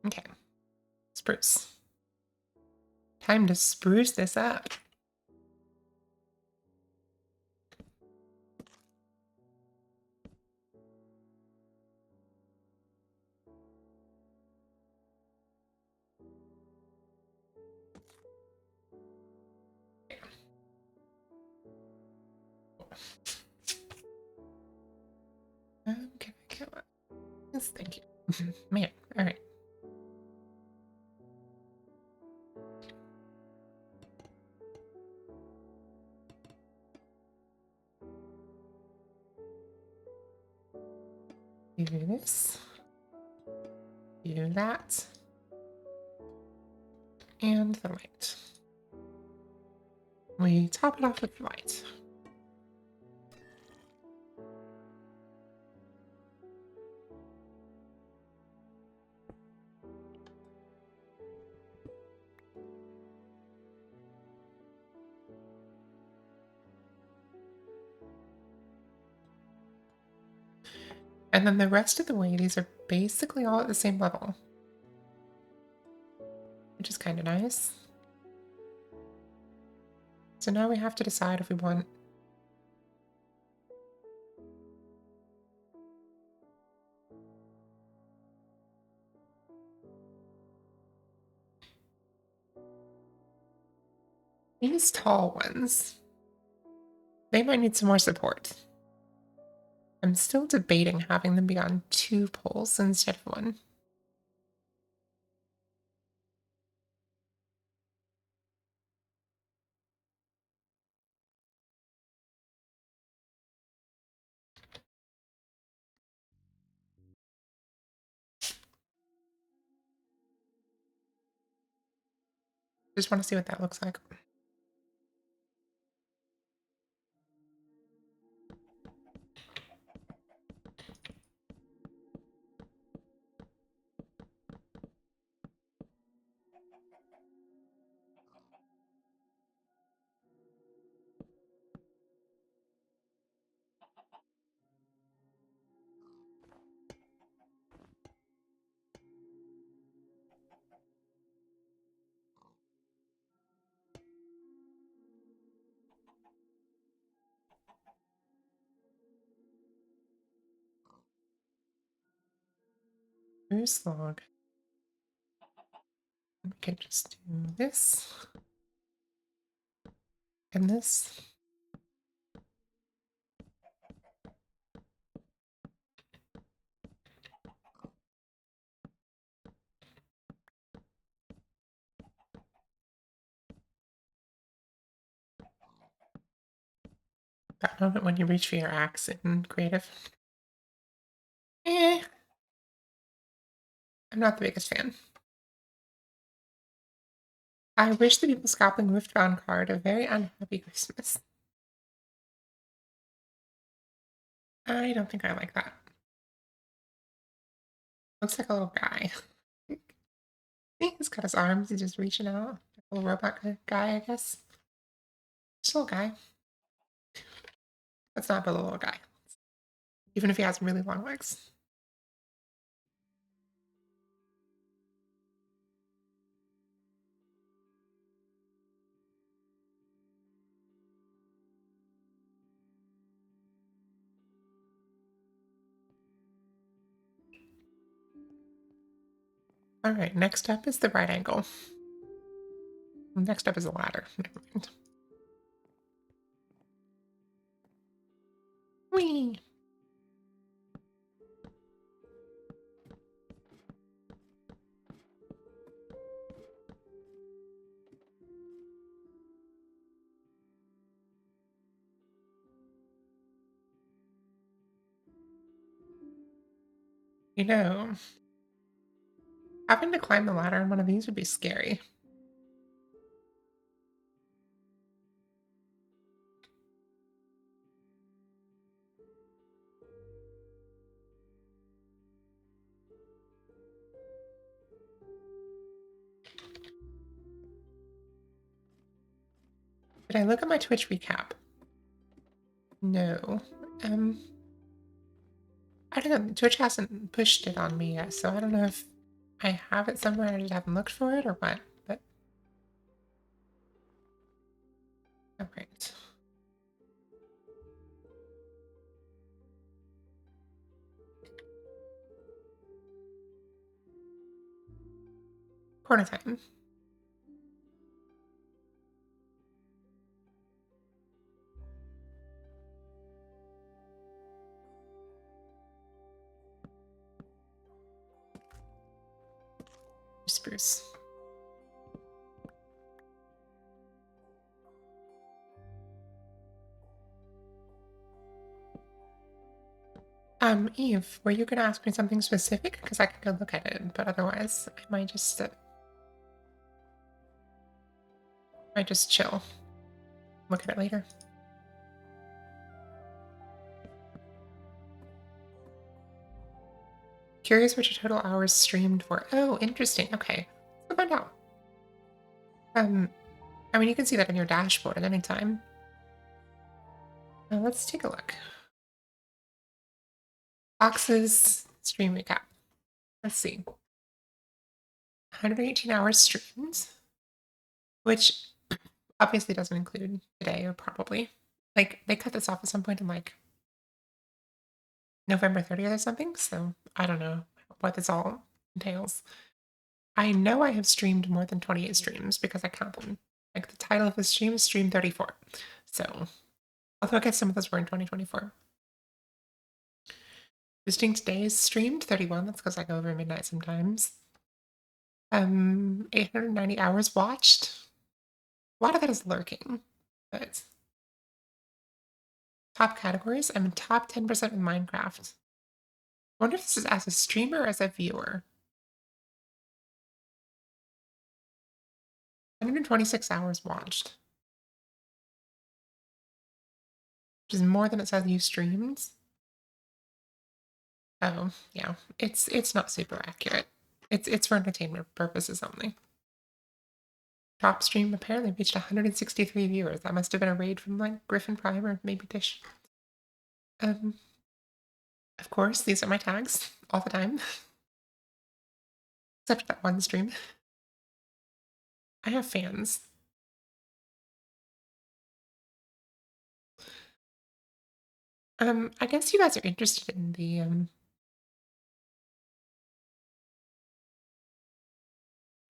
Okay. Spruce. Time to spruce this up. Can I kill it? Yes, thank you. Man, all right. You do this. You do that. And the light. We top it off with the light. And then the rest of the way, these are basically all at the same level, which is kind of nice. So now we have to decide if we want these tall ones. They might need some more support. I'm still debating having them be on 2 poles instead of 1. Just want to see what that looks like. Spruce log. We could just do this and this. That moment when you reach for your axe in creative. I'm not the biggest fan. I wish the people scalping Riftbound card a very unhappy Christmas. I don't think I like that. Looks like a little guy. He's got his arms, he's just reaching out. A little robot guy, I guess. Just a little guy. That's not but a little guy. Even if he has really long legs. Alright, next up is the right angle. Next up is a ladder. Never mind. Whee! You know, having to climb the ladder on one of these would be scary. Did I look at my Twitch recap? No. I don't know. Twitch hasn't pushed it on me yet, so I don't know if I have it somewhere. I just haven't looked for it or what. But all right. Corner time. Spruce. Eve, were you gonna ask me something specific? Because I could go look at it, but otherwise I might just chill. Look at it later. Curious what your total hours streamed for. Oh, interesting. Okay. Let's find out. I mean, you can see that in your dashboard at any time. Let's take a look. Boxes stream recap. Let's see. 118 hours streamed, which obviously doesn't include today or probably. Like, they cut this off at some point in like November 30th or something, so I don't know what this all entails. I know I have streamed more than 28 streams because I count them. Like, the title of the stream is Stream 34. So, although I guess some of those were in 2024. Distinct days streamed 31. That's because I go over midnight sometimes. 890 hours watched. A lot of that is lurking, but top categories. I'm in top 10% in Minecraft. I wonder if this is as a streamer or as a viewer. 126 hours watched, which is more than it says you streamed. Oh, yeah. It's not super accurate. It's for entertainment purposes only. Top stream apparently reached 163 viewers. That must have been a raid from like Griffin Prime or maybe Dish. Of course, these are my tags all the time. Except that one stream. I have fans. I guess you guys are interested in the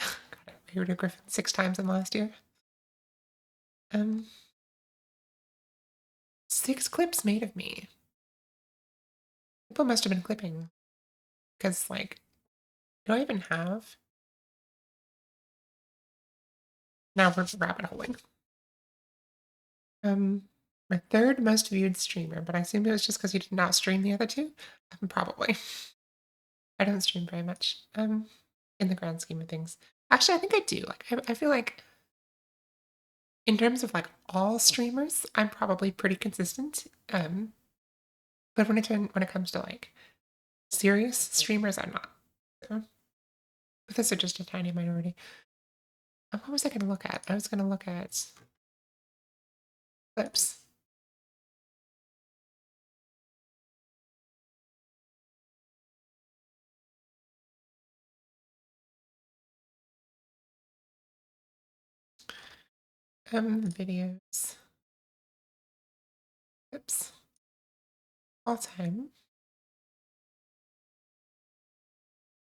God, I married a Griffin 6 times in the last year. 6 clips made of me. People must have been clipping. Because like, do I even have? Now we're rabbit holing. My third most viewed streamer, but I assume it was just because you did not stream the other two. Probably. I don't stream very much. In the grand scheme of things. Actually, I think I do. Like, I feel like in terms of like all streamers, I'm probably pretty consistent. But when it comes to like serious streamers, I'm not. So, but this is just a tiny minority. What was I going to look at? I was going to look at clips. Videos. Clips. All time.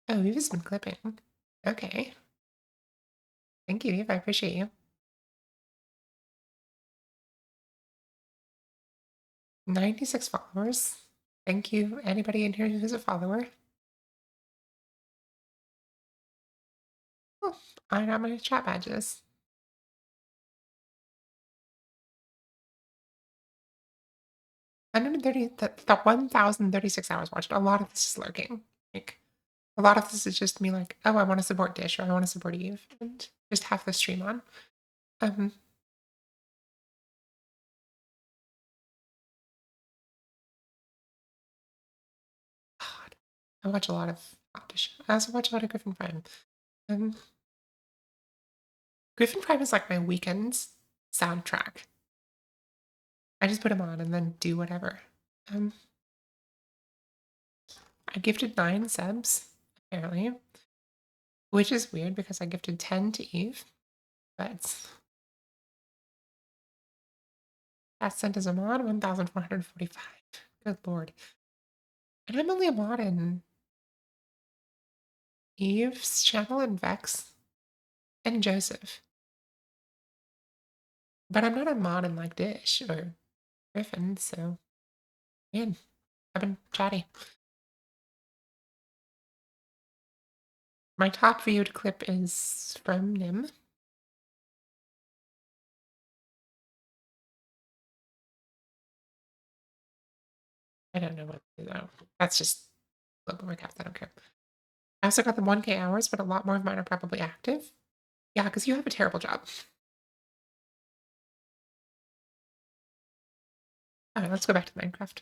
Oh, you've just been clipping. Okay. Thank you, Eve. I appreciate you. 96 followers. Thank you, anybody in here who's a follower. Oh, I got my chat badges. 130, the 1,036 hours watched. A lot of this is lurking. Like, a lot of this is just me like, oh, I want to support Dish or I want to support Eve and just have the stream on. God, I watch a lot of Dish. I also watch a lot of Griffin Prime. Um, Griffin Prime is like my weekend soundtrack. I just put them on and then do whatever. I gifted 9 subs, apparently. Which is weird because I gifted 10 to Eve, but that sent as a mod 1,445. Good lord. And I'm only a mod in Eve's channel and Vex and Joseph. But I'm not a mod in like Dish or Griffin, so man, I've been chatty. My top viewed clip is from Nim. I don't know what that's just global recaps. I don't care. I also got the 1K hours, but a lot more of mine are probably active. Yeah, because you have a terrible job. All right, let's go back to Minecraft.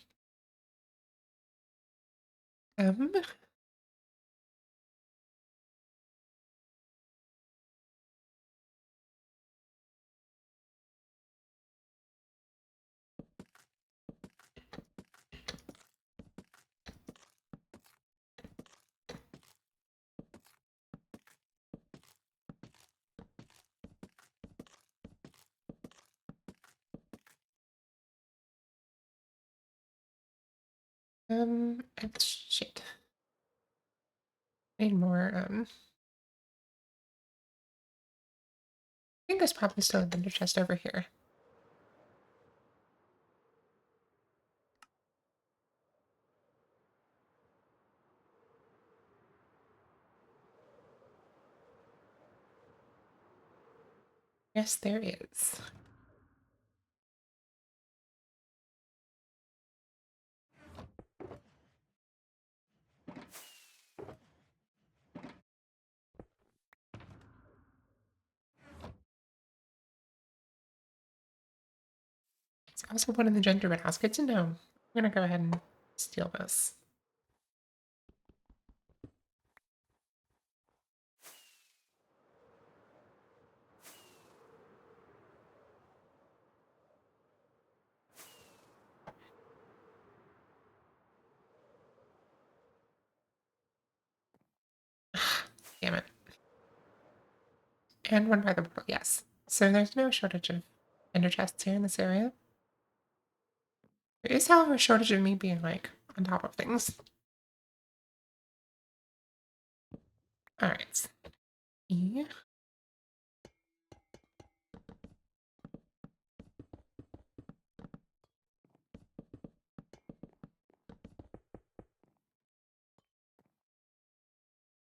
Um, shit. Need more, I think there's probably still a vendor chest over here. Yes, there is. It's also one in the gingerbread house. Good to know. I'm gonna go ahead and steal this. Damn it. And one by the portal, yes. So there's no shortage of ender chests here in this area. There is, however, a shortage of me being like on top of things. Alright. E.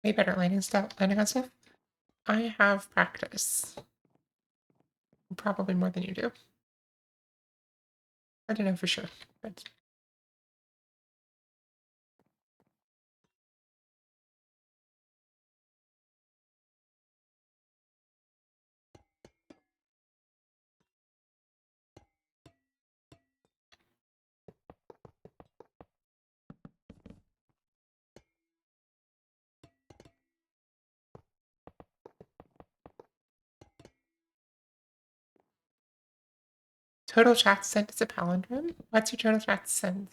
Way better landing on stuff. I have practice. Probably more than you do. I don't know for sure, but total chat sent is a palindrome. What's your total chat sent?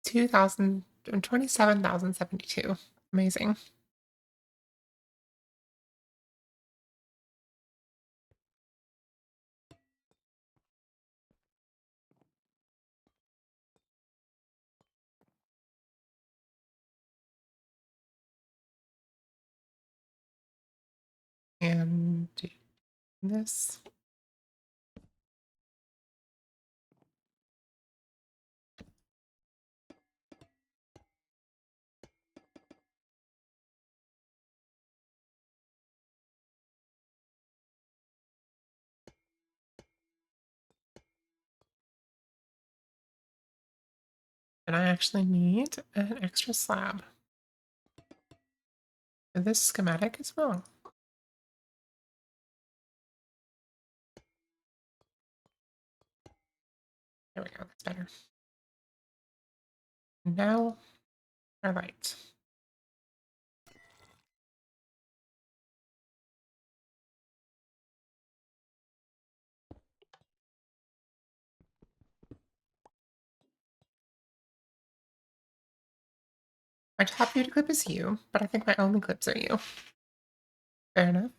27,072. Amazing. And do this. And I actually need an extra slab. This schematic is wrong. There we go, that's better. Now, our light. My top beauty clip is you, but I think my only clips are you. Fair enough.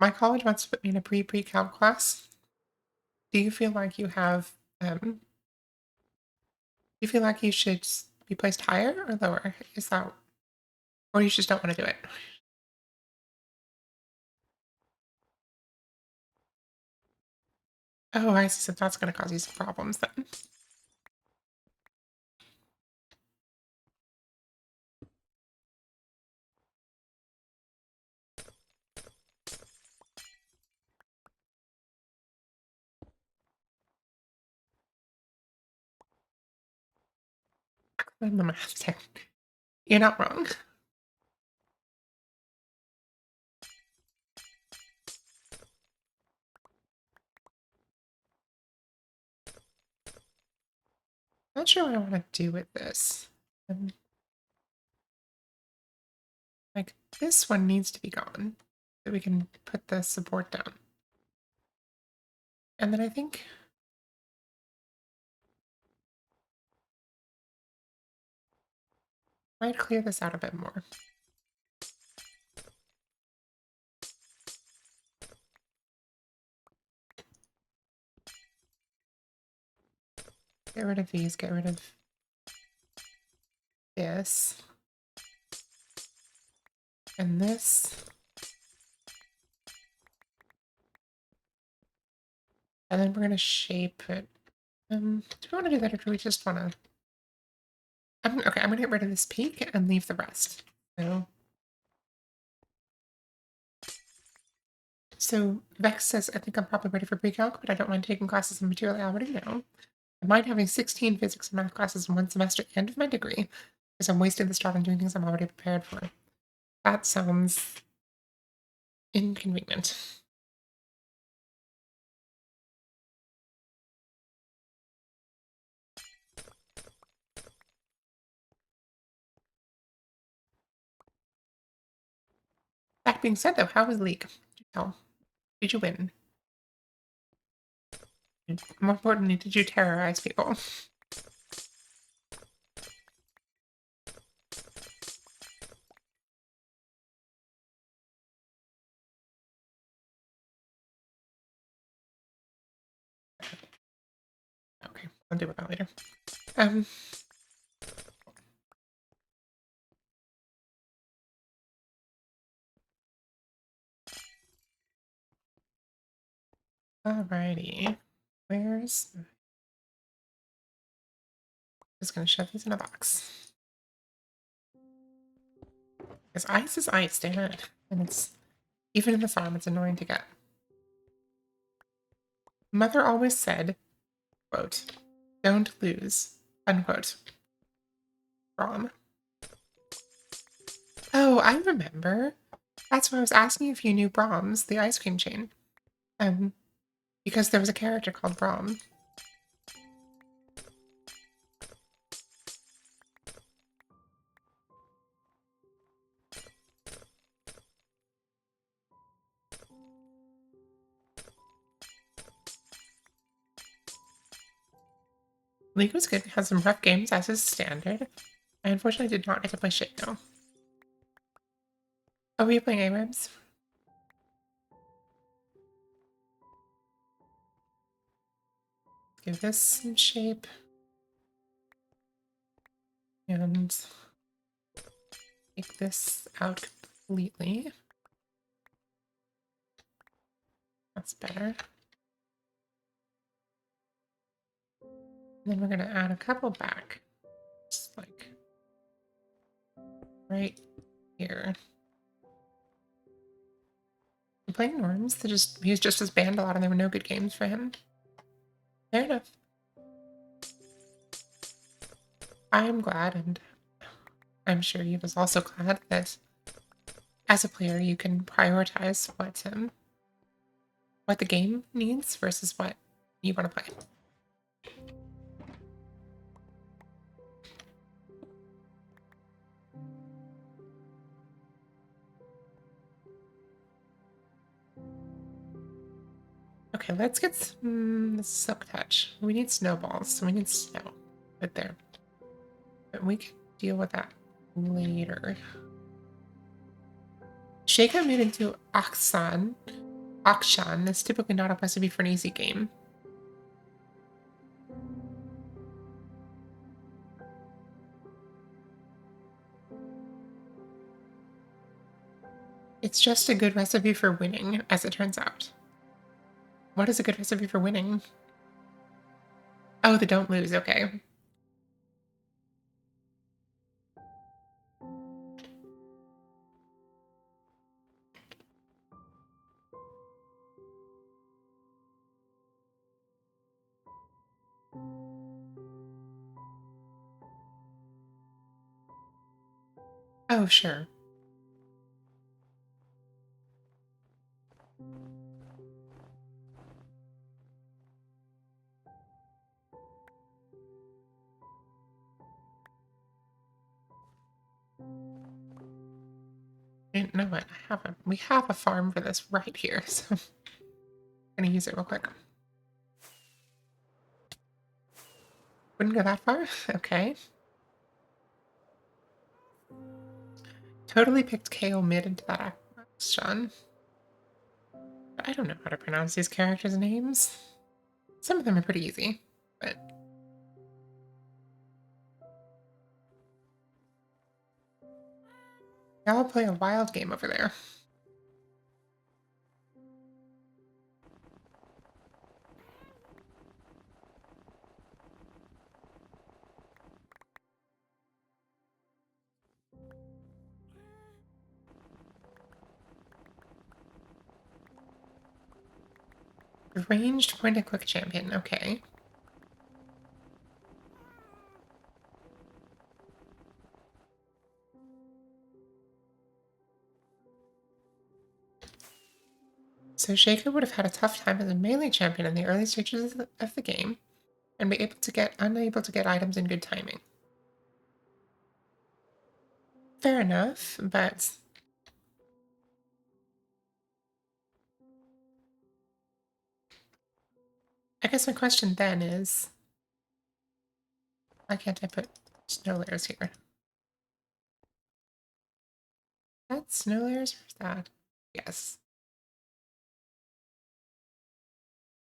My college wants to put me in a pre-calc class. Do you feel like you have, do you feel like you should be placed higher or lower? Is that, or you just don't want to do it? Oh, I see. So that's going to cause you some problems then. I'm the math tech. You're not wrong. Not sure what I want to do with this. Like, this one needs to be gone so we can put the support down. And then I think I might clear this out a bit more. Get rid of these, get rid of this. And this. And then we're going to shape it. Do we want to do that or do we just want to... okay, I'm going to get rid of this peak and leave the rest. So Vex says, I think I'm probably ready for pre-calc, but I don't mind taking classes in material I already know. I mind having 16 physics and math classes in one semester and of my degree, because I'm wasting this job and doing things I'm already prepared for. That sounds inconvenient. That being said, though, how was the league? Did you tell? Did you win? More importantly, did you terrorize people? Okay, I'll deal with that later. Alrighty. Where's... Just gonna shove these in a box. Because ice is ice, damn it. And it's... Even in the farm, it's annoying to get. Mother always said, quote, don't lose, unquote. Rom. Oh, I remember. That's why I was asking if you knew Brahms, the ice cream chain. Because there was a character called Brahm. League was good, had some rough games as is standard. I unfortunately did not get to play shit now. Oh, were you playing ARAMs? Give this some shape. And take this out completely. That's better. And then we're gonna add a couple back. Just like right here. I'm playing Norms. He was just as banned a lot and there were no good games for him. Fair enough. I am glad, and I'm sure you was also glad that as a player you can prioritize what the game needs versus what you want to play. Okay, let's get some silk touch. We need snowballs, so we need snow right there. But we can deal with that later. Sheikah made into Akshan. Akshan is typically not a recipe for an easy game. It's just a good recipe for winning, as it turns out. What is a good recipe for winning? Oh, the don't lose, okay. Oh, sure. You know what? We have a farm for this right here, so I'm gonna use it real quick. Wouldn't go that far? Okay. Totally picked KO mid into that action. I don't know how to pronounce these characters' names. Some of them are pretty easy, but y'all play a wild game over there. Ranged point and click champion, okay. So Sheikah would have had a tough time as a melee champion in the early stages of the game, and be unable to get items in good timing. Fair enough, but I guess my question then is, why can't I put snow layers here? That's snow layers or is that? Yes.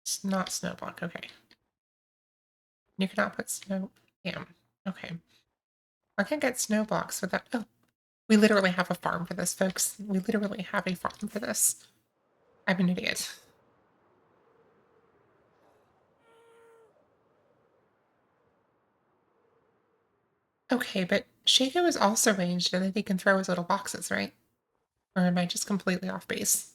It's not snow block, okay. You cannot put snow. Damn. Okay. I can't get snow blocks without. Oh, we literally have a farm for this, folks. We literally have a farm for this. I'm an idiot. Okay, but Shaco is also ranged and that he can throw his little boxes, right? Or am I just completely off base?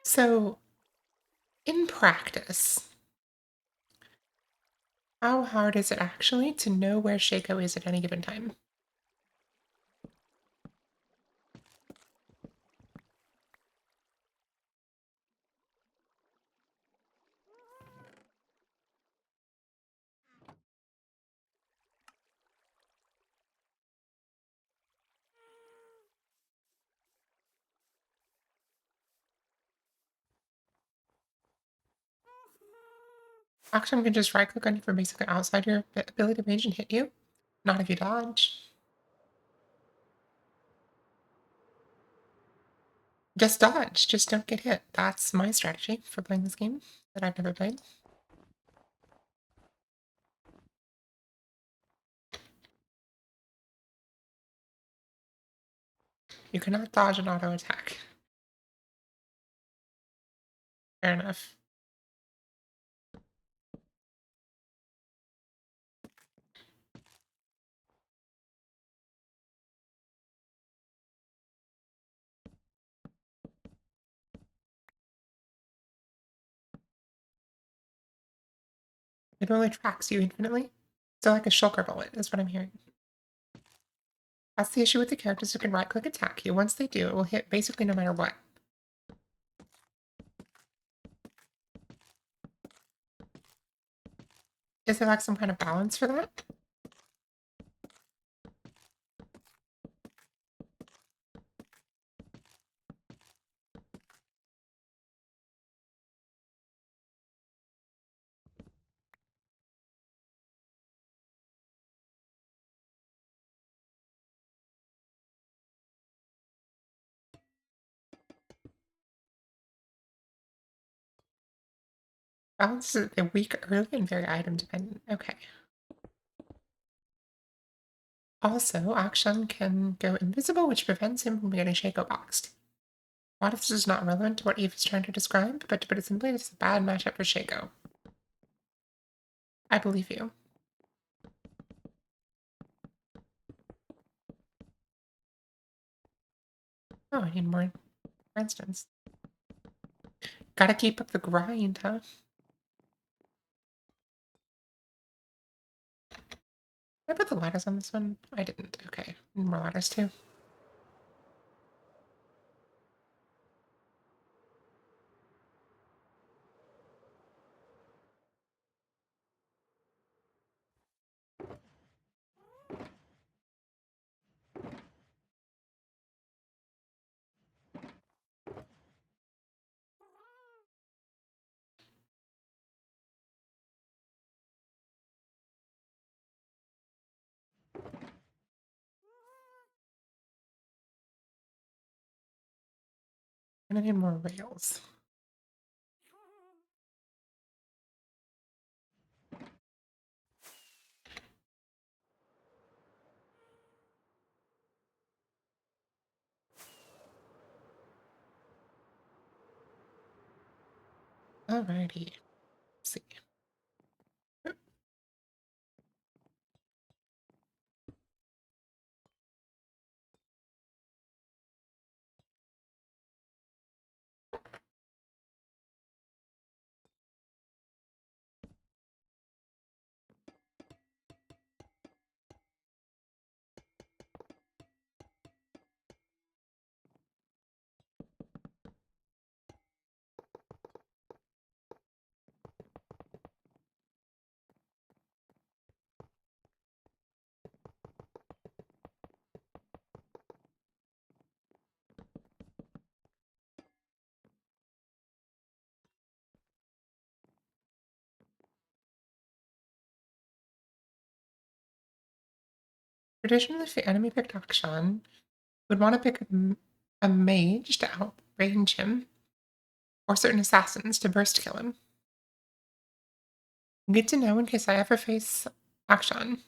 So, in practice, how hard is it actually to know where Shaco is at any given time? Action can just right click on you from basically outside your ability range and hit you. Not if you dodge. Just dodge, just don't get hit. That's my strategy for playing this game that I've never played. You cannot dodge an auto attack. Fair enough. It only tracks you infinitely. So like a shulker bullet is what I'm hearing. That's the issue with the characters who can right-click attack you. Once they do, it will hit basically no matter what. Is there like some kind of balance for that? Balance is a weak early and very item dependent. Okay. Also, action can go invisible, which prevents him from getting Shaco boxed. A lot of this is not relevant to what Eve is trying to describe, but to put it simply, it's a bad matchup for Shaco. I believe you. Oh, I need more, for instance. Gotta keep up the grind, huh? Did I put the ladders on this one? I didn't. Okay. Need more ladders too. And I need more rails. Alrighty. Let's see. Traditionally, if the enemy picked Akshan, would want to pick a mage to outrange him, or certain assassins to burst kill him. Good to know in case I ever face Akshan.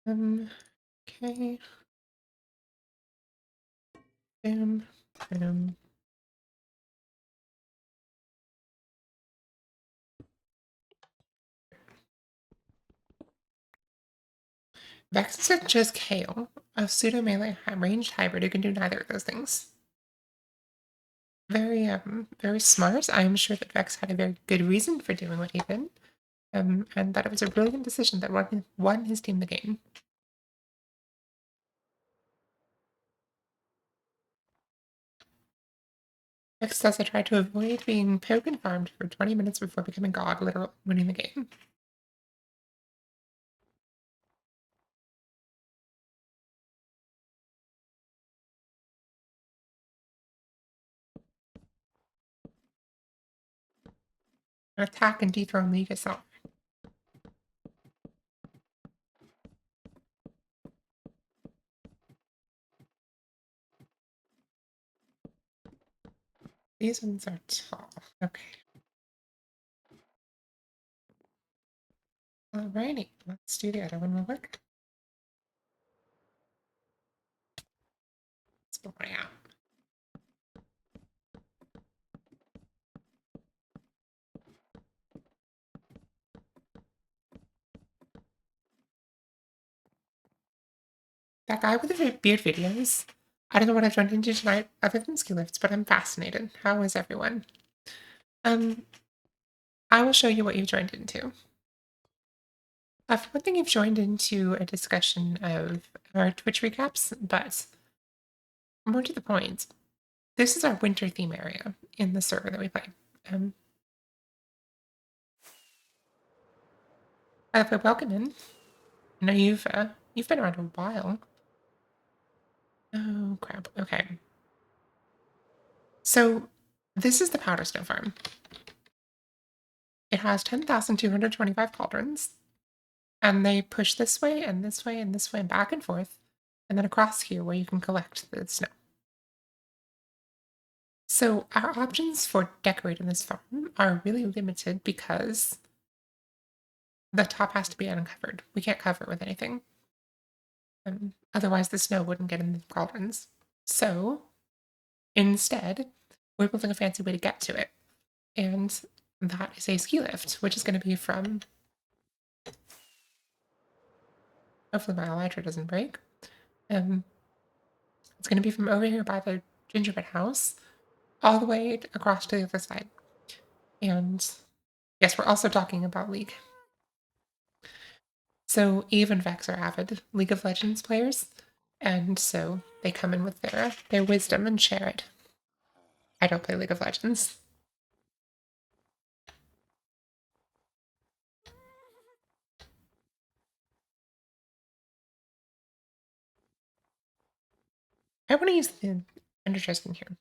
Okay. Boom. Boom. Vex is just Kale, a pseudo melee ranged hybrid who can do neither of those things. Very smart. I am sure that Vex had a very good reason for doing what he did, and that it was a brilliant decision that won his team the game. Vex says I tried to avoid being poke farmed for 20 minutes before becoming god, literally winning the game. Attack and dethrone League itself. These ones are tall. Okay. Alrighty, let's do the other one real quick. Let's blow it out. That guy with the beard videos. I don't know what I've joined into tonight other than ski lifts, but I'm fascinated. How is everyone? I will show you what you've joined into. For one thing, you've joined into a discussion of our Twitch recaps, but more to the point, this is our winter theme area in the server that we play. But welcome in. I know you've been around a while. Oh crap. Okay. So this is the powder snow farm. It has 10,225 cauldrons, and they push this way and this way and this way and back and forth, and then across here where you can collect the snow. So our options for decorating this farm are really limited because the top has to be uncovered. We can't cover it with anything. Otherwise, the snow wouldn't get in the cauldrons. So instead, we're building a fancy way to get to it. And that is a ski lift, which is going to be from... Hopefully my elytra doesn't break. It's going to be from over here by the gingerbread house all the way across to the other side. And yes, we're also talking about League. So Eve and Vex are avid League of Legends players, and so they come in with their wisdom and share it. I don't play League of Legends. I want to use the ender chest in here.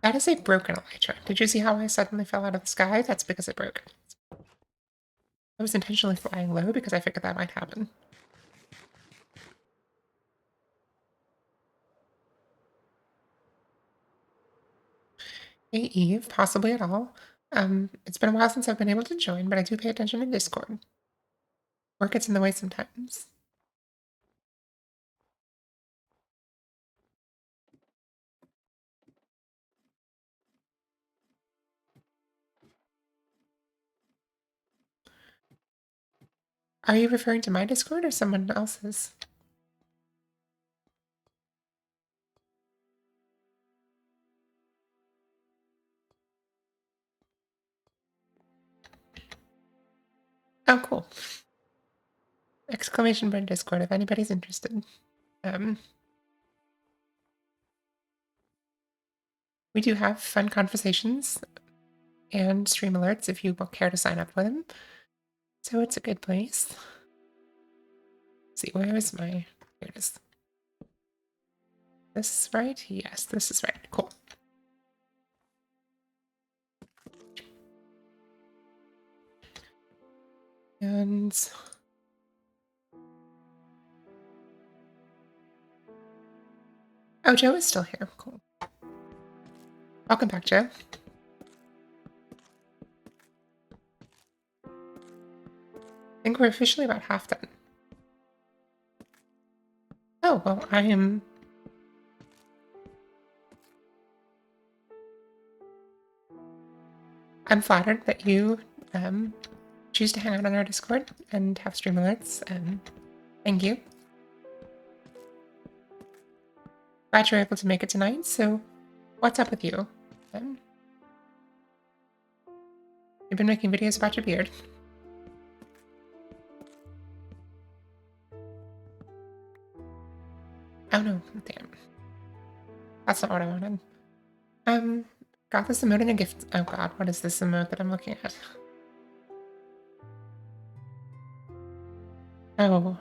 That is a broken elytra. Did you see how I suddenly fell out of the sky? That's because it broke. I was intentionally flying low because I figured that might happen. Hey Eve, possibly at all. It's been a while since I've been able to join, but I do pay attention in Discord. Work gets in the way sometimes. Are you referring to my Discord or someone else's? Oh, cool. Exclamation point Discord if anybody's interested. We do have fun conversations and stream alerts if you care to sign up for them. So it's a good place. Let's see, where is my... Here it is. This is right? Yes, this is right. Cool. And... Oh, Joe is still here. Cool. Welcome back, Joe. I think we're officially about half done. Oh, well, I'm flattered that you choose to hang out on our Discord and have stream alerts. Thank you. Glad you're able to make it tonight. So, what's up with you? You've been making videos about your beard. Oh no, damn. That's not what I wanted. Got this emote in a gift. Oh god, what is this emote that I'm looking at? Oh.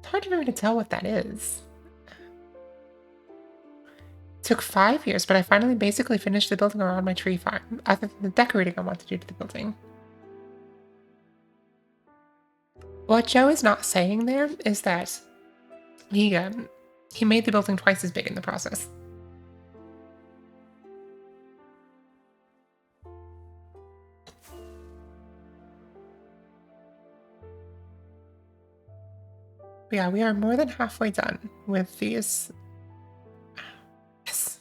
It's hard for me to tell what that is. It took 5 years, but I finally basically finished the building around my tree farm, other than the decorating I want to do to the building. What Joe is not saying there is that he made the building twice as big in the process. But yeah, we are more than halfway done with these. Yes.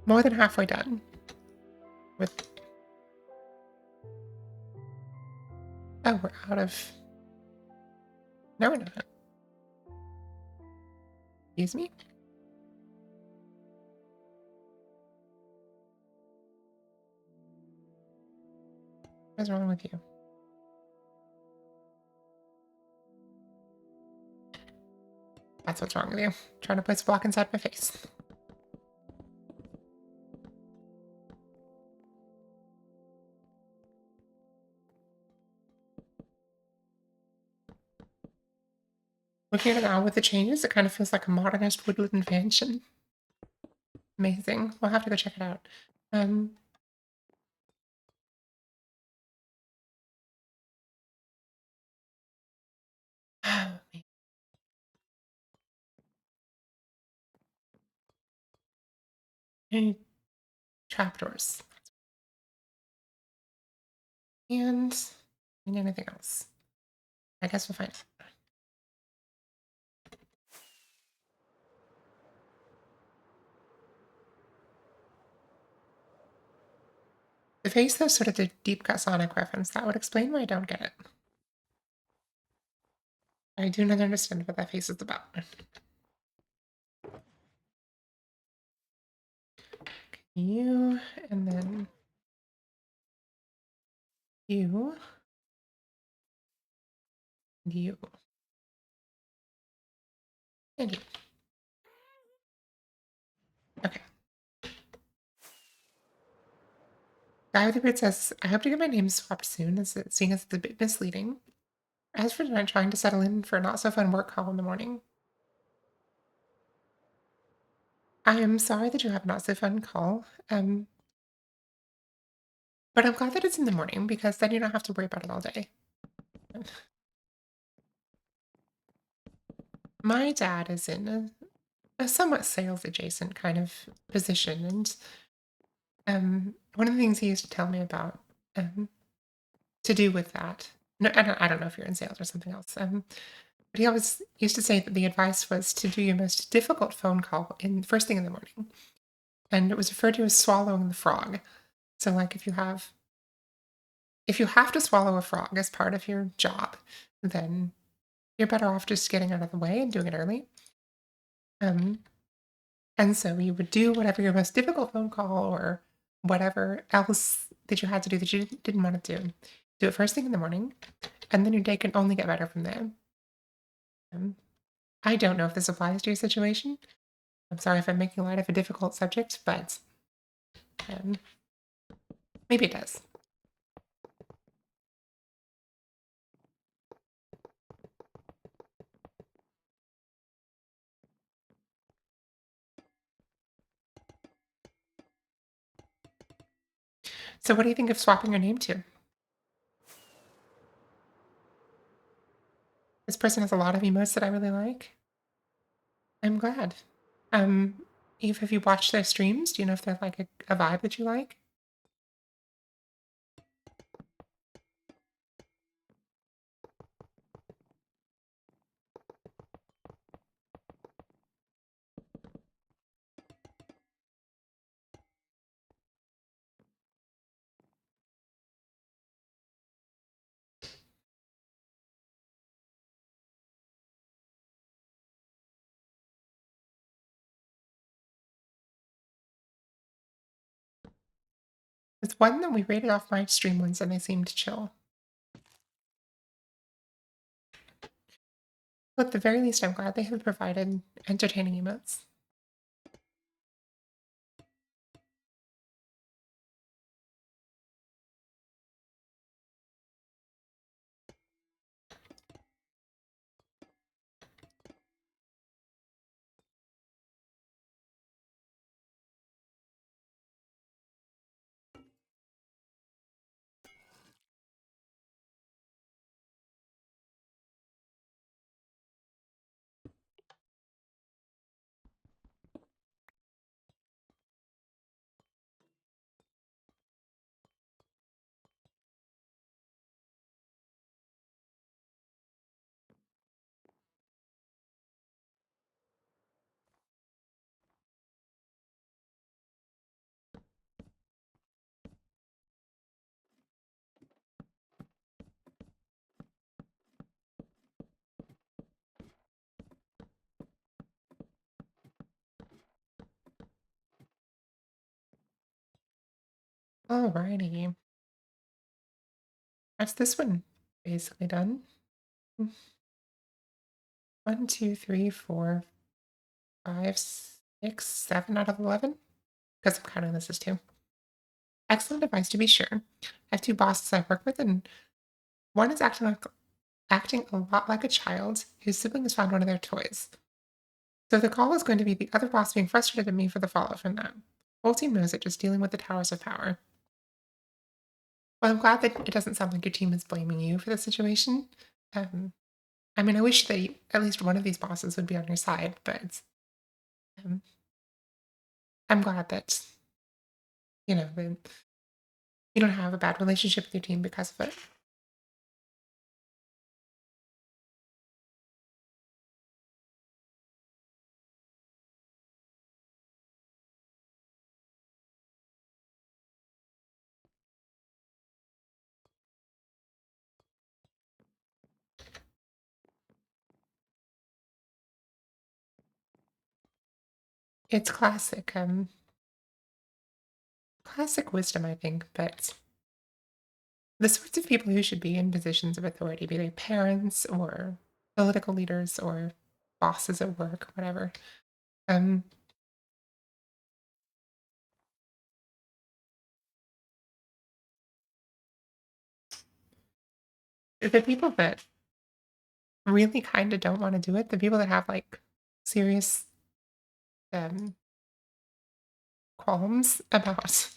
More than halfway done with. Oh, we're out of. No, we're not. Excuse me? What's wrong with you? That's what's wrong with you. Trying to place a block inside my face. Looking at it now with the changes, it kind of feels like a modernist woodland mansion. Amazing. We'll have to go check it out. Um, oh, man. Any trapdoors. And anything else. I guess we'll find out. The face, though, sort of the deep cut Sonic reference. That would explain why I don't get it. I do not understand what that face is about. You, and then you, and you, and you. Okay. Guy with the beard says, I hope to get my name swapped soon, seeing as it's a bit misleading. As for tonight, trying to settle in for a not so fun work call in the morning. I am sorry that you have a not so fun call. But I'm glad that it's in the morning because then you don't have to worry about it all day. My dad is in a somewhat sales adjacent kind of position, and one of the things he used to tell me about um, to do with that. No, I don't know if you're in sales or something else. But he always used to say that the advice was to do your most difficult phone call in first thing in the morning, and it was referred to as swallowing the frog. So, like, if you have to swallow a frog as part of your job, then you're better off just getting out of the way and doing it early. Um, and so you would do whatever your most difficult phone call or whatever else that you had to do that you didn't want to do. Do it first thing in the morning, and then your day can only get better from there. Um, I don't know if this applies to your situation. I'm sorry if I'm making light of a difficult subject, but um, maybe it does. So, what do you think of swapping your name to? This person has a lot of emotes that I really like. I'm glad. Um, Eve, have you watched their streams? Do you know if they're like a vibe that you like? It's one that we rated off my stream once and they seemed chill. But at the very least, I'm glad they have provided entertaining emotes. Alrighty. That's this one basically done. Mm, 1, 2, 3, 4, 5, 6, 7 out of 11. Because I'm counting this as two. Excellent advice to be sure. I have two bosses I work with, and one is acting a lot like a child whose sibling has found one of their toys. So the call is going to be the other boss being frustrated at me for the fallout from that. Whole team knows it, just dealing with the towers of power. Well, I'm glad that it doesn't sound like your team is blaming you for the situation. Um, I mean, I wish that at least one of these bosses would be on your side, but um, I'm glad that that you don't have a bad relationship with your team because of it. It's classic wisdom, I think. But the sorts of people who should be in positions of authority, be they parents or political leaders or bosses at work, whatever, um, the people that really kind of don't want to do it, the people that have like serious um, qualms about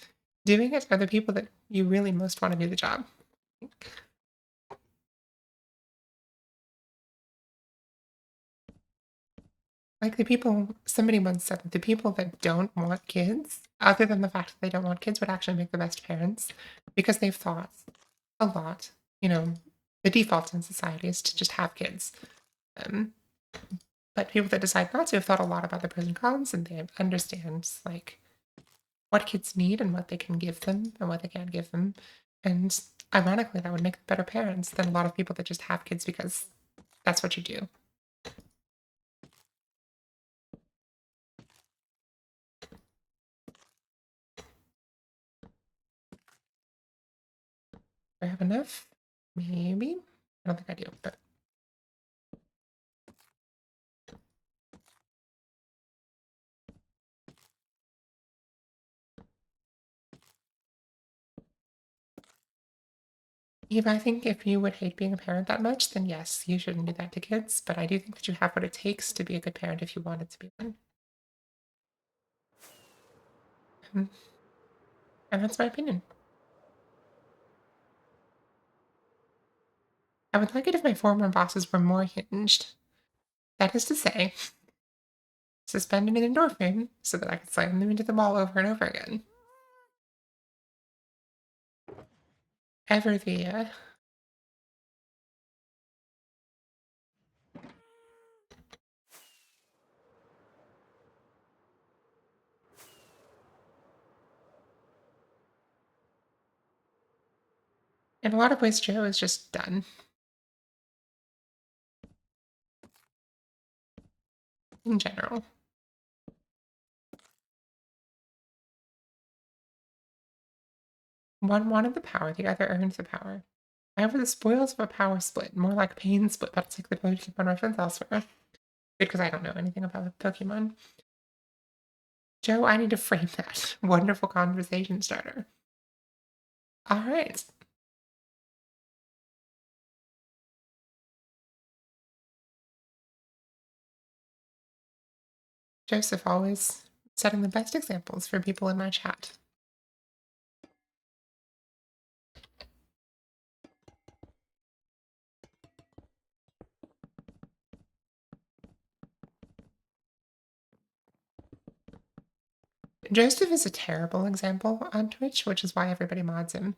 doing it, are the people that you really most want to do the job. Like the people, somebody once said that the people that don't want kids, other than the fact that they don't want kids, would actually make the best parents because they've thought a lot. You know, the default in society is to just have kids. Um, but people that decide not to have thought a lot about the pros and cons, and they understand like what kids need and what they can give them and what they can't give them. And ironically, that would make them better parents than a lot of people that just have kids because that's what you do. Do I have enough? Maybe. I don't think I do, but Eve, I think if you would hate being a parent that much, then yes, you shouldn't do that to kids. But I do think that you have what it takes to be a good parent if you wanted to be one. Mhm. And that's my opinion. I would like it if my former bosses were more hinged. That is to say, suspended an endorphin so that I could slam them into the wall over and over again. Ever the In a lot of ways, Joe is just done in general. One wanted the power, the other earned the power. I have the spoils of a power split, more like pain split. That's like the Pokemon reference elsewhere. Because I don't know anything about Pokemon. Joe, I need to frame that. Wonderful conversation starter. All right. Joseph always setting the best examples for people in my chat. Joseph is a terrible example on Twitch, which is why everybody mods him.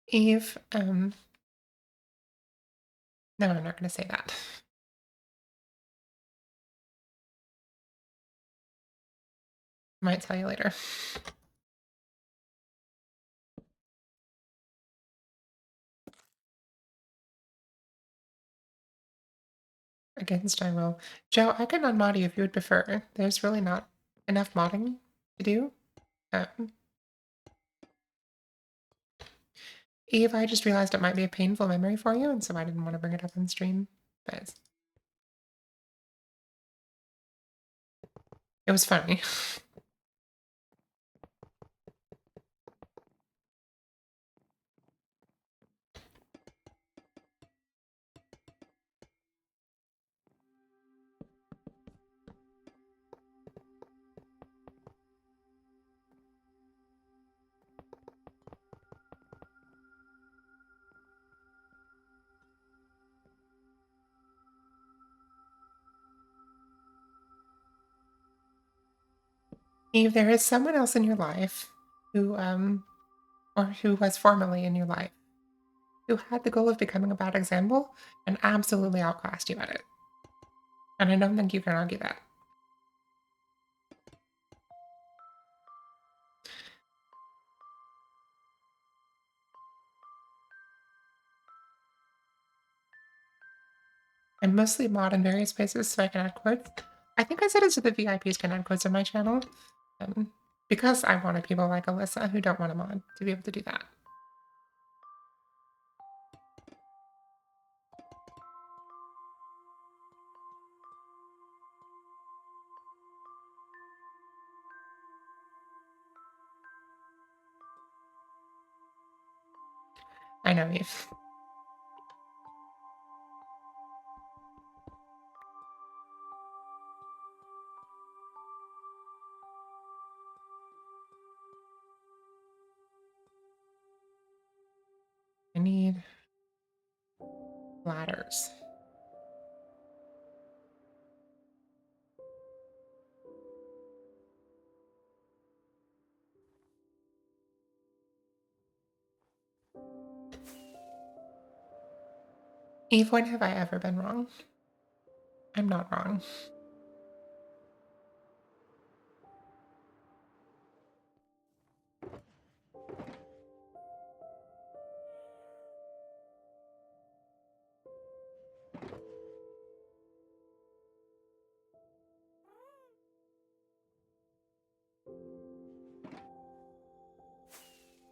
Eve, no, I'm not going to say that. Might tell you later. Against I will. Joe, I can unmod you if you would prefer. There's really not enough modding to do. Um, Eve, I just realized it might be a painful memory for you, and so I didn't want to bring it up on stream. But it was funny. Eve, there is someone else in your life who, or who was formerly in your life, who had the goal of becoming a bad example and absolutely outclassed you at it. And I don't think you can argue that. I mostly mod in various places so I can add quotes. I think I said it so the VIPs can add quotes on my channel. Because I wanted people like Alyssa who don't want to mod to be able to do that. I know, Eve. I need ladders. Eve, when have I ever been wrong? I'm not wrong.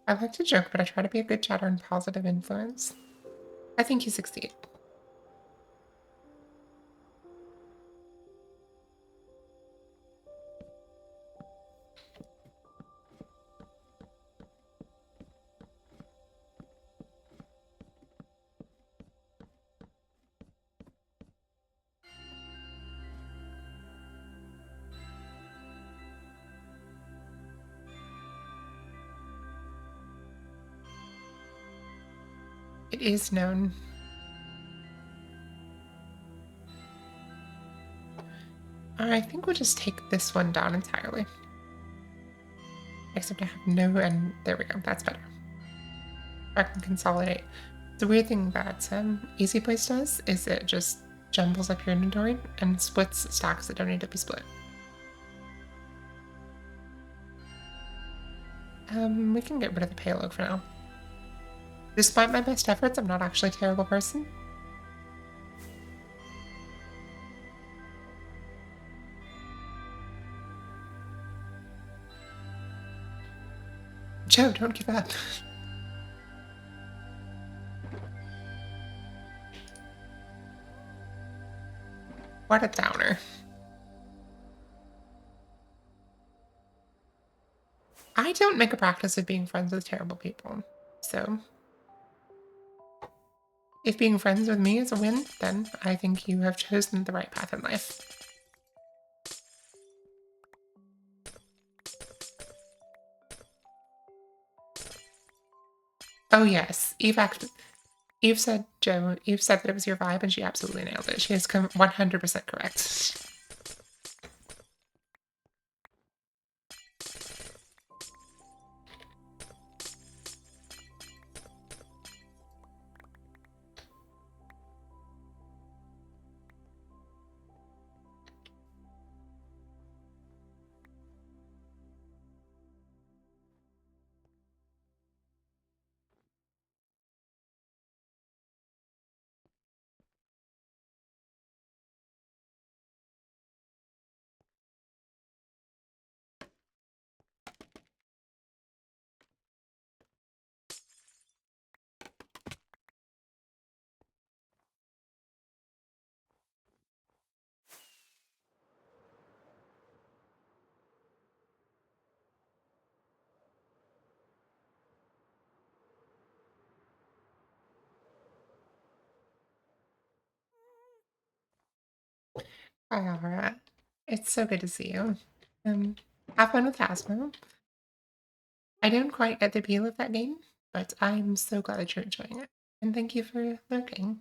I like to joke, but I try to be a good chatter and positive influence. I think you succeed. It is known. I think we'll just take this one down entirely. Except I have no, and there we go, that's better. I can consolidate. The weird thing that Easy Place does is it just jumbles up your inventory and splits stacks that don't need to be split. We can get rid of the payload for now. Despite my best efforts, I'm not actually a terrible person. Joe, don't give up. What a downer. I don't make a practice of being friends with terrible people. So, if being friends with me is a win, then I think you have chosen the right path in life. Oh yes, Eve said, Joe, Eve said that it was your vibe and she absolutely nailed it. She is 100% correct. Hi, Alra. It's so good to see you. Um, have fun with Hasmo. I didn't quite get the appeal of that game, but I'm so glad that you're enjoying it. And thank you for lurking.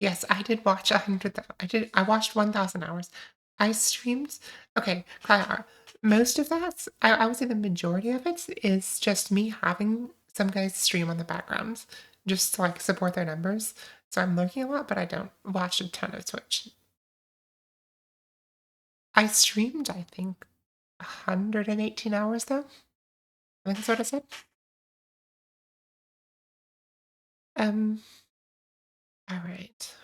Yes, I did watch 100. I watched 1,000 hours. I streamed. Okay, Kayar. Most of that, I would say the majority of it is just me having some guys stream on the background, just to like support their numbers. So I'm lurking a lot, but I don't watch a ton of Twitch. I streamed, I think, 118 hours though. I think that's what I said. Um, all right.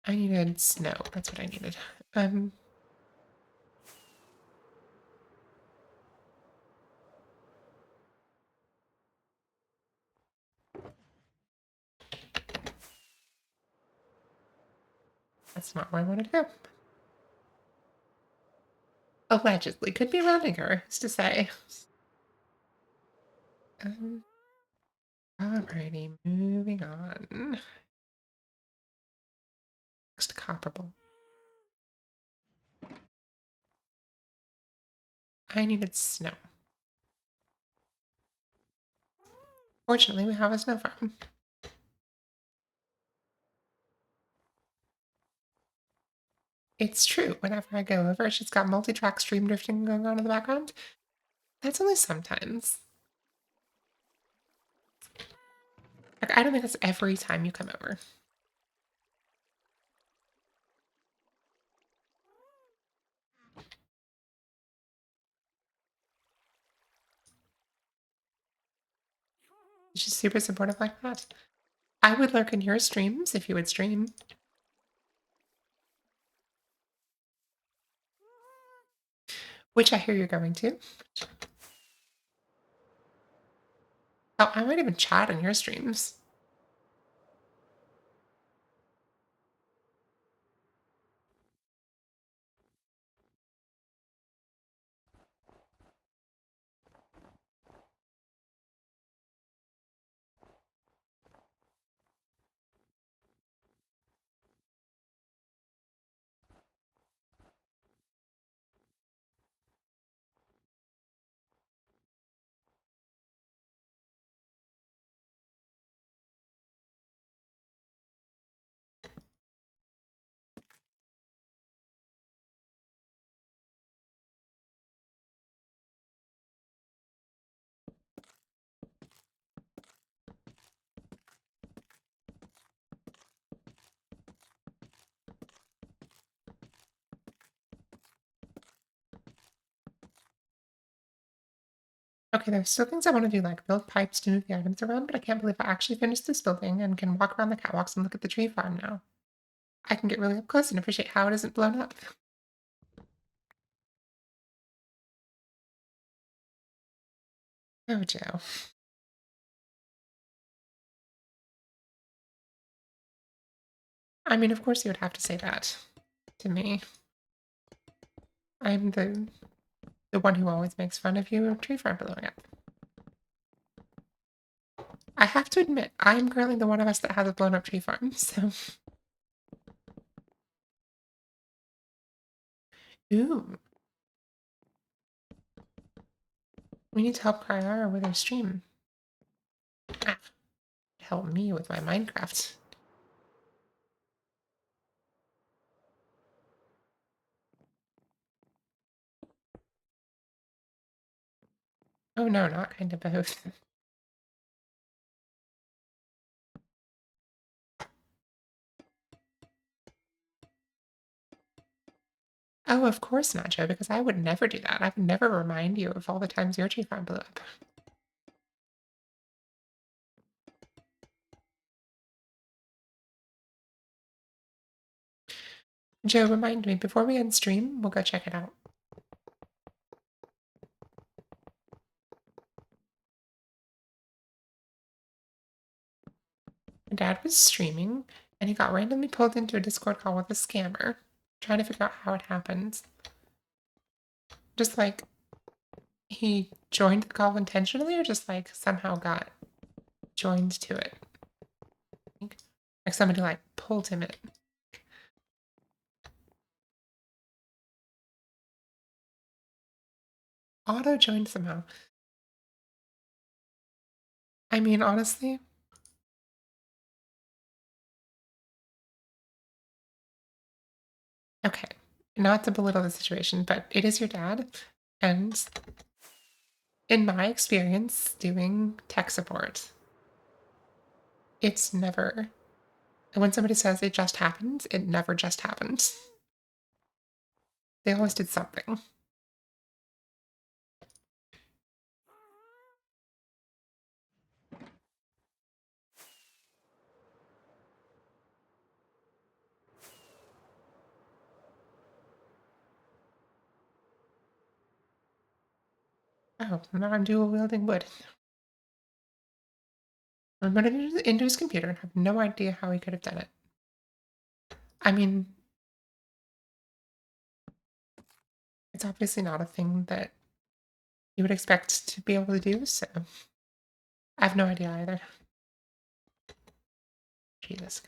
I needed snow. That's what I needed. Um, that's not where I wanted to go. Allegedly, could be rounding her, who's to say? Um, alrighty, moving on. Next comparable. I needed snow. Fortunately, we have a snow farm. It's true. Whenever I go over, she's got multi-track stream drifting going on in the background. That's only sometimes. Like, I don't think that's every time you come over. She's super supportive like that. I would lurk in your streams if you would stream. Which I hear you're going to. Oh, I might even chat on your streams. Okay, there's still things I want to do, like build pipes to move the items around, but I can't believe I actually finished this building and can walk around the catwalks and look at the tree farm now. I can get really up close and appreciate how it isn't blown up. Oh, Joe. I mean, of course you would have to say that to me. I'm the one who always makes fun of you of tree farm blowing up. I have to admit, I'm currently the one of us that has a blown up tree farm, so. Ooh. We need to help Kryara with her stream. Ah, help me with my Minecraft. Oh no, not kind of both. Oh, of course not, Joe, because I would never do that. I would never remind you of all the times your tree farm blew up. Joe, remind me, before we end stream, we'll go check it out. My dad was streaming, and he got randomly pulled into a Discord call with a scammer. Trying to figure out how it happened. Just like he joined the call intentionally or just like somehow got joined to it. Like somebody like pulled him in. Auto joined somehow. I mean, honestly, okay, not to belittle the situation, but it is your dad. And in my experience doing tech support, it's never, when somebody says it just happened, it never just happened. They always did something. Oh, now I'm dual wielding wood. I'm going into his computer and have no idea how he could have done it. I mean, it's obviously not a thing that you would expect to be able to do, so I have no idea either. Jesus.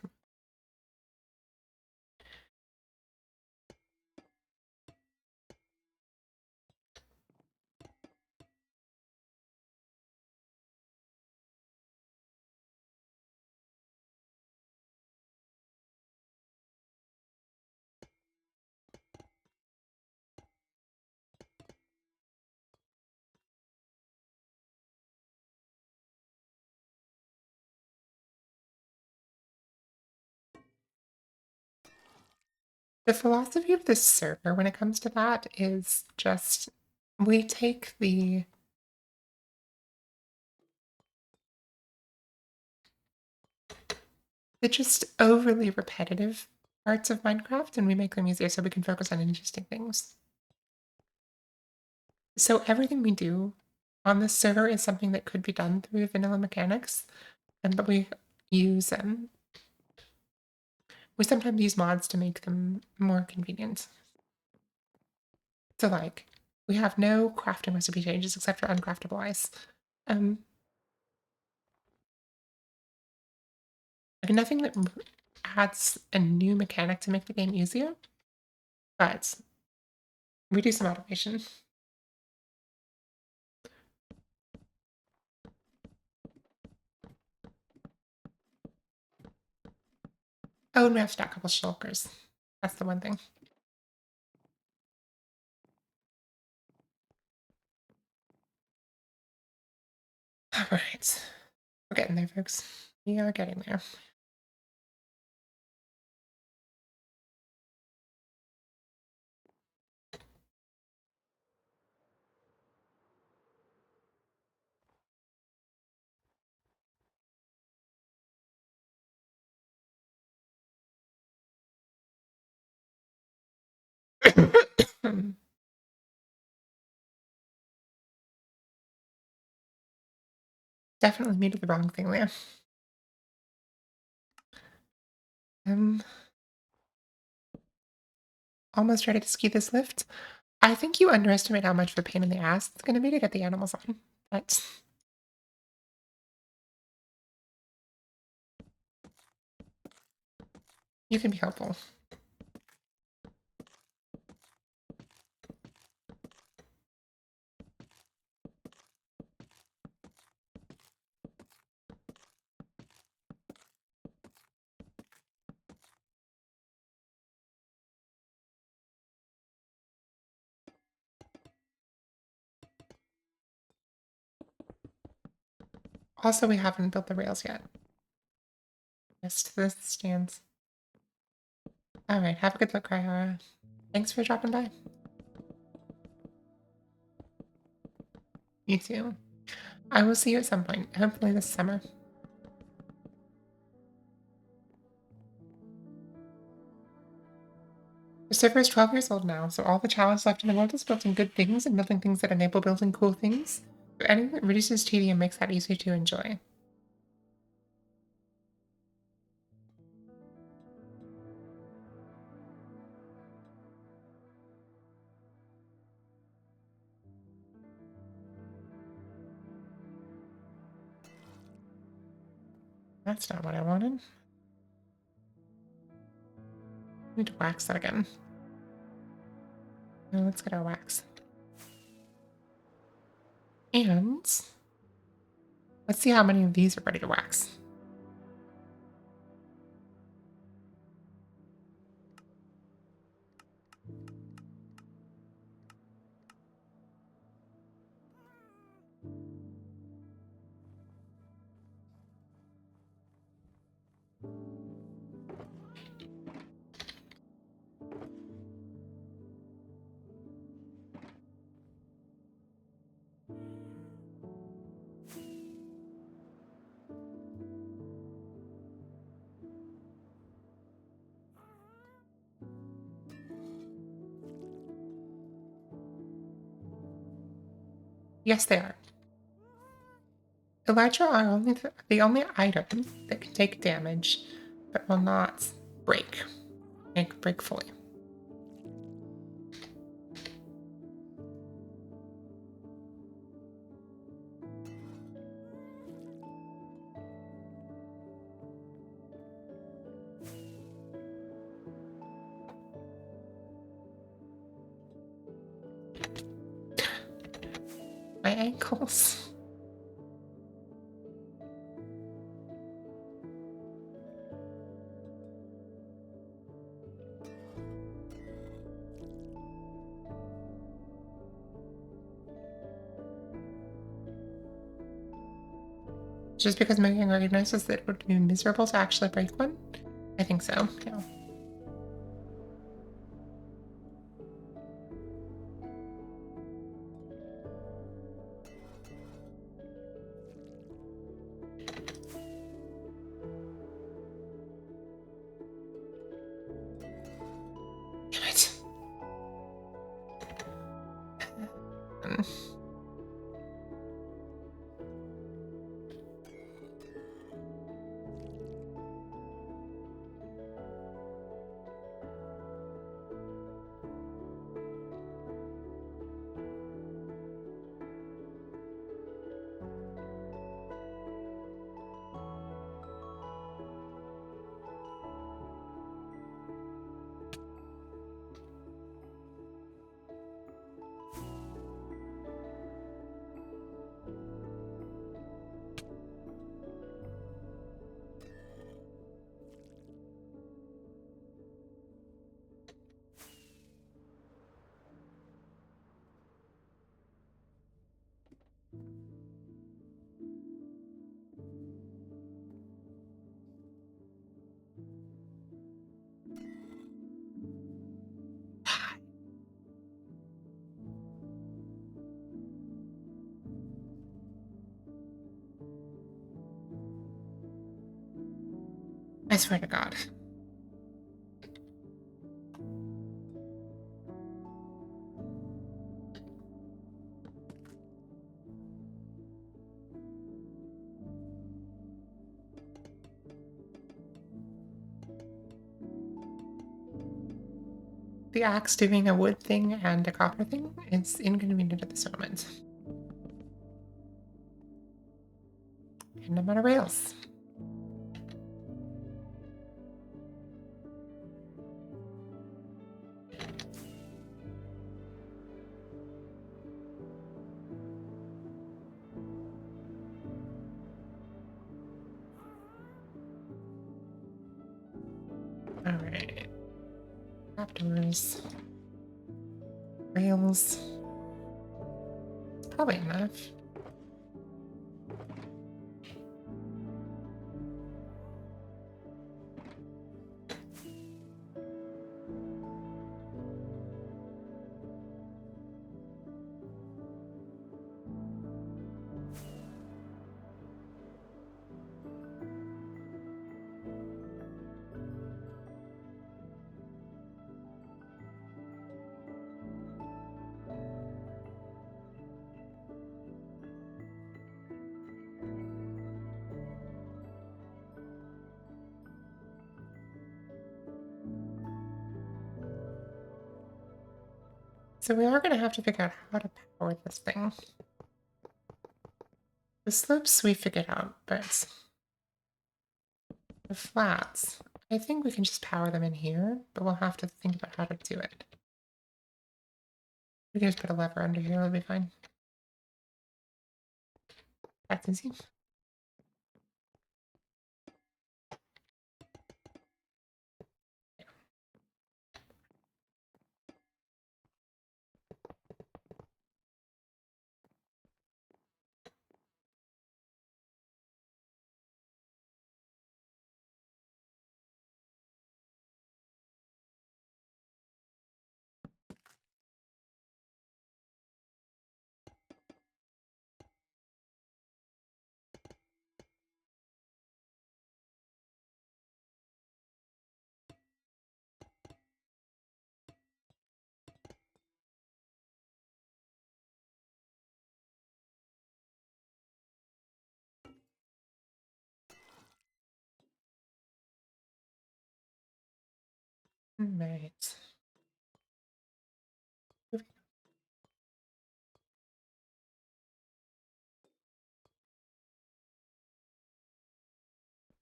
The philosophy of this server when it comes to that is just we take the just overly repetitive parts of Minecraft and we make them easier so we can focus on interesting things. So everything we do on this server is something that could be done through vanilla mechanics, but we sometimes use mods to make them more convenient. So like we have no crafting recipe changes except for uncraftable ice. Like nothing that adds a new mechanic to make the game easier, but we do some automation. Oh, and we have to stack a couple shulkers. That's the one thing. All right. We're getting there, folks. We are getting there. Definitely muted the wrong thing there. Um, almost ready to ski this lift. I think you underestimate how much of a pain in the ass it's going to be to get the animals on. But you can be helpful. Also, we haven't built the rails yet. Just the stands. All right, have a good look, Cryhara. Thanks for dropping by. You too. I will see you at some point, hopefully this summer. The server is 12 years old now, so all the challenge left in the world is building good things and building things that enable building cool things. So anything that reduces tedium makes that easier to enjoy. That's not what I wanted. I need to wax that again. Now let's get our wax. And let's see how many of these are ready to wax. Yes, they are. Elytra are only the only item that can take damage, but will not break. It can break fully. My ankles. Just because Megan recognizes that it would be miserable to actually break one? I think so, yeah. Damn it. I swear to God. The axe doing a wood thing and a copper thing is inconvenient at this moment. And I'm out of rails. Alright. Trapdoors. Rails. Probably enough. So we are going to have to figure out how to power this thing. The slopes we figured out, but The flats. I think we can just power them in here, but we'll have to think about how to do it. We can just put a lever under here, it'll be fine. That's easy. Right.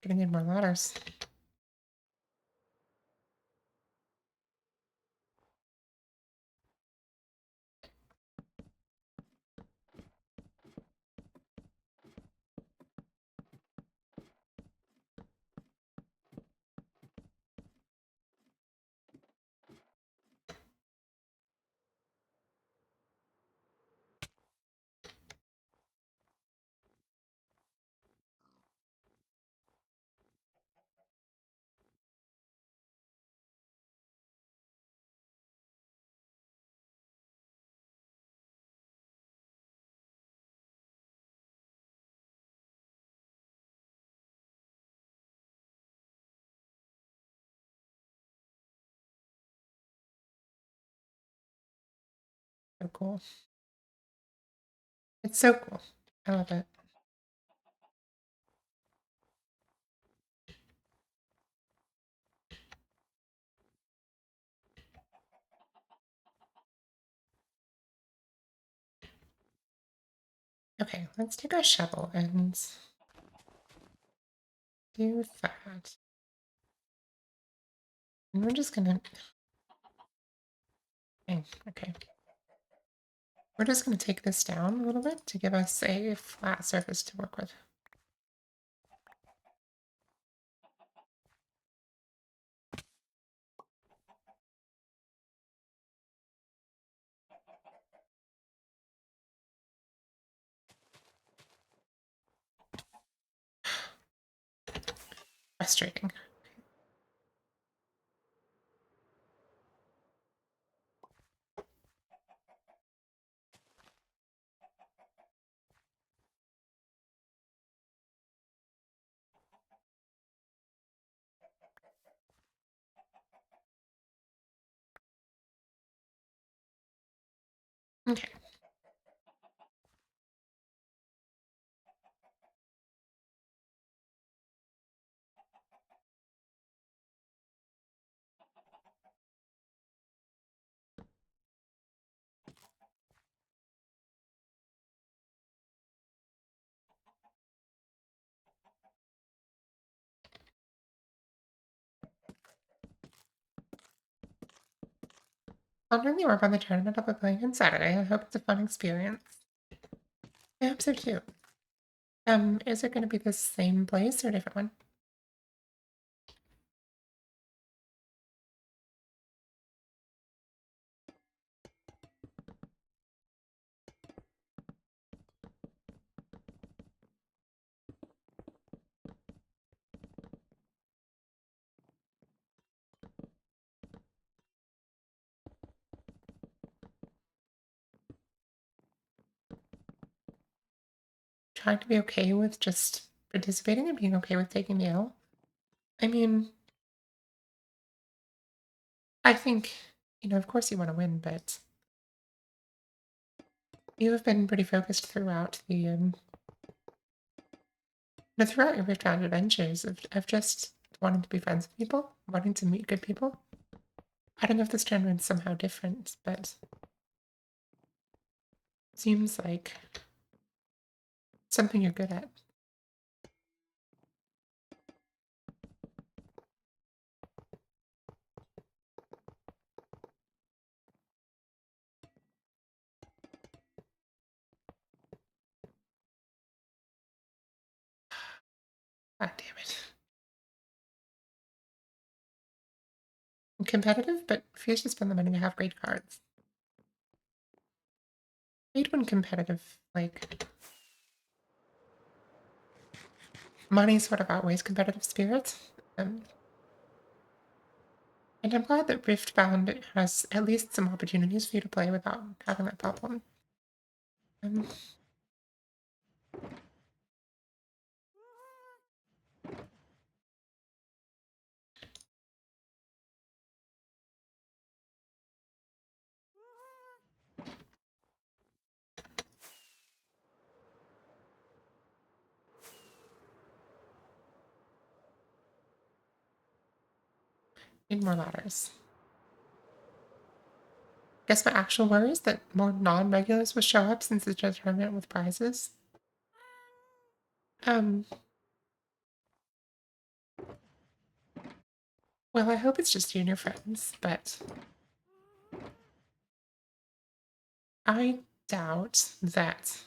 Gonna need more ladders. So cool. It's so cool. I love it. Okay, let's take our shovel and do that. And we're just gonna... Okay. We're just gonna take this down a little bit to give us a flat surface to work with. Frustrating. Okay. I'll really work on the tournament I'll be playing on Saturday. I hope it's a fun experience. I hope so too. Is it gonna be the same place or a different one? Trying to be okay with just participating and being okay with taking the L. I mean, I think, of course you want to win, but you have been pretty focused throughout throughout your Rift Round adventures of just wanting to be friends with people, wanting to meet good people. I don't know if this tournament's somehow different, but seems like something you're good at. God damn it. I'm competitive, but refuse to spend the money to have great cards. Hate when competitive, like, money sort of outweighs competitive spirit. And I'm glad that Riftbound has at least some opportunities for you to play without having that problem. Um, need more ladders. Guess my actual worry is that more non-regulars will show up since it's a tournament with prizes. Um, well, I hope it's just you and your friends, but I doubt that.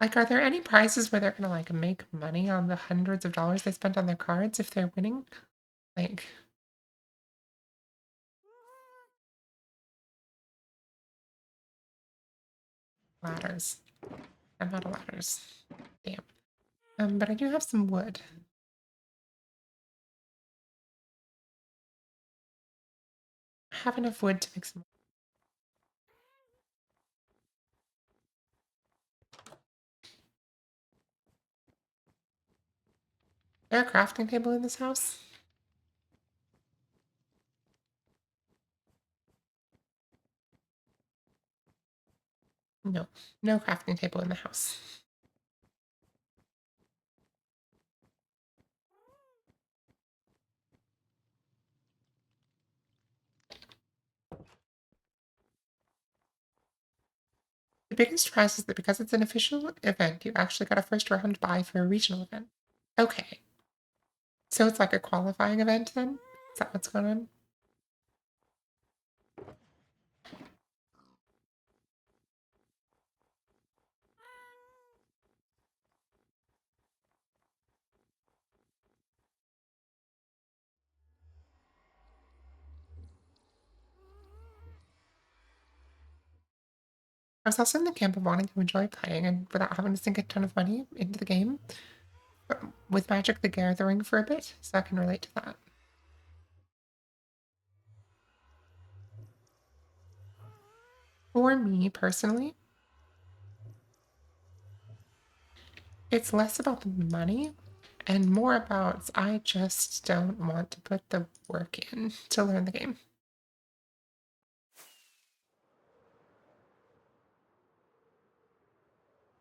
Like, are there any prizes where they're gonna, like, make money on the hundreds of dollars they spent on their cards if they're winning? Like, ladders. I'm out of ladders. Damn. But I do have some wood. I have enough wood to make some. Is there a crafting table in this house? No. No crafting table in the house. The biggest surprise is that because it's an official event, you actually got a first round buy for a regional event. Okay. So it's like a qualifying event then? Is that what's going on? I was also in the camp of wanting to enjoy playing and without having to sink a ton of money into the game with Magic the Gathering for a bit, so I can relate to that. For me personally, it's less about the money and more about I just don't want to put the work in to learn the game.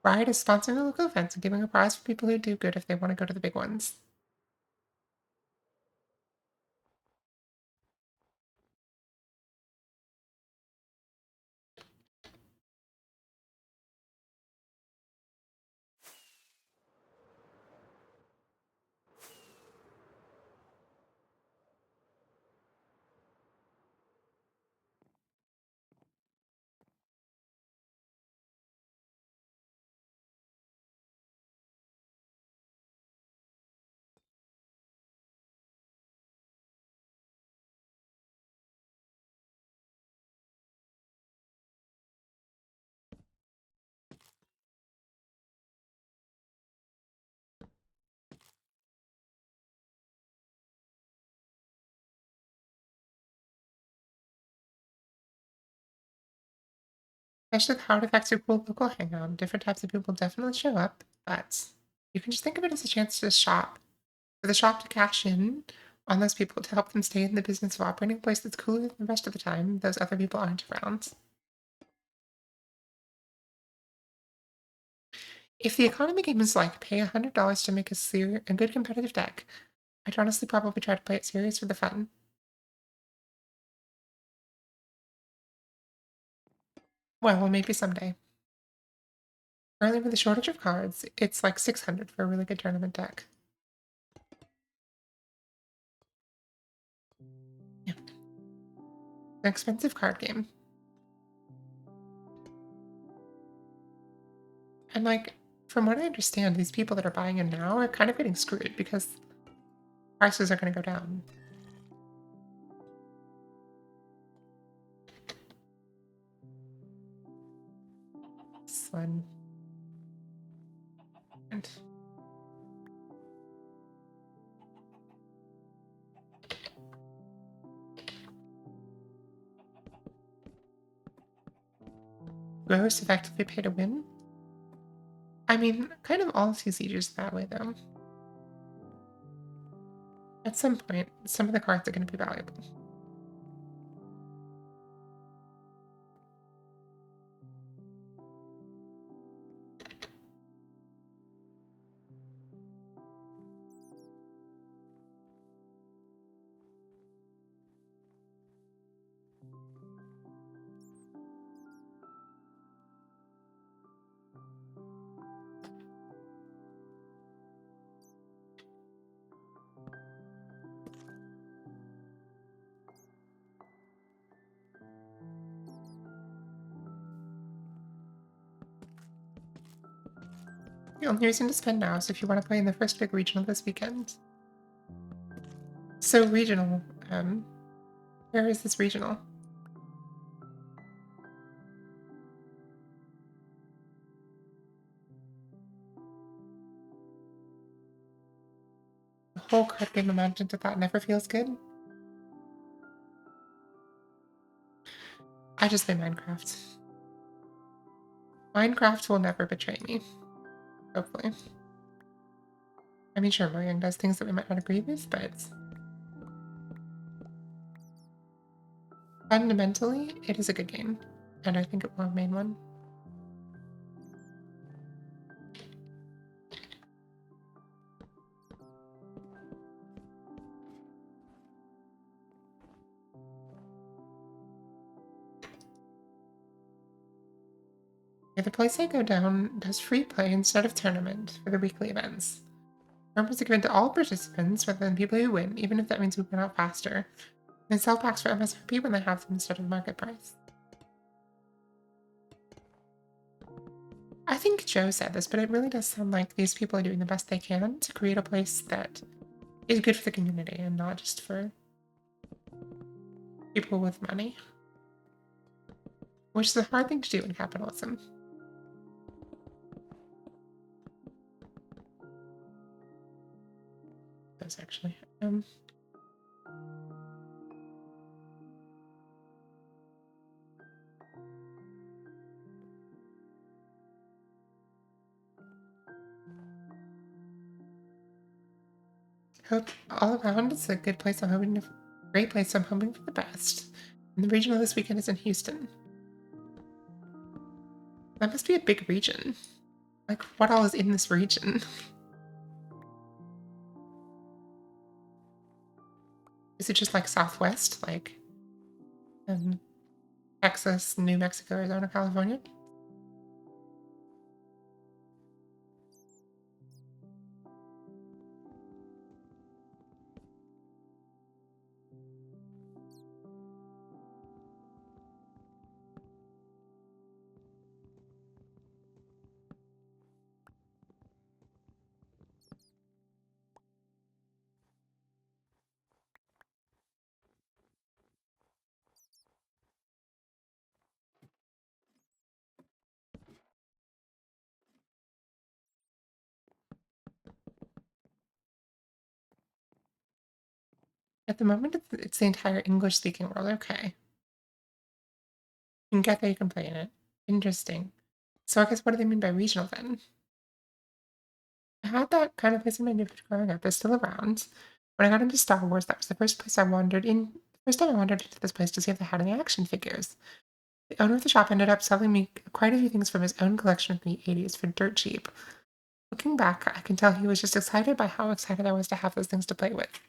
Riot is sponsoring the local events and giving a prize for people who do good if they want to go to the big ones. Especially the hard effects your cool local hangout. Different types of people definitely show up, but you can just think of it as a chance to shop. For the shop to cash in on those people to help them stay in the business of operating a place that's cooler than the rest of the time those other people aren't around. If the economy game is like pay $100 to make a good competitive deck, I'd honestly probably try to play it serious for the fun. Well, maybe someday. Currently, with a shortage of cards, it's like 600 for a really good tournament deck. Yeah, an expensive card game. And like, from what I understand, these people that are buying in now are kind of getting screwed because prices are going to go down. This one. And growers effectively pay to win? I mean, kind of all CCGs that way, though. At some point, some of the cards are going to be valuable. The only reason to spend now is if you want to play in the first big regional this weekend. So regional, where is this regional? The whole card game imagined to that never feels good. I just play Minecraft. Minecraft will never betray me. Hopefully. I mean, sure, Mojang does things that we might not agree with, but fundamentally, it is a good game, and I think it will remain one. If the place I go down does free play instead of tournament for the weekly events. Tournaments are given to all participants rather than people who win, even if that means we win out faster. They sell packs for MSRP when they have them instead of market price. I think Joe said this, but it really does sound like these people are doing the best they can to create a place that is good for the community and not just for people with money. Which is a hard thing to do in capitalism. Does actually. Hope all around it's a good place. Great place. I'm hoping for the best. And the regional this weekend is in Houston. That must be a big region. Like, what all is in this region? Is it just like Southwest, like Texas, New Mexico, Arizona, California? At the moment, it's the entire English-speaking world. Okay. You can get there, you can play in it. Interesting. So I guess what do they mean by regional then? I had that kind of place in my neighborhood growing up. They're still around. When I got into Star Wars, that was the first place I wandered in. The first time I wandered into this place to see if they had any action figures. The owner of the shop ended up selling me quite a few things from his own collection from the 80s for dirt cheap. Looking back, I can tell he was just excited by how excited I was to have those things to play with.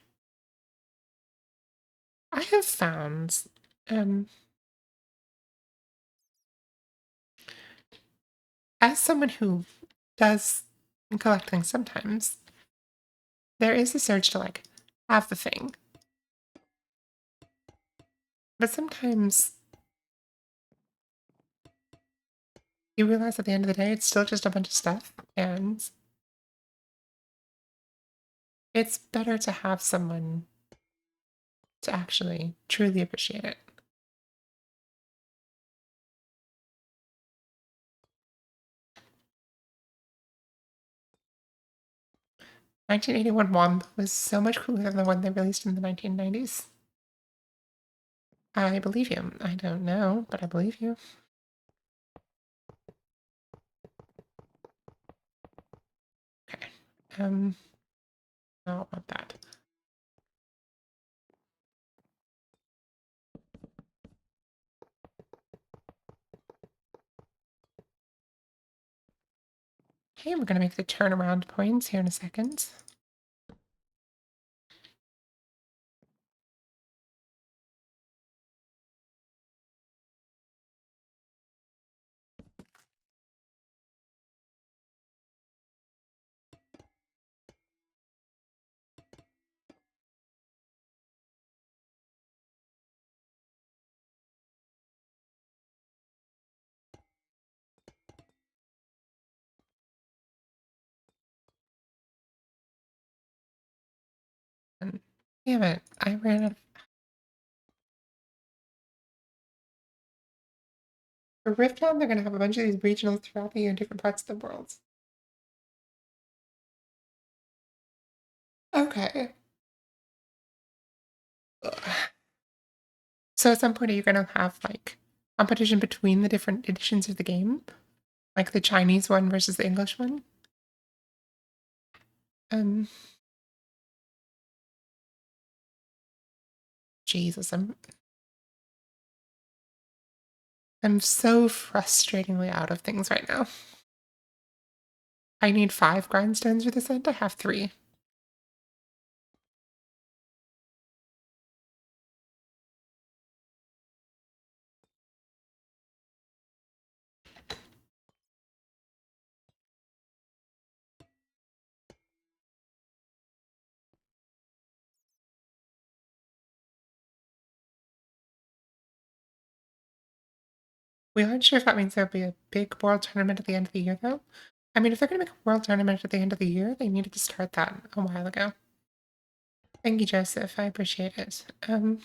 I have found, as someone who does collect things sometimes, there is a surge to like have the thing. But sometimes You realize at the end of the day, it's still just a bunch of stuff, and it's better to have someone to actually truly appreciate it. "1981 Womp" was so much cooler than the one they released in the 1990s. I believe you. I don't know, but I believe you. Okay. I don't want that. Okay, we're gonna make the turnaround points here in a second. And damn it, I ran out of... For Rifttown, they're gonna have a bunch of these regionals throughout the year in different parts of the world. Okay. Ugh. So at some point, are you gonna have like competition between the different editions of the game? Like the Chinese one versus the English one? Um, Jesus, I'm so frustratingly out of things right now. I need 5 grindstones for this end. I have 3. We aren't sure if that means there'll be a big world tournament at the end of the year, though. I mean, if they're gonna make a world tournament at the end of the year, they needed to start that a while ago. Thank you, Joseph. I appreciate it. All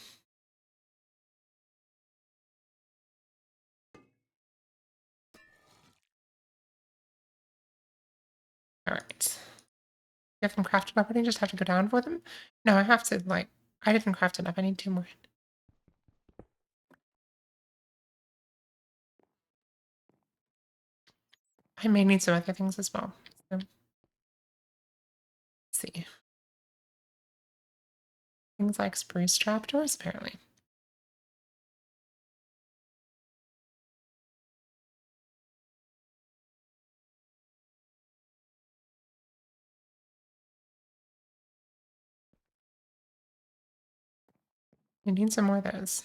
right. You have them crafted already? Just have to go down for them? No, I have to, like, I didn't craft enough. I need 2 more. I may need some other things as well. So, let's see. Things like spruce trapdoors, apparently. We need some more of those.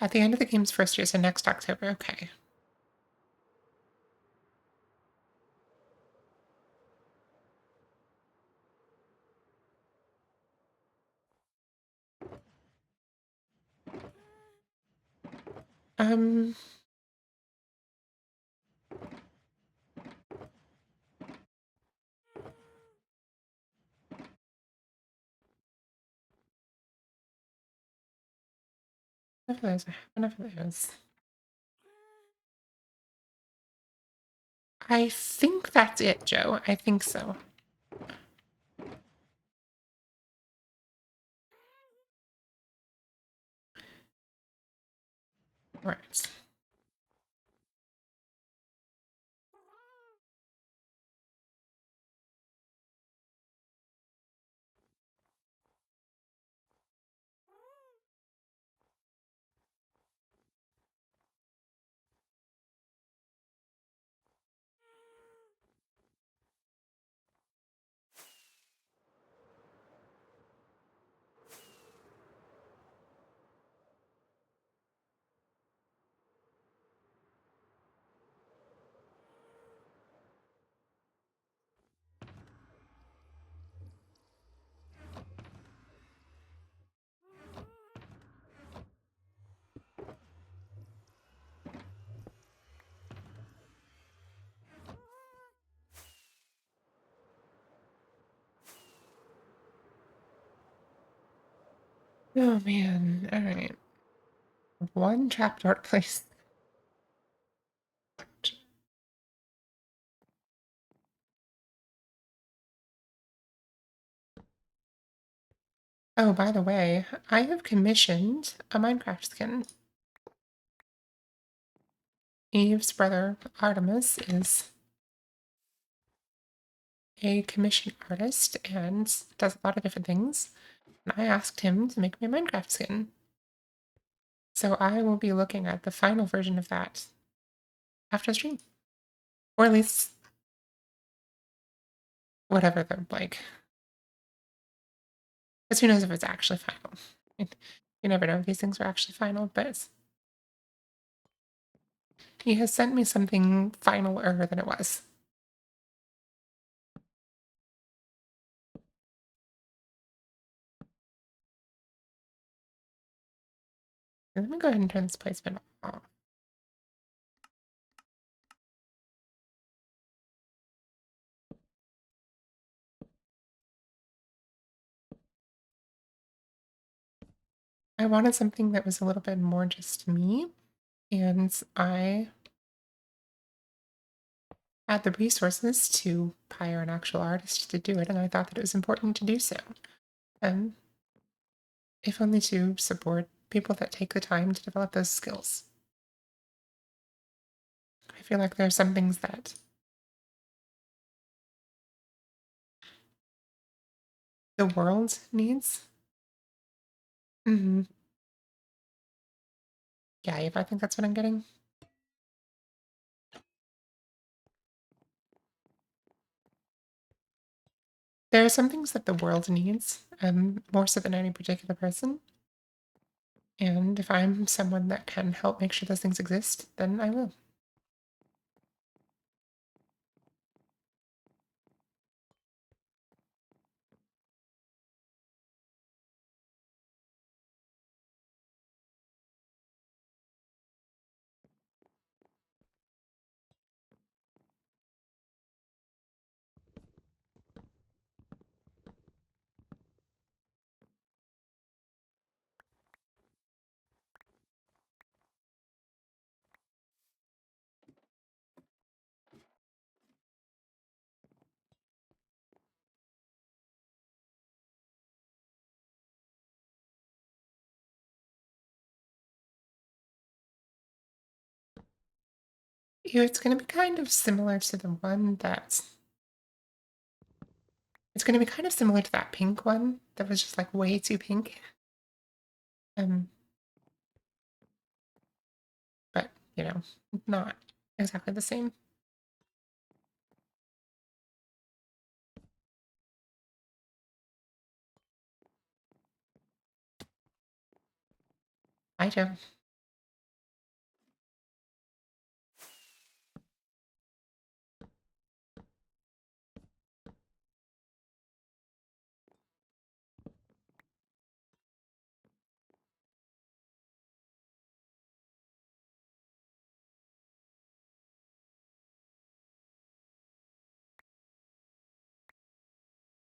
At the end of the game's first year, so next October. Okay. Um, enough of those. I have enough of those. I think that's it, Joe. I think so. Right. Oh man, alright. One trapdoor place. Oh, by the way, I have commissioned a Minecraft skin. Eve's brother, Artemis, is a commission artist and does a lot of different things. And I asked him to make me a Minecraft skin. So I will be looking at the final version of that after the stream. Or at least whatever the like. Because who knows if it's actually final. You never know if these things are actually final, but he has sent me something finaler than it was. Let me go ahead and turn this placement off. I wanted something that was a little bit more just me, and I had the resources to hire an actual artist to do it, and I thought that it was important to do so. And if only to support people that take the time to develop those skills. I feel like there are some things that the world needs. Hmm. Yeah, if I think that's what I'm getting. There are some things that the world needs, more so than any particular person. And if I'm someone that can help make sure those things exist, then I will. It's going to be kind of similar to the one that's. It's going to be kind of similar to that pink one that was just like way too pink. Um, but, not exactly the same. I do.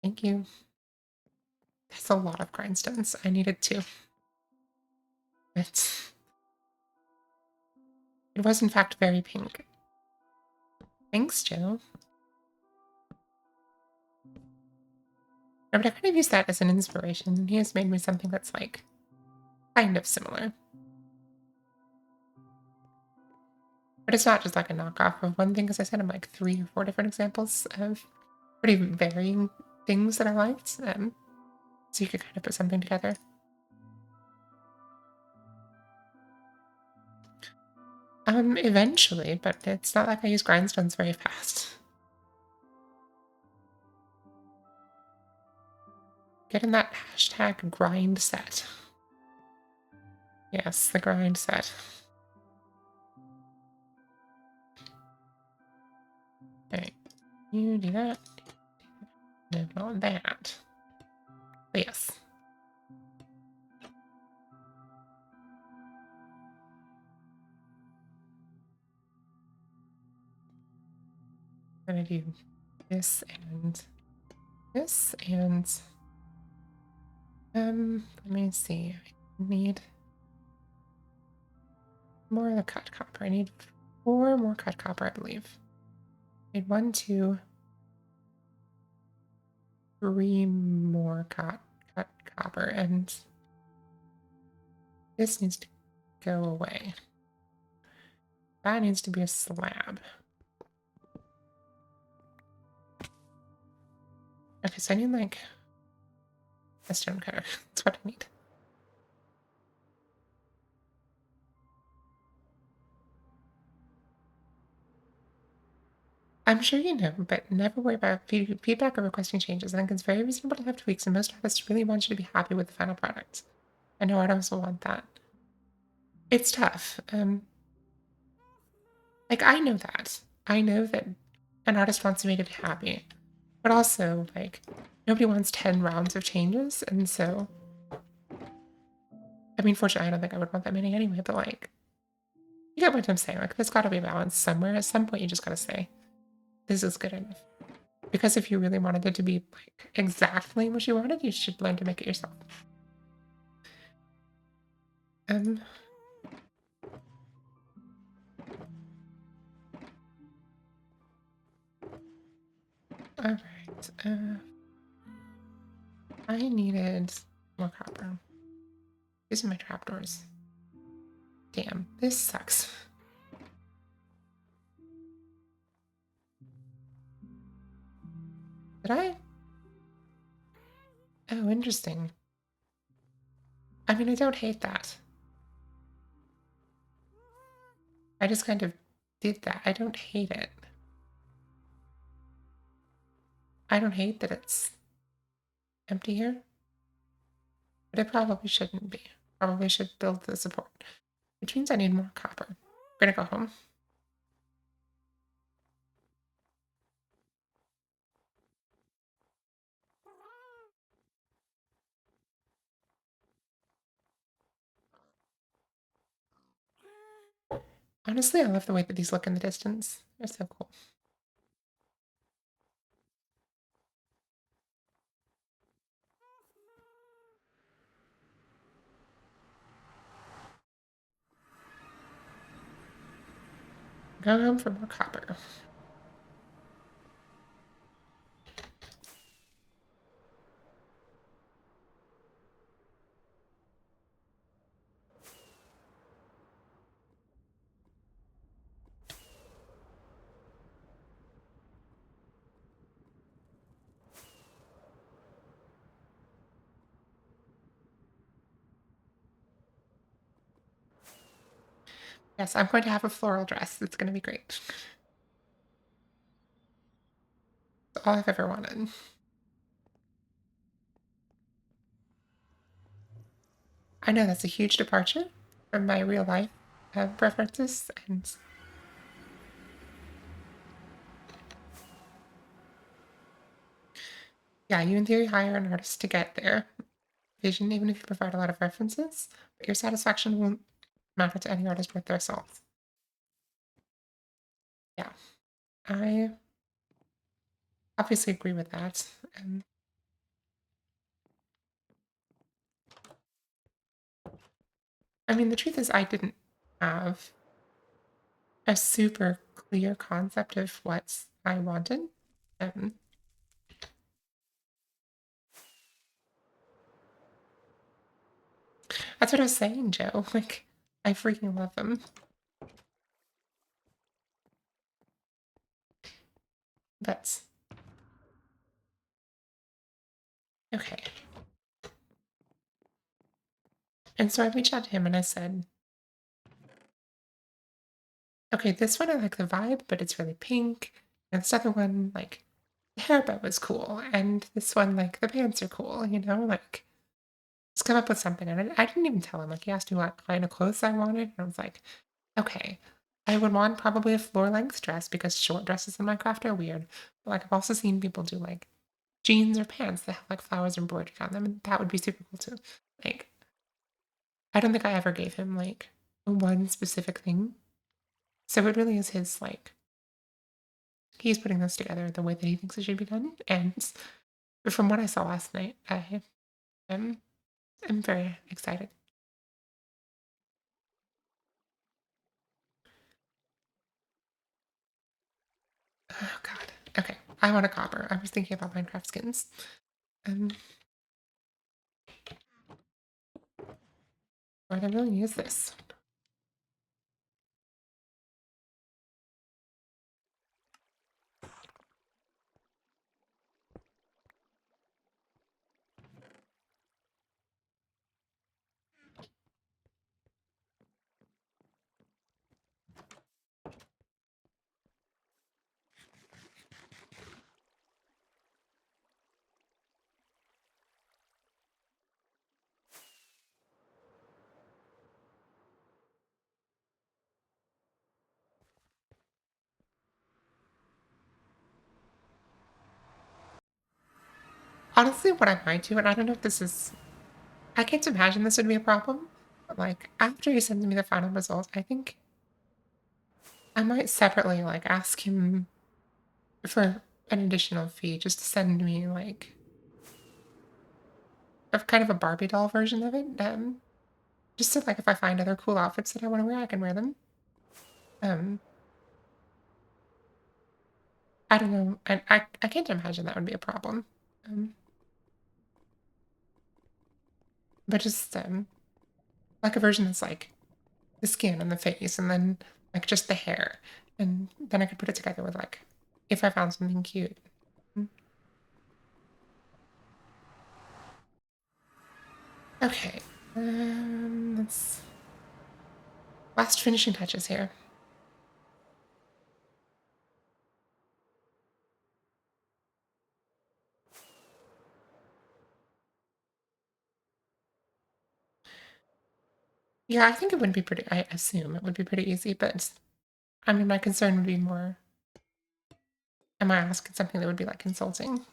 Thank you. That's a lot of grindstones. I needed two. But it was, in fact, very pink. Thanks, Joe. But I kind of use that as an inspiration, and he has made me something that's like kind of similar. But it's not just like a knockoff of one thing, because I sent him like 3 or 4 different examples of pretty varying things that I liked. So you could kind of put something together. Eventually, but it's not like I use grindstones very fast. Get in that hashtag grind set. Yes, the grind set. Alright, you do that. No, not that. But yes. I'm gonna do this and this and Let me see. I need more of the cut copper. I need 4 more cut copper, I believe. I need 1, 2, 3 more cut copper, and this needs to go away. That needs to be a slab. Okay, so I need like a stone cutter. That's what I need. I'm sure you know, but never worry about feedback or requesting changes. I think it's very reasonable to have tweaks, and most artists really want you to be happy with the final product. I know artists will want that. It's tough. Like I know that. I know that an artist wants me to be happy, but also like nobody wants 10 rounds of changes, and so I mean, fortunately, I don't think I would want that many anyway. But like, you get what I'm saying. Like, there's got to be balance somewhere. At some point, you just got to say this is good enough. Because if you really wanted it to be like exactly what you wanted, you should learn to make it yourself. Um. All right. I needed more copper. These are my trapdoors. Damn, this sucks. Did I? Oh, interesting. I mean, I don't hate that. I just kind of did that. I don't hate it. I don't hate that it's empty here, but it probably shouldn't be. Probably should build the support, which means I need more copper. We're gonna go home. Honestly, I love the way that these look in the distance. They're so cool. Go home for more copper. Yes, I'm going to have a floral dress. It's going to be great. It's all I've ever wanted. I know that's a huge departure from my real life preferences, and yeah, you in theory hire an artist to get their vision, even if you provide a lot of references, but your satisfaction won't matter to any artist worth their salt. Yeah, I obviously agree with that. I mean, the truth is, I didn't have a super clear concept of what I wanted. Um, that's what I was saying, Joe. Like, I freaking love them. But okay. And so I reached out to him and I said, okay, this one I like the vibe, but it's really pink. And this other one, like, the hairbow was cool. And this one, like, the pants are cool, you know? Like, just come up with something. And I didn't even tell him. Like, he asked me what kind of clothes I wanted. And I was like, okay, I would want probably a floor length dress because short dresses in Minecraft are weird. But, like, I've also seen people do, like, jeans or pants that have, like, flowers embroidered on them. And that would be super cool, too. Like, I don't think I ever gave him, like, one specific thing. So it really is his, like, he's putting this together the way that he thinks it should be done. And from what I saw last night, I am I'm very excited. Oh god. Okay. I want a copper. I was thinking about Minecraft skins. Um, why did I really use this? Honestly, what I might do, and I don't know if this is, I can't imagine this would be a problem, but like after he sends me the final results, I think I might separately like ask him for an additional fee just to send me like a kind of a Barbie doll version of it. Just so like if I find other cool outfits that I want to wear, I can wear them. Um, I don't know. I can't imagine that would be a problem. Um, but just like a version that's like the skin and the face and then like just the hair. And then I could put it together with like if I found something cute. Mm. Okay. Let's last finishing touches here. Yeah, I think it would be pretty I assume it would be pretty easy, but I mean my concern would be more am I asking something that would be like consulting?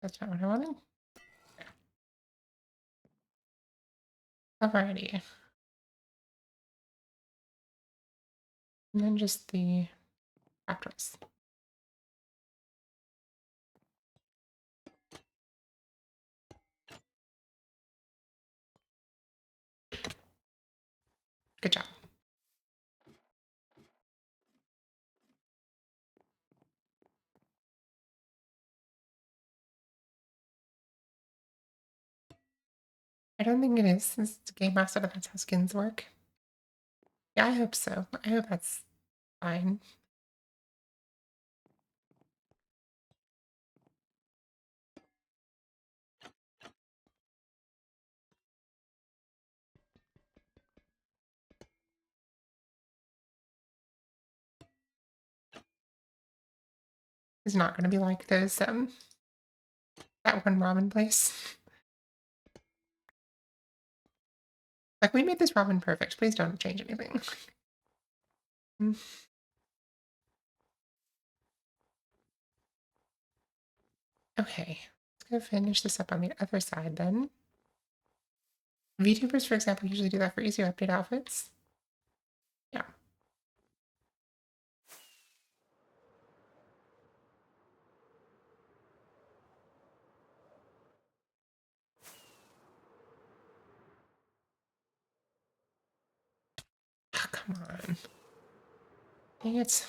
That's not what I wanted. Alrighty. And then just the Raptors. Good job. I don't think it is, since it's a game master, that's how skins work. Yeah, I hope so. I hope that's fine. It's not gonna be like those that one ramen place. Like we made this ramen perfect. Please don't change anything. Mm, okay. Let's go finish this up on the other side then. VTubers, for example, usually do that for easier update outfits. Yeah. Ah, come on. Dang it.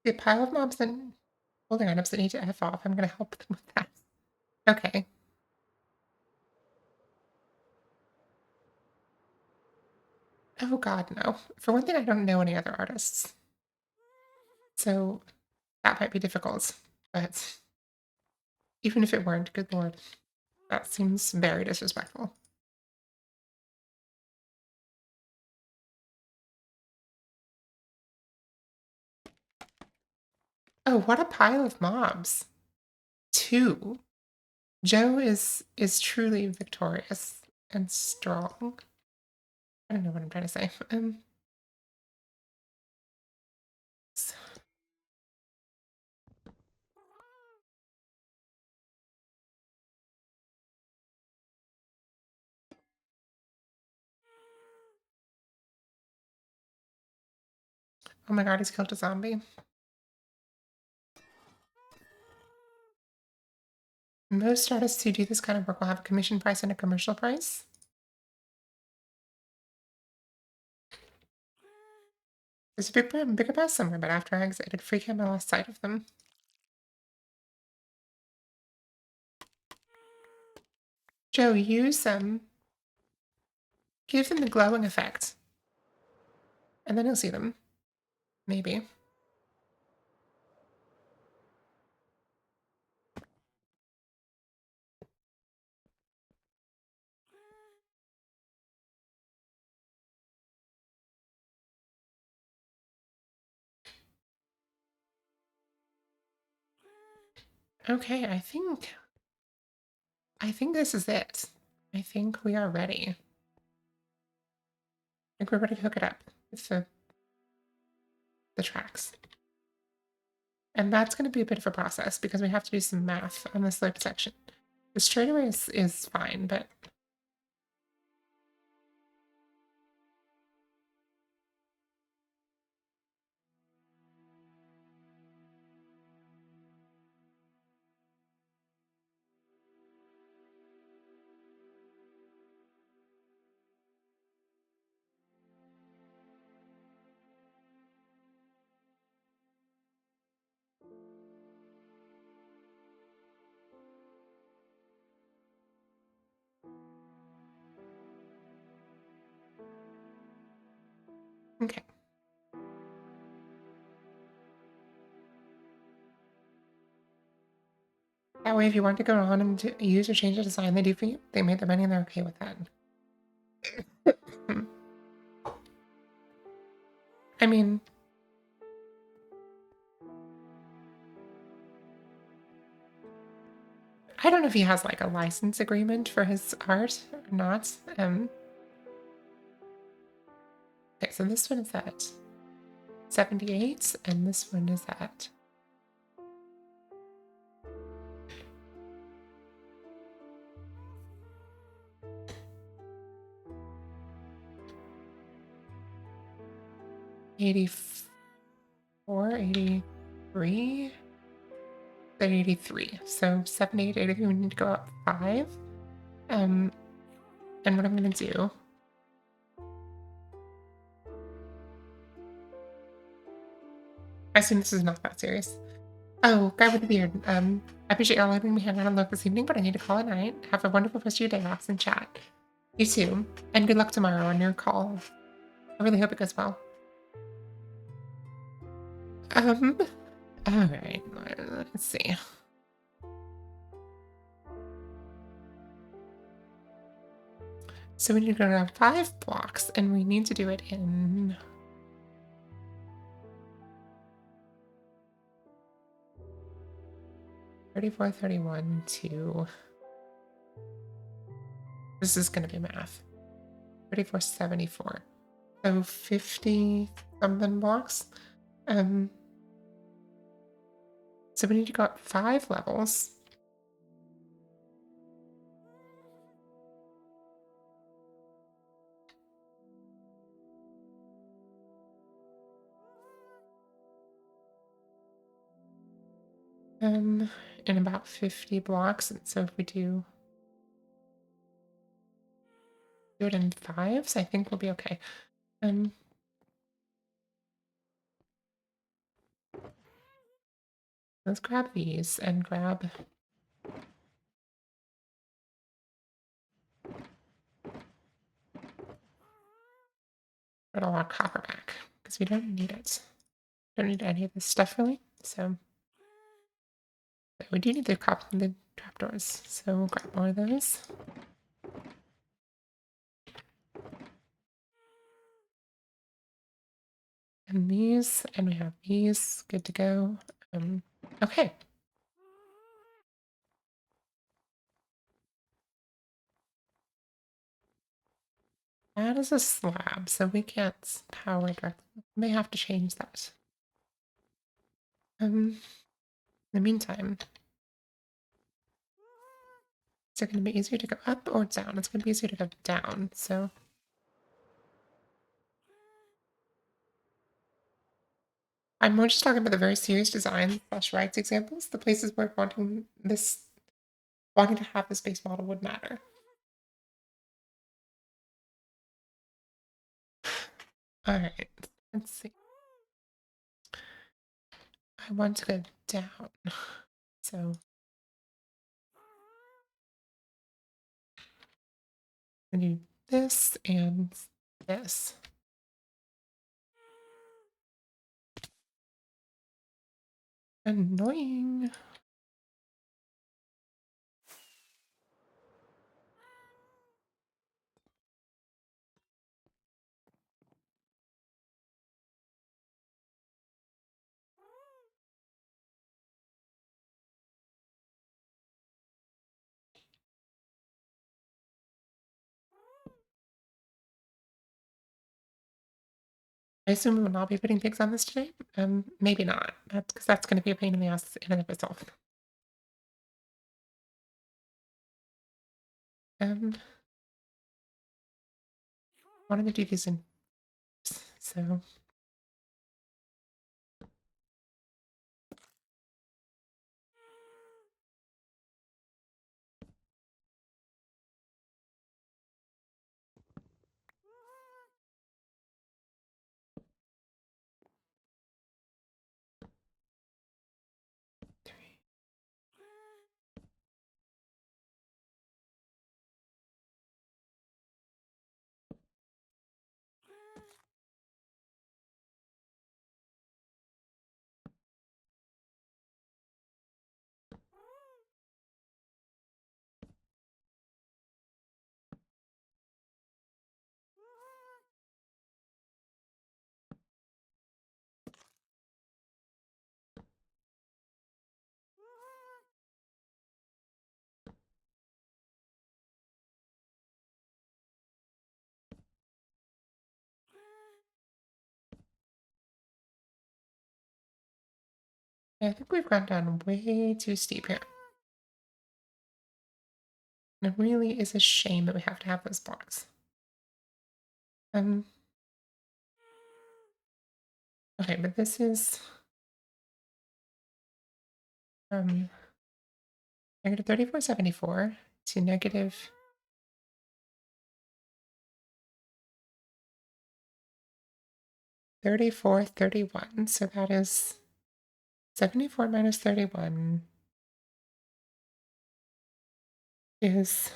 The pile of mobs and holding items that need to F off. I'm going to help them with that. Okay. Oh god, no. For one thing, I don't know any other artists. So that might be difficult. But even if it weren't, good lord. That seems very disrespectful. Oh, what a pile of mobs. 2. Joe is truly victorious and strong. I don't know what I'm trying to say. Oh my god, he's killed a zombie. Most artists who do this kind of work will have a commission price and a commercial price. There's a bigger price somewhere, but after I exited free cam, I lost sight of them. Joe, use them. Give them the glowing effect. And then you'll see them. Maybe. Okay, I think this is it. I think we are ready. I think we're ready to hook it up with the tracks. And that's going to be a bit of a process because we have to do some math on the slope section. The straightaway is fine, but okay. That way, if you want to go on and to use or change the design they do for you, they made the money and they're okay with that. I mean, I don't know if he has like a license agreement for his art or not. Okay, so this one is at 78, and this one is at 84, 83, 83. So 78, 83, we need to go up 5. And what I'm going to do... I assume this is not that serious. Oh, guy with the beard. I appreciate y'all letting me hang out on look this evening, but I need to call it night. Have a wonderful rest of your day, Ross, and chat. You too. And good luck tomorrow on your call. I really hope it goes well. Alright, let's see. So we need to go down 5 blocks, and we need to do it in... $34, 31, 2. This is going to be math. 34, 74. So 50 something blocks. So we need to go up 5 levels. In about 50 blocks. And so if we do it in 5s, I think we'll be okay. let's grab these and grab all our copper back because we don't need it. Don't need any of this stuff really. So we do need the trapdoors. So we'll grab more of those. And these, and we have these, good to go. Okay. That is a slab, so we can't power directly. We may have to change that. In the meantime, is it going to be easier to go up or down? It's going to be easier to go down, so. I'm more just talking about the very serious design / rights examples, the places where wanting to have this base model would matter. All right, let's see. I want to go down, so I do this and this. Annoying. I assume we will not be putting pigs on this today. Maybe not. That's because that's going to be a pain in the ass in and of itself. Wanted to do these in so three. Yeah, I think we've gone down way too steep here. And it really is a shame that we have to have those blocks. Okay, but this is negative 3474 to negative 3431. So that is 74 minus 31 is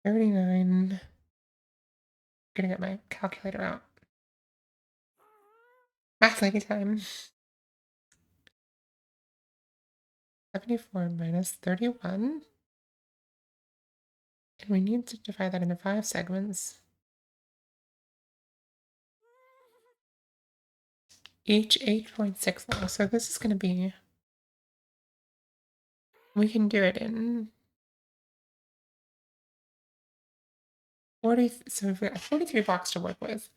39. I'm gonna get my calculator out. Math lady time. 74 minus 31. And we need to divide that into 5 segments. Each 8.6 long. So this is going to be, we can do it in 40, so we've got 43 blocks to work with.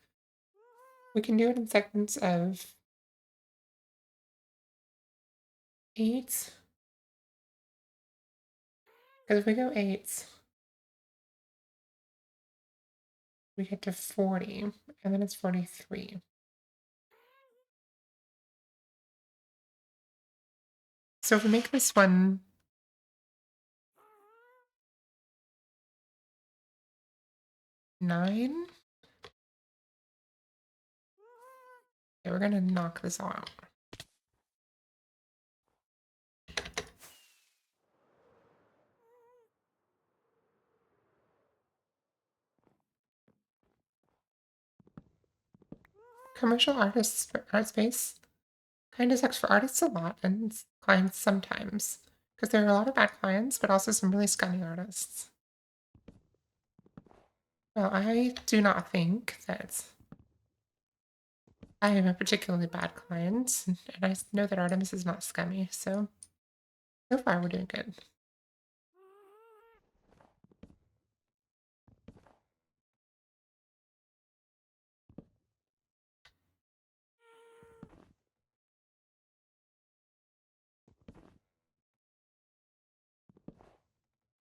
We can do it in segments of 8. Because if we go 8, we get to 40, and then it's 43. So if we make this one 9, Okay, we're gonna knock this all out. Commercial artists for art space kind of sucks for artists a lot and clients sometimes. Because there are a lot of bad clients, but also some really scummy artists. Well, I do not think that I am a particularly bad client, and I know that Artemis is not scummy, so far we're doing good.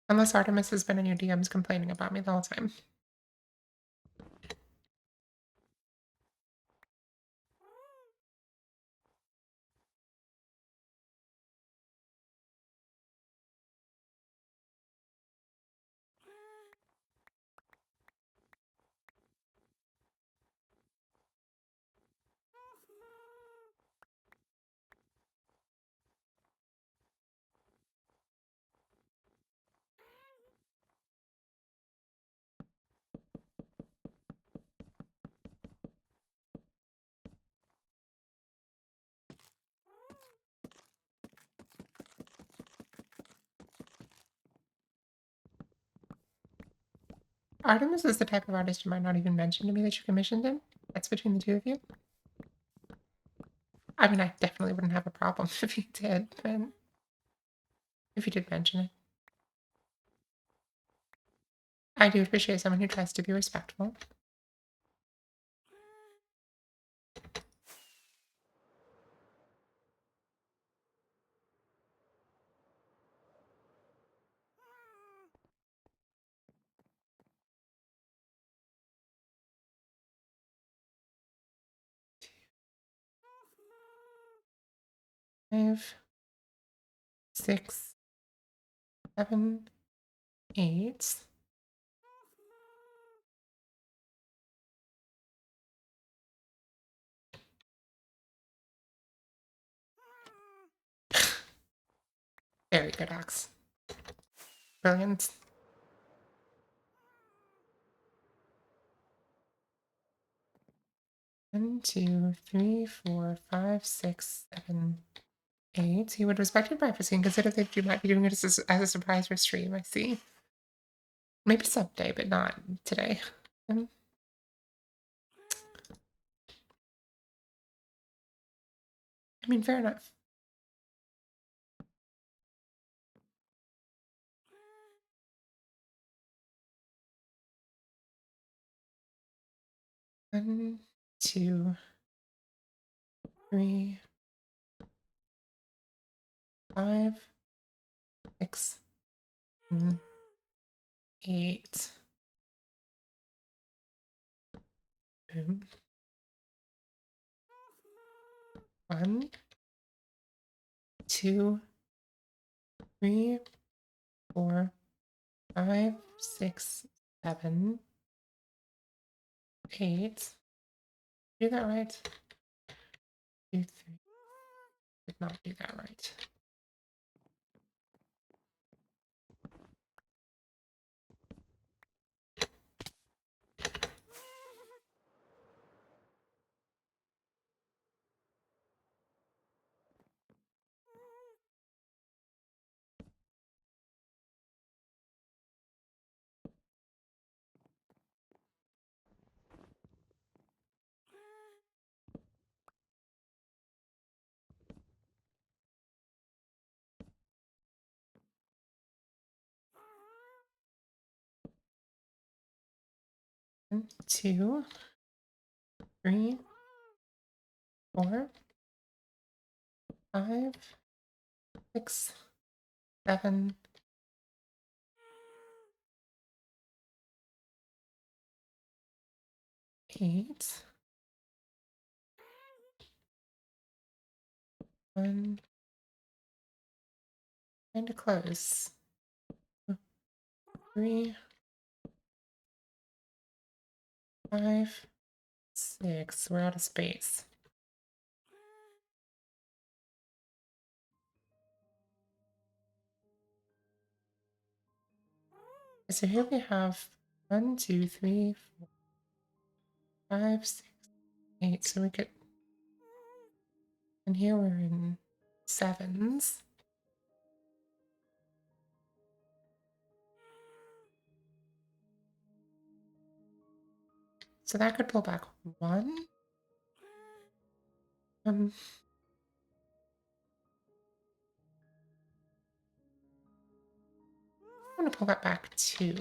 Unless Artemis has been in your DMs complaining about me the whole time. Artemis is the type of artist you might not even mention to me that you commissioned him. That's between the two of you. I mean, I definitely wouldn't have a problem if you did, but if you did mention it. I do appreciate someone who tries to be respectful. Five, 6, 7, 8. Very good axe. Brilliant. One, 2, 3, 4, 5, 6, 7, 8. He would respect your privacy and consider that you might be doing it as a surprise for stream. I see. Maybe someday, but not today. Um, I mean, fair enough. One, 2, 3, 5, 6, 7, 8. Boom. 1, 2, 3, 4, 5, 6, 7, 8. Do that right? 2, 3. Did not do that right. One, 2, 3, 4, 5, 6, 7, 8. 1, kind of close. 3, 5, 6. We're out of space. So here we have 1, 2, 3, 4, 5, 6, 8. So we could, and here we're in sevens. So that could pull back 1. I'm going to pull that back 2.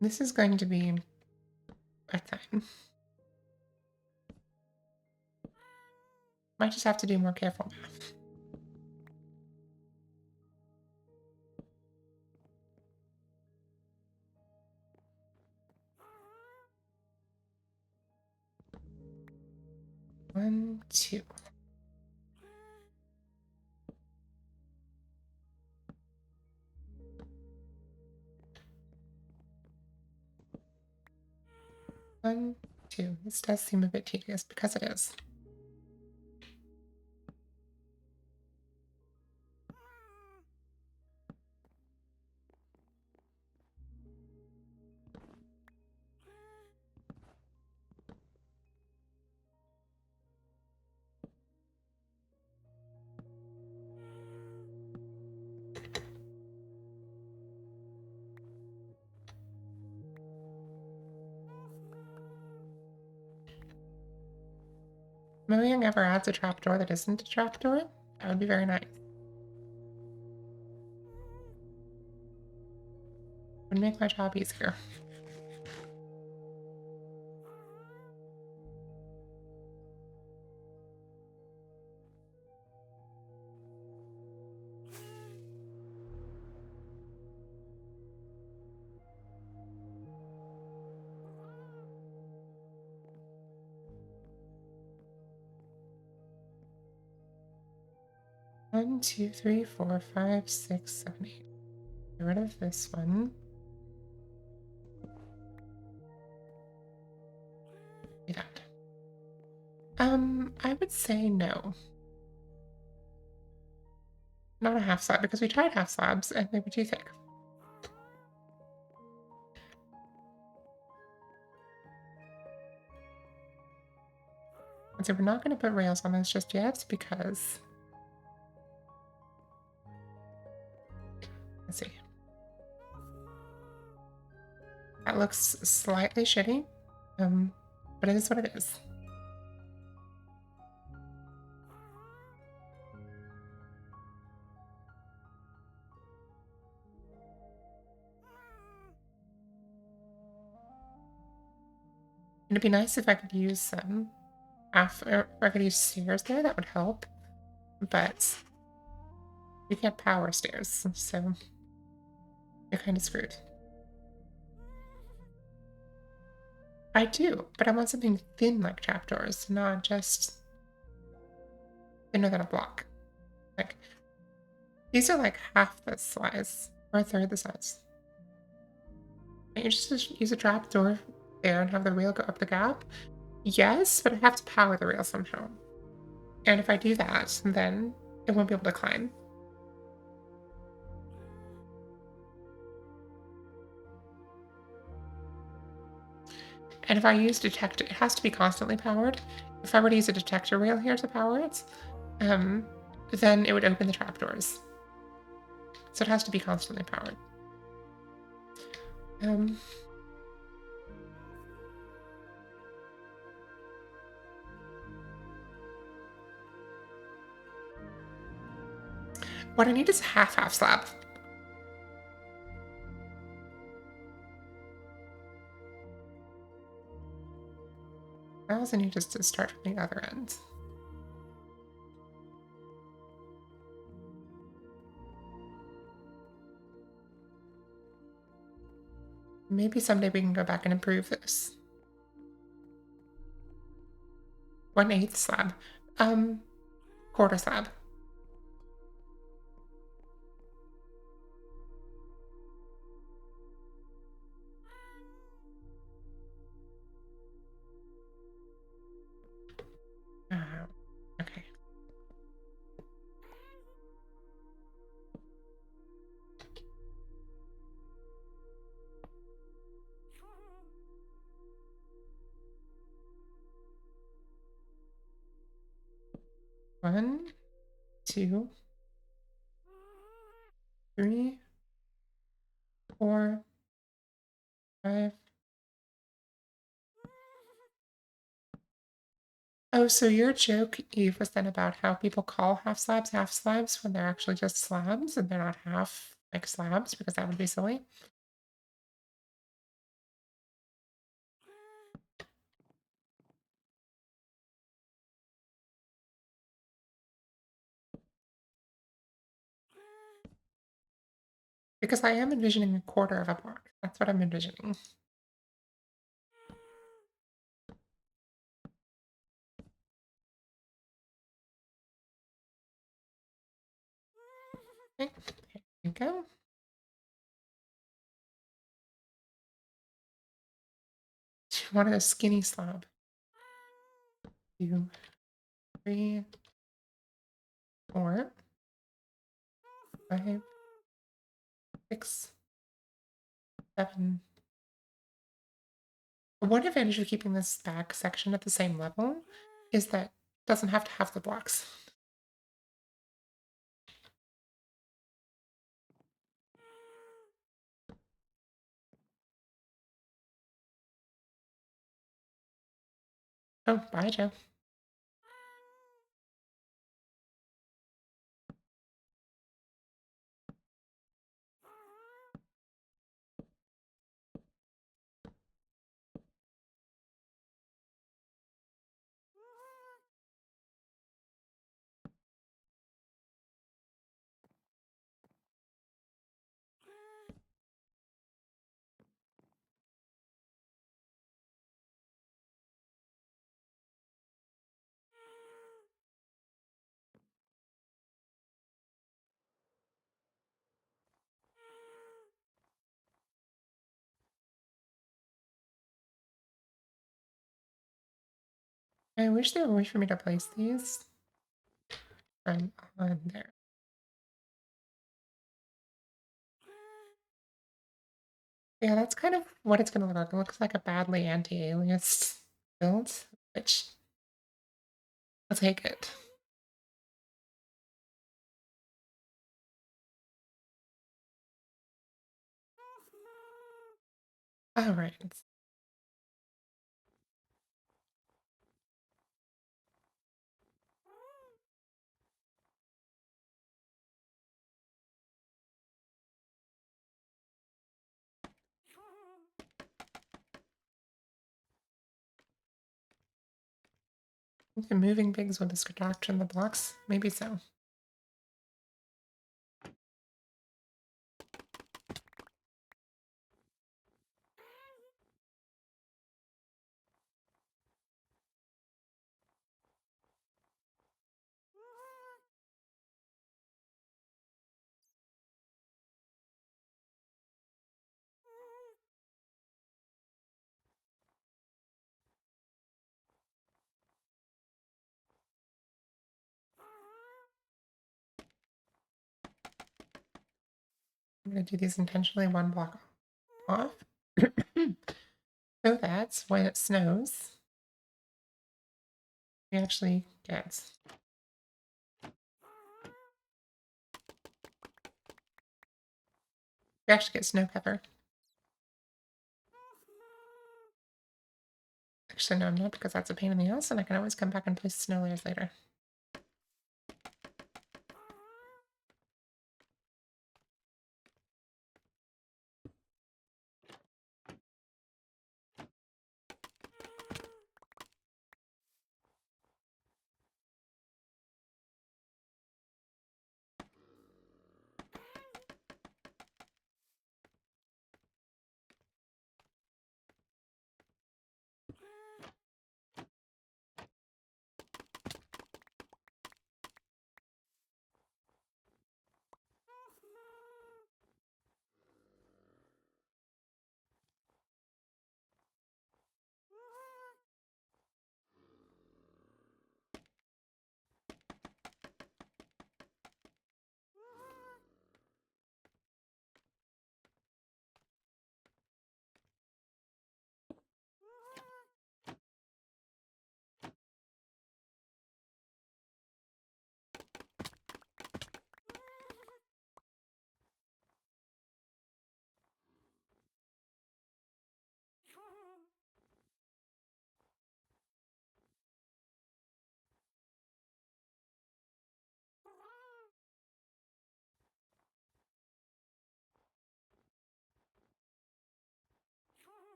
This is going to be a time. Might just have to do more careful math. One, two. One, two. This does seem a bit tedious because it is. Mowing ever adds a trapdoor that isn't a trapdoor? That would be very nice. Would make my job easier. One, two, three, four, five, six, 7, 8. Get rid of this one. Do that. I would say no. Not a half slab, because we tried half slabs and they were too thick. And so we're not going to put rails on this just yet because... Let's see. That looks slightly shitty, but it is what it is. It'd be nice if I could use if I could use stairs there, that would help. But you can't power stairs, so you're kind of screwed. I do, but I want something thin like trapdoors, not just thinner than a block. Like, these are like half the size, or a third the size. Can't you just use a trapdoor there and have the rail go up the gap? Yes, but I have to power the rail somehow. And if I do that, then it won't be able to climb. And if I use detector, it has to be constantly powered. If I were to use a detector rail here to power it, then it would open the trapdoors. So it has to be constantly powered. What I need is a half slab. I also need just to start from the other end. Maybe someday we can go back and improve this. 1/8 slab. Quarter slab. Okay. One, two, three, four, five. Oh, so your joke, Eve, was then about how people call half slabs when they're actually just slabs and they're not half like slabs because that would be silly. Because I am envisioning a quarter of a block. That's what I'm envisioning. Okay, there you go. One of those skinny slab. 2, 3, 4, 5, 6, 7. One advantage of keeping this back section at the same level is that it doesn't have to have the blocks. Oh, bye, Joe. I wish there were a way for me to place these from on there. Yeah, that's kind of what it's going to look like. It looks like a badly anti-alias build, which I'll take it. All right. The moving pigs will distract from the blocks. Maybe so. I'm going to do these intentionally one block off. So that when it snows, we actually get snow cover. Actually, no, I'm not, because that's a pain in the ass, and I can always come back and place snow layers later.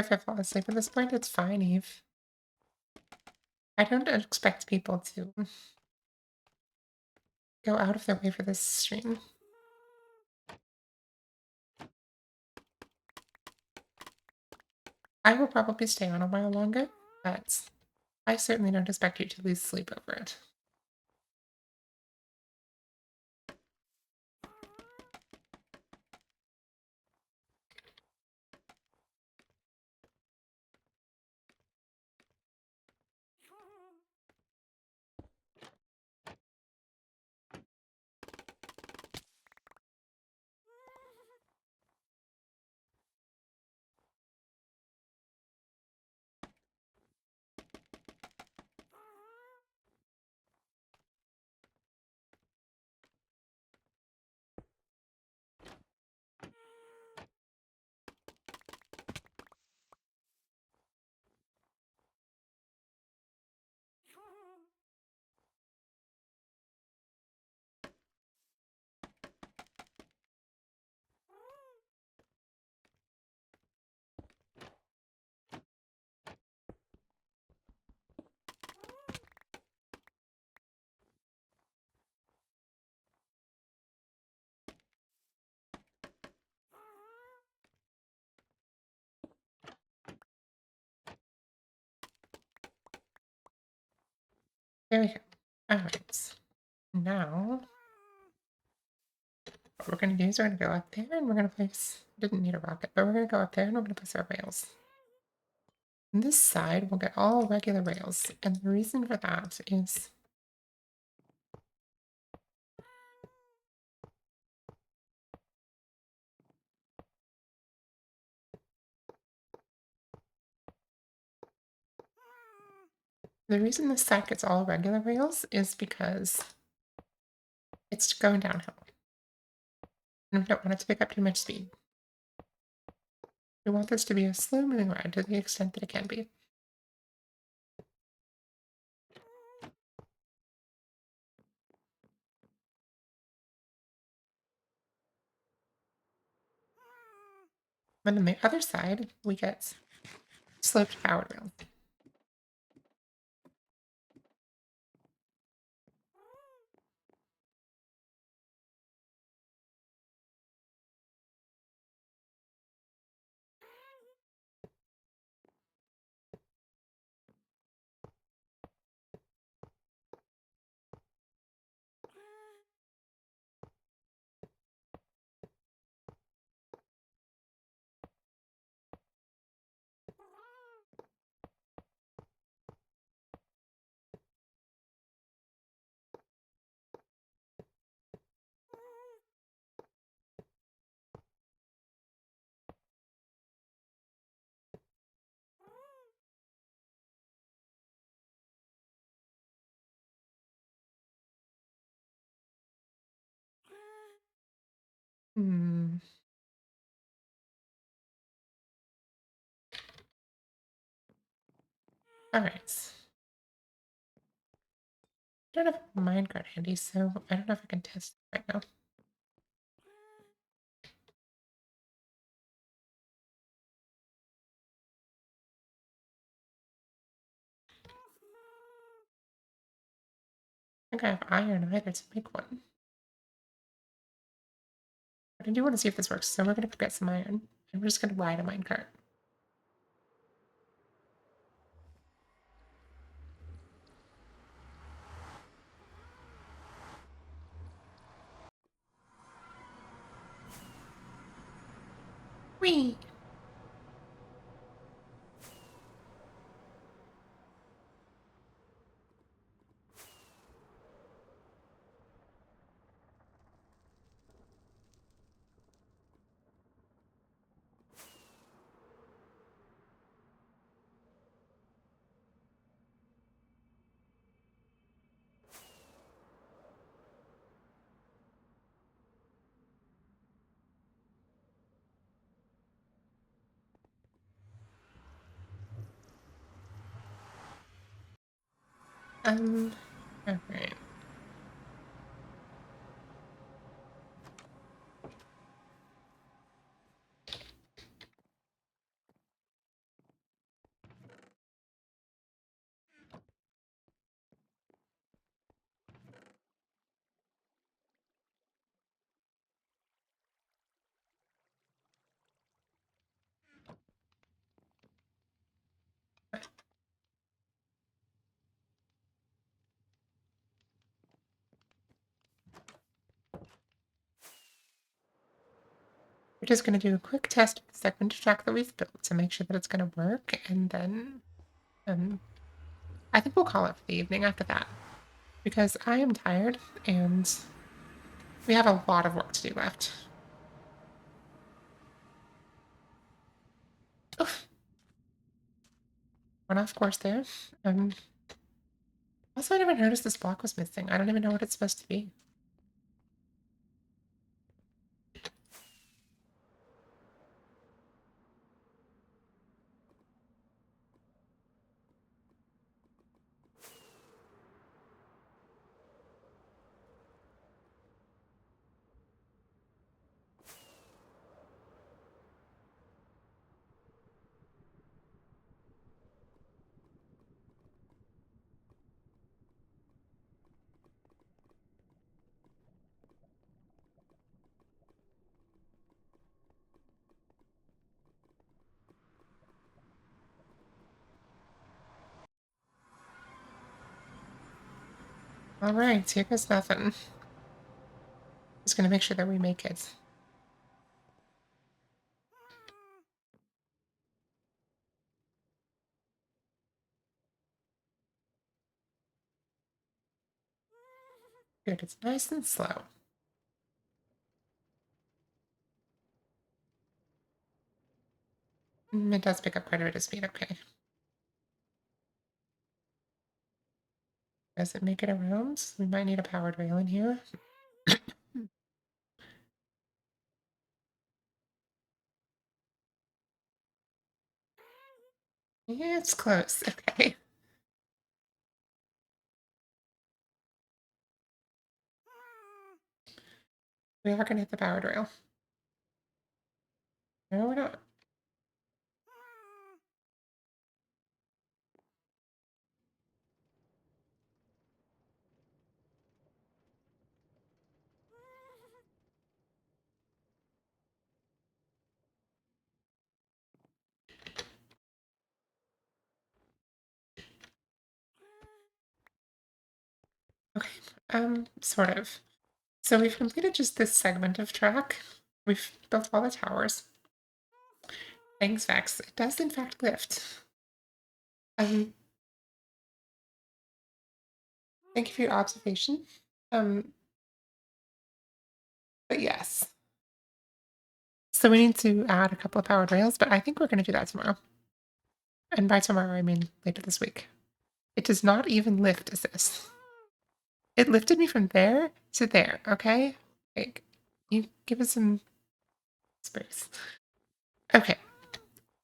If I fall asleep at this point, it's fine, Eve. I don't expect people to go out of their way for this stream. I will probably stay on a while longer, but I certainly don't expect you to lose sleep over it. There we go. Alright. Now, what we're going to do is we're going to go up there and we're going to place... Didn't need a rocket, but we're going to go up there and we're going to place our rails. And this side will get all regular rails. And the reason for that is... The reason this side gets all regular rails is because it's going downhill. And we don't want it to pick up too much speed. We want this to be a slow-moving ride to the extent that it can be. Then on the other side, we get sloped powered rails. Hmm. Alright. I don't have a minecart handy, so I don't know if I can test it right now. I think I have iron either to make one. But I do want to see if this works, so we're going to get some iron. And we're just going to ride a minecart. Whee! Alright. We're just going to do a quick test of the segment track that we've built to make sure that it's going to work, and then I think we'll call it for the evening after that, because I am tired and we have a lot of work to do left. Oof. Went off course there. Also, I never noticed this block was missing. I don't even know what it's supposed to be. All right, here goes nothing. Just gonna make sure that we make it. Good, it's nice and slow. It does pick up quite a bit of speed, okay. Does it make it around? We might need a powered rail in here. Yeah, it's close, okay. We are gonna hit the powered rail. No, we're not. Okay, sort of. So we've completed just this segment of track. We've built all the towers. Thanks, Vex. It does in fact lift. Um, thank you for your observation. Um, but yes. So we need to add a couple of powered rails, but I think we're gonna do that tomorrow. And by tomorrow, I mean later this week. It does not even lift assist. It lifted me from there to there, okay? Like, you give us some space. Okay.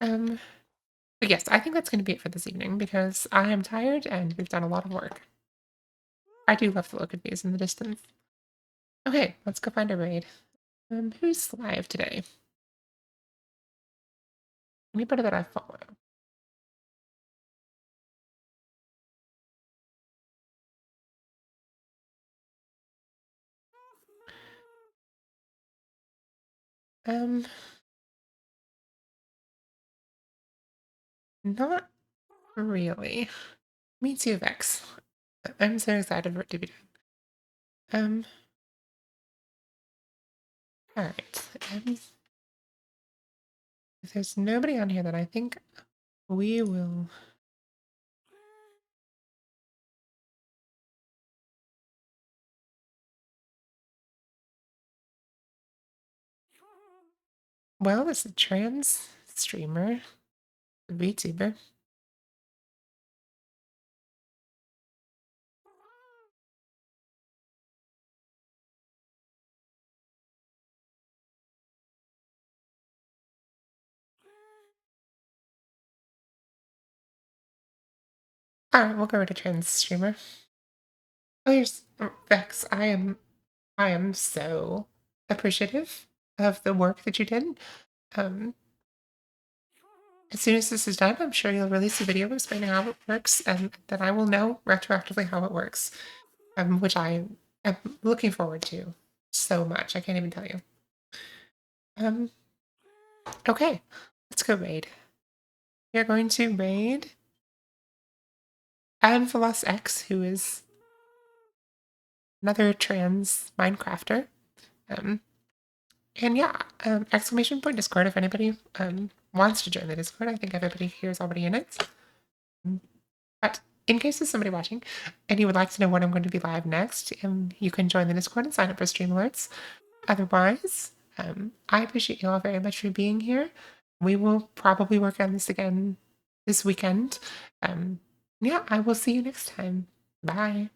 But yes, I think that's going to be it for this evening because I am tired and we've done a lot of work. I do love the look of these in the distance. Okay, let's go find a raid. Who's live today? Anybody that I follow? Um, not really. Me too, Vex. I'm so excited for it to be done. All right. If there's nobody on here, then I think we will. Well, it's a trans streamer, VTuber. All right, we'll go with a trans streamer. Oh, Vex. I am so appreciative of the work that you did. Um, as soon as this is done, I'm sure you'll release a video explaining how it works, and then I will know retroactively how it works, which I am looking forward to so much. I can't even tell you. Um, okay, let's go raid. We are going to raid Anvilos X, who is another trans Minecrafter. Um, And yeah, exclamation point Discord if anybody wants to join the Discord. I think everybody here is already in it. But in case there's somebody watching and you would like to know when I'm going to be live next, you can join the Discord and sign up for stream alerts. Otherwise, I appreciate you all very much for being here. We will probably work on this again this weekend. Yeah, I will see you next time. Bye.